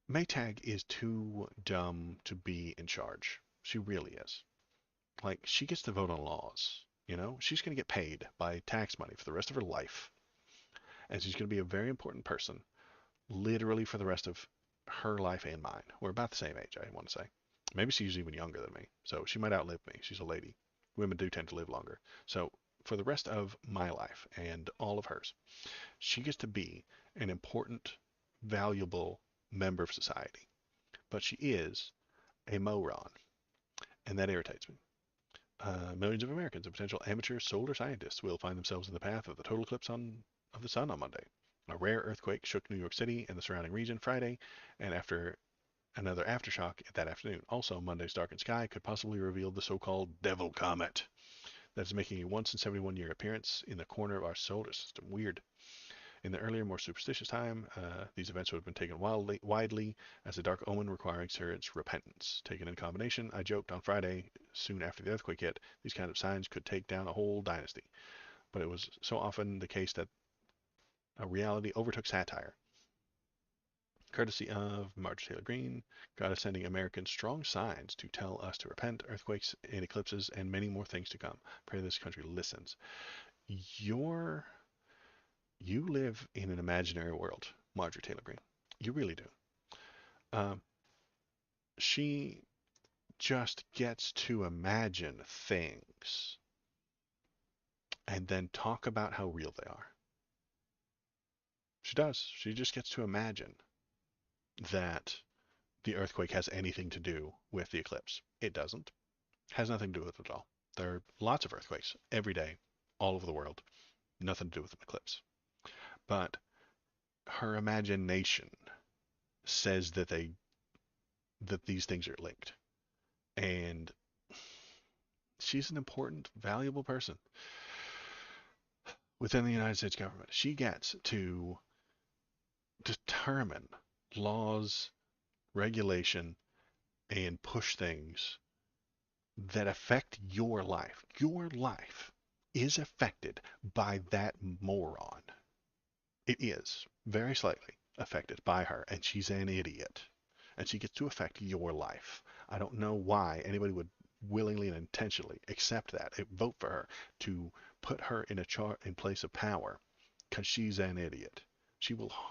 Maytag is too dumb to be in charge. She really is. Like, she gets to vote on laws. You know, she's going to get paid by tax money for the rest of her life, and she's going to be a very important person, literally for the rest of her life and mine. We're about the same age, I want to say. Maybe she's even younger than me, so she might outlive me. She's a lady. Women do tend to live longer. So for the rest of my life and all of hers, she gets to be an important, valuable member of society. But she is a moron, and that irritates me. Millions of Americans and potential amateur solar scientists will find themselves in the path of the total eclipse of the sun on Monday. A rare earthquake shook New York City and the surrounding region Friday, and after another aftershock that afternoon. Also, Monday's darkened sky could possibly reveal the so-called Devil Comet that is making a once in 71-year appearance in the corner of our solar system. Weird. In the earlier, more superstitious time, these events would have been taken widely as a dark omen requiring serious repentance. Taken in combination, I joked on Friday, soon after the earthquake hit, these kind of signs could take down a whole dynasty. But it was so often the case that reality overtook satire. Courtesy of Marjorie Taylor Greene, God is sending Americans strong signs to tell us to repent, earthquakes and eclipses, and many more things to come. Pray this country listens. You live in an imaginary world, Marjorie Taylor Greene. You really do. She just gets to imagine things and then talk about how real they are. She does. She just gets to imagine that the earthquake has anything to do with the eclipse. It doesn't. Has nothing to do with it at all. There are lots of earthquakes every day, all over the world. Nothing to do with an eclipse. But her imagination says that these things are linked. And she's an important, valuable person within the United States government. She gets to determine laws, regulation, and push things that affect your life. Your life is affected by that moron. It is very slightly affected by her, and she's an idiot. And she gets to affect your life. I don't know why anybody would willingly and intentionally accept that, vote for her, to put her in in place of power, because she's an idiot.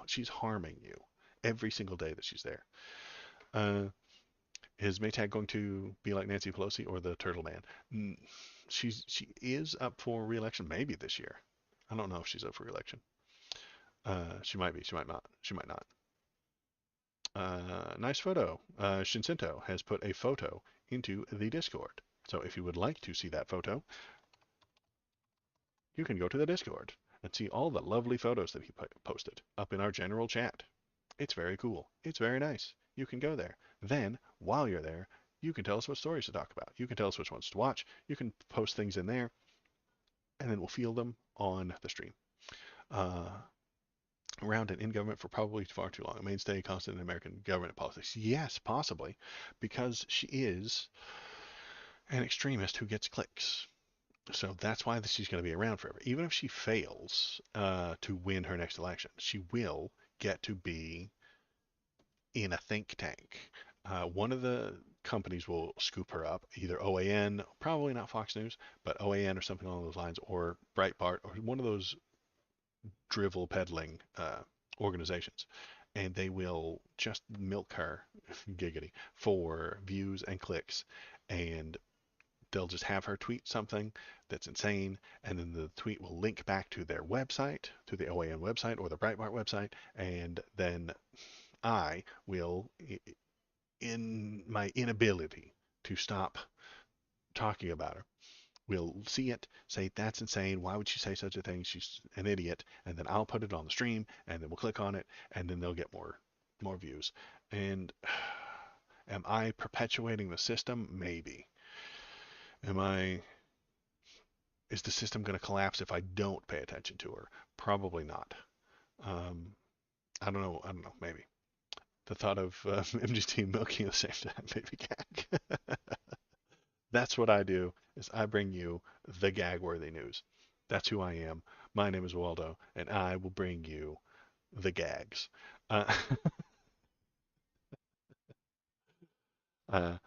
She's harming you every single day that she's there. Is Maytag going to be like Nancy Pelosi or the Turtle Man? She is up for re-election maybe this year. I don't know if she's up for re-election. She might be. She might not. She might not. Nice photo. Shinsinto has put a photo into the Discord. So if you would like to see that photo, you can go to the Discord and see all the lovely photos that he posted up in our general chat. It's very cool. It's very nice. You can go there. Then, while you're there, you can tell us what stories to talk about. You can tell us which ones to watch. You can post things in there, and then we'll field them on the stream. Uh, Around and in government for probably far too long. A mainstay constant in American government politics. Yes, possibly, because she is an extremist who gets clicks. So that's why she's going to be around forever. Even if she fails to win her next election, she will get to be in a think tank. One of the companies will scoop her up, either OAN, probably not Fox News, but OAN or something along those lines, or Breitbart, or one of those drivel peddling organizations. And they will just milk her, giggity, for views and clicks. And they'll just have her tweet something that's insane, and then the tweet will link back to their website, to the OAN website or the Breitbart website, and then I will, in my inability to stop talking about her, will see it, say, that's insane. Why would she say such a thing? She's an idiot. And then I'll put it on the stream, and then we'll click on it, and then they'll get more views. And am I perpetuating the system? Maybe. Am I Is the system going to collapse if I don't pay attention to her? Probably not. Um, I don't know. I don't know. Maybe. The thought of MGT milking the same time, baby gag. That's what I do. Is I bring you the gag-worthy news. That's who I am. My name is Waldo, and I will bring you the gags. Uh, uh,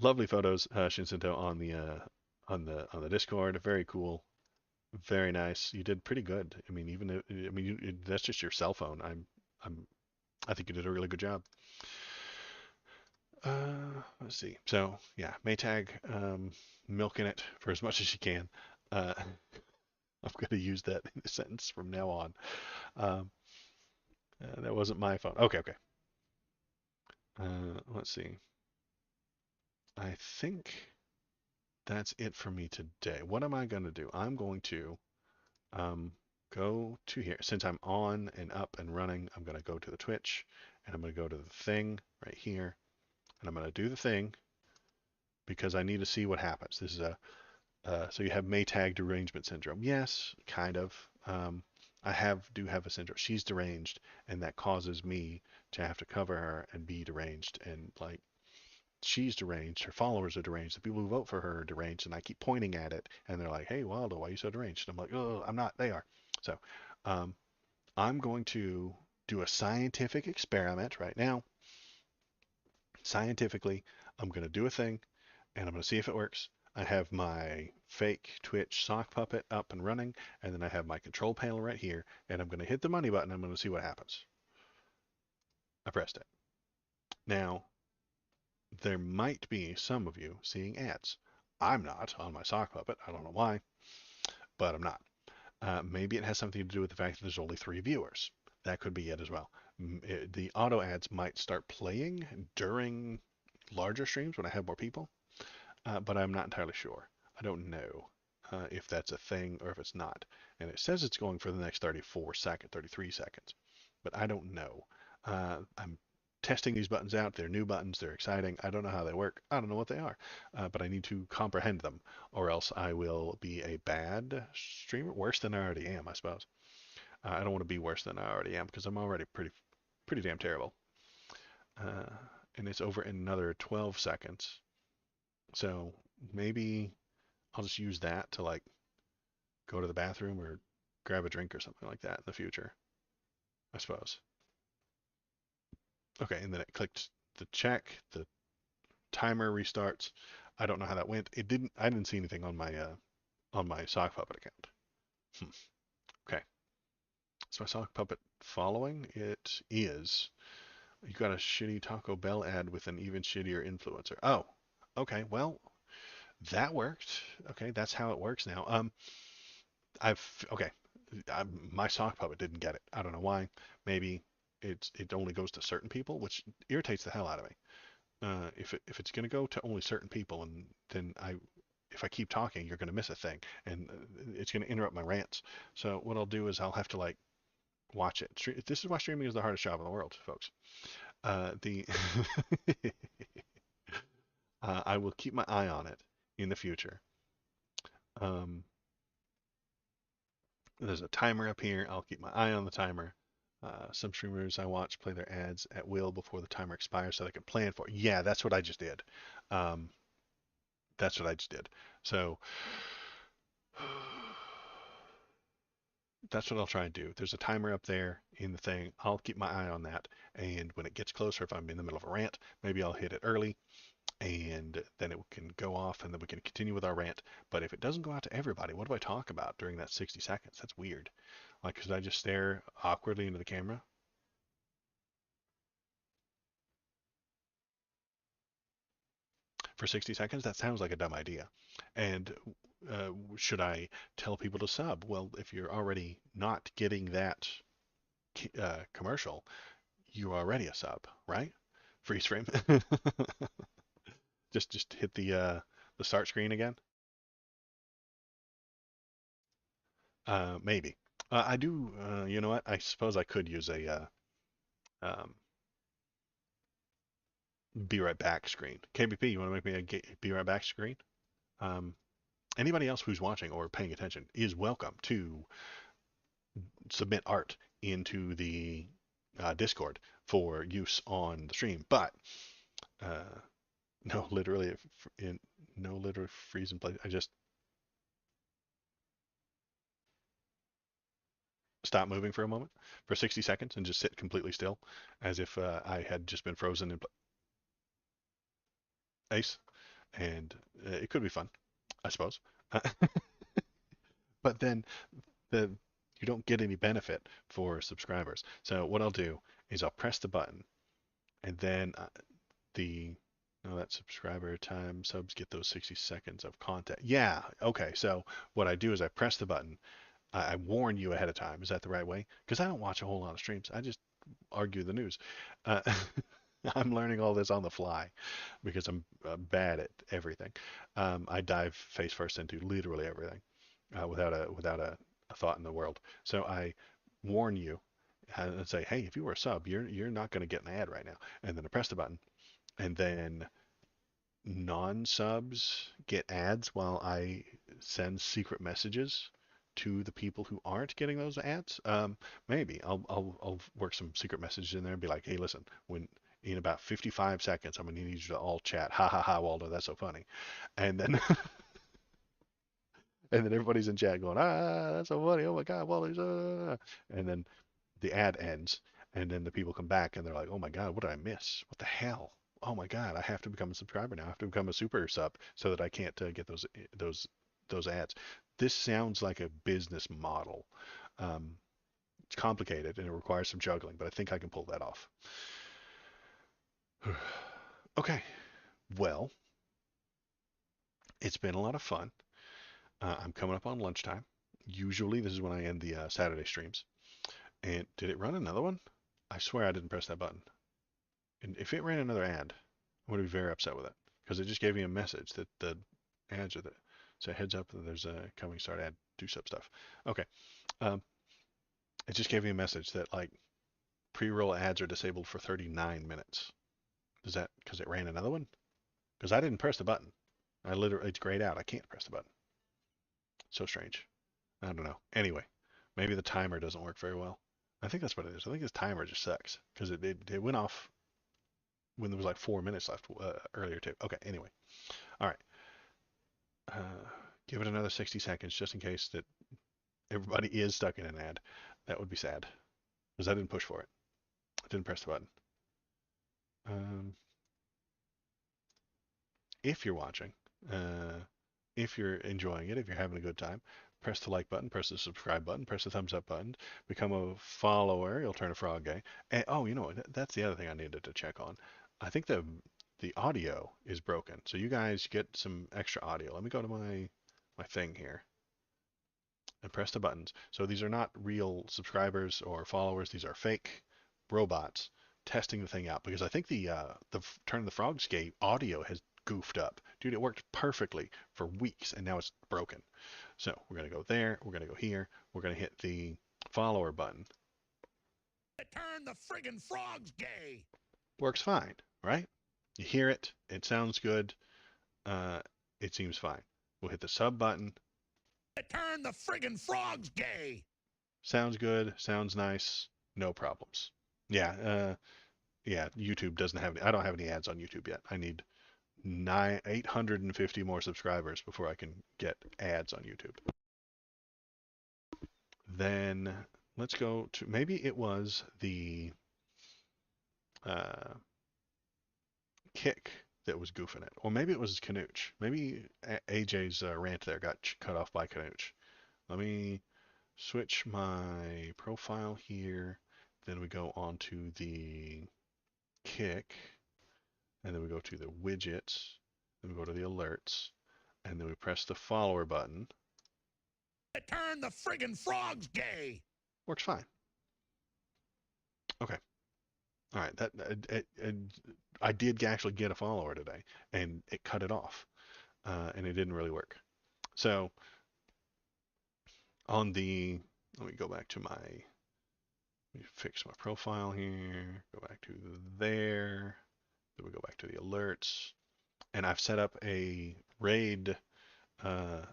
Lovely photos, Shinsinto, on the Discord. Very cool. Very nice. You did pretty good. I mean, even if, I mean, that's just your cell phone. I'm, I think you did a really good job. Let's see. So yeah, Maytag, milking it for as much as she can. Uh, I'm going to use that in a sentence from now on. Um, that wasn't my phone. Okay, okay. Let's see. I think that's it for me today. What am I going to do? I'm going to um, go to here. Since I'm on and up and running, I'm going to go to the Twitch, and I'm going to go to the thing right here, and I'm going to do the thing because I need to see what happens. This is so you have Maytag derangement syndrome. Yes, kind of. Do have a syndrome. She's deranged, and that causes me to have to cover her and be deranged. And like, she's deranged. Her followers are deranged. The people who vote for her are deranged, and I keep pointing at it, and they're like, "Hey, Waldo, why are you so deranged?" And I'm like, "Oh, I'm not. They are." So, um, I'm going to do a scientific experiment right now. Scientifically, I'm going to do a thing, and I'm going to see if it works. I have my fake Twitch sock puppet up and running, and then I have my control panel right here, and I'm going to hit the money button. I'm going to see what happens. I pressed it. Now, there might be some of you seeing ads. I'm not on my sock puppet. I don't know why, but I'm not. Maybe it has something to do with the fact that there's only 3 viewers. That could be it as well. The auto ads might start playing during larger streams when I have more people, but I'm not entirely sure. I don't know if that's a thing or if it's not. And it says it's going for the next 33 seconds, but I don't know. I'm testing these buttons out. They're new buttons. They're exciting. I don't know how they work. I don't know what they are, but I need to comprehend them, or else I will be a bad streamer, worse than I already am, I suppose. I don't want to be worse than I already am because I'm already pretty damn terrible. Uh, and it's over in another 12 seconds. So maybe I'll just use that to like go to the bathroom or grab a drink or something like that in the future, I suppose. Okay, and then it clicked the check, the timer restarts. I don't know how that went. I didn't see anything on my sock puppet account. Okay. Is my sock puppet following? It is. You got a shitty Taco Bell ad with an even shittier influencer. Oh, okay. Well, that worked. Okay, that's how it works now. Okay. My sock puppet didn't get it. I don't know why. Maybe it only goes to certain people, which irritates the hell out of me. If it's going to go to only certain people, and then if I keep talking, you're going to miss a thing, and it's going to interrupt my rants. So what I'll do is I'll have to like watch it. This is why streaming is the hardest job in the world, folks. The I will keep my eye on it in the future. Um, there's a timer up here. I'll keep my eye on the timer. Some streamers I watch play their ads at will before the timer expires so they can plan for it. Yeah, that's what I just did. Um, that's what I just did. So that's what I'll try and do. There's a timer up there in the thing. I'll keep my eye on that. And when it gets closer, if I'm in the middle of a rant, maybe I'll hit it early and then it can go off and then we can continue with our rant. But if it doesn't go out to everybody, what do I talk about during that 60 seconds? That's weird. Like, could I just stare awkwardly into the camera? For 60 seconds? That sounds like a dumb idea. And should I tell people to sub? Well, if you're already not getting that commercial, you're already a sub, right? Freeze frame. just hit the start screen again. Maybe. I do. You know what? I suppose I could use a um, be right back screen. KBP, you want to make me a be right back screen? Um, Anybody else who's watching or paying attention is welcome to submit art into the Discord for use on the stream. But uh, no, literally, in no literally freeze in place. I just stop moving for a moment for 60 seconds and just sit completely still, as if I had just been frozen in place. And it could be fun, I suppose. But then the you don't get any benefit for subscribers. So what I'll do is I'll press the button, and then the no, that subscriber time subs get those 60 seconds of content. Yeah, okay. So what I do is I press the button. I warn you ahead of time. Is that the right way? Because I don't watch a whole lot of streams. I just argue the news. Uh, I'm learning all this on the fly because I'm bad at everything. I dive face first into literally everything without a thought in the world. So I warn you and say, hey, if you were a sub, you're not going to get an ad right now. And then I press the button, and then non-subs get ads while I send secret messages to the people who aren't getting those ads. Maybe I'll work some secret messages in there and be like, hey, listen, when in about 55 seconds, I'm gonna need you to all chat. Ha ha ha, Waldo, that's so funny. And then and then everybody's in chat going, that's so funny. Oh my God, Waldo's and then the ad ends, and then the people come back and they're like, oh my God, what did I miss? What the hell? Oh my God, I have to become a subscriber now. I have to become a super sub so that I can't get those ads. This sounds like a business model. Um, it's complicated and it requires some juggling, but I think I can pull that off. Okay, well, it's been a lot of fun. I'm coming up on lunchtime. Usually, this is when I end the Saturday streams. And did it run another one? I swear I didn't press that button. And if it ran another ad, I'm going to be very upset with it because it just gave me a message that the ads are there. So heads up that there's a coming start ad, do sub stuff. Okay. Um, it just gave me a message that like pre-roll ads are disabled for 39 minutes. Is that because it ran another one? Because I didn't press the button. I literally, it's grayed out. I can't press the button. So strange. I don't know. Anyway, maybe the timer doesn't work very well. I think that's what it is. I think this timer just sucks because it went off when there was like 4 minutes left earlier too. Okay, anyway. All right. Give it another 60 seconds just in case that everybody is stuck in an ad. That would be sad because I didn't push for it. I didn't press the button. If you're watching, uh, if you're enjoying it, if you're having a good time, press the like button, press the subscribe button, press the thumbs up button, become a follower. You'll turn a frog gay. And, oh, you know what? That's the other thing I needed to check on. I think the audio is broken, so you guys get some extra audio. Let me go to my thing here and press the buttons. So these are not real subscribers or followers. These are fake robots testing the thing out because I think the Turn of the Frog's Gate audio has goofed up. Dude, it worked perfectly for weeks and now it's broken. So we're going to go there. We're going to go here. We're going to hit the follower button. Turn the friggin' frogs gay. Works fine, right? You hear it. It sounds good. It seems fine. We'll hit the sub button. Turn the friggin' frogs gay. Sounds good. Sounds nice. No problems. Yeah. Yeah. YouTube doesn't have any. I don't have any ads on YouTube yet. I need 850 more subscribers before I can get ads on YouTube. Then let's go to, maybe it was the Kick that was goofing it, or maybe it was Canooch. Maybe AJ's rant there got cut off by Canooch. Let me switch my profile here. Then we go on to the Kick, and then we go to the widgets. Then we go to the alerts, and then we press the follower button. Turn the friggin' frogs gay. Works fine. Okay. All right. I did actually get a follower today, and it cut it off, and it didn't really work. So let me go back to let me fix my profile here. Go back to there. Then we go back to the alerts, and I've set up a raid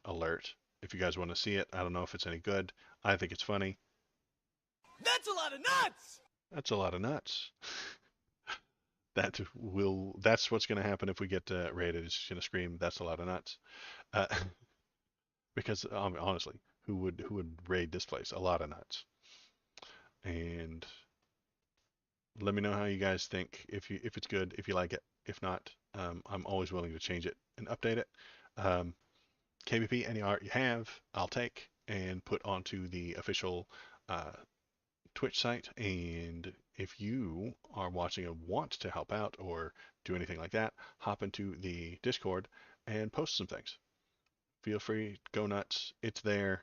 alert. If you guys want to see it, I don't know if it's any good. I think it's funny. That's a lot of nuts! That's a lot of nuts. That's what's going to happen if we get raided. It's just going to scream, "That's a lot of nuts," because honestly, who would raid this place? A lot of nuts. And let me know how you guys think. If it's good, if you like it. If not, I'm always willing to change it and update it. KBP, any art you have, I'll take and put onto the official Twitch site. And if you are watching and want to help out or do anything like that, hop into the Discord and post some things. Feel free, go nuts. It's there.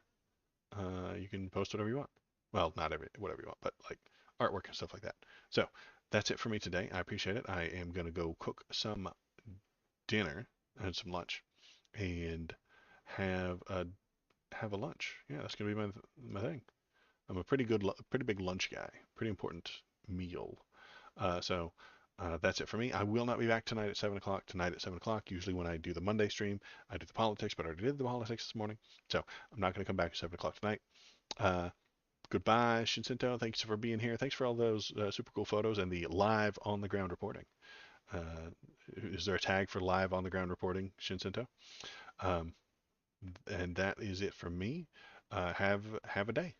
You can post whatever you want. Well, not whatever you want, but like artwork and stuff like that. So that's it for me today. I appreciate it. I am gonna go cook some dinner and some lunch, and have a lunch. Yeah, that's gonna be my thing. I'm a pretty big lunch guy. Pretty important meal. So that's it for me. I will not be back tonight at 7 o'clock. Tonight at 7 o'clock, usually when I do the Monday stream, I do the politics, but I already did the politics this morning. So I'm not going to come back at 7 o'clock tonight. Goodbye, Shinsinto. Thanks for being here. Thanks for all those super cool photos and the live on the ground reporting. Is there a tag for live on the ground reporting, Shinsinto? And that is it from me. Have a day.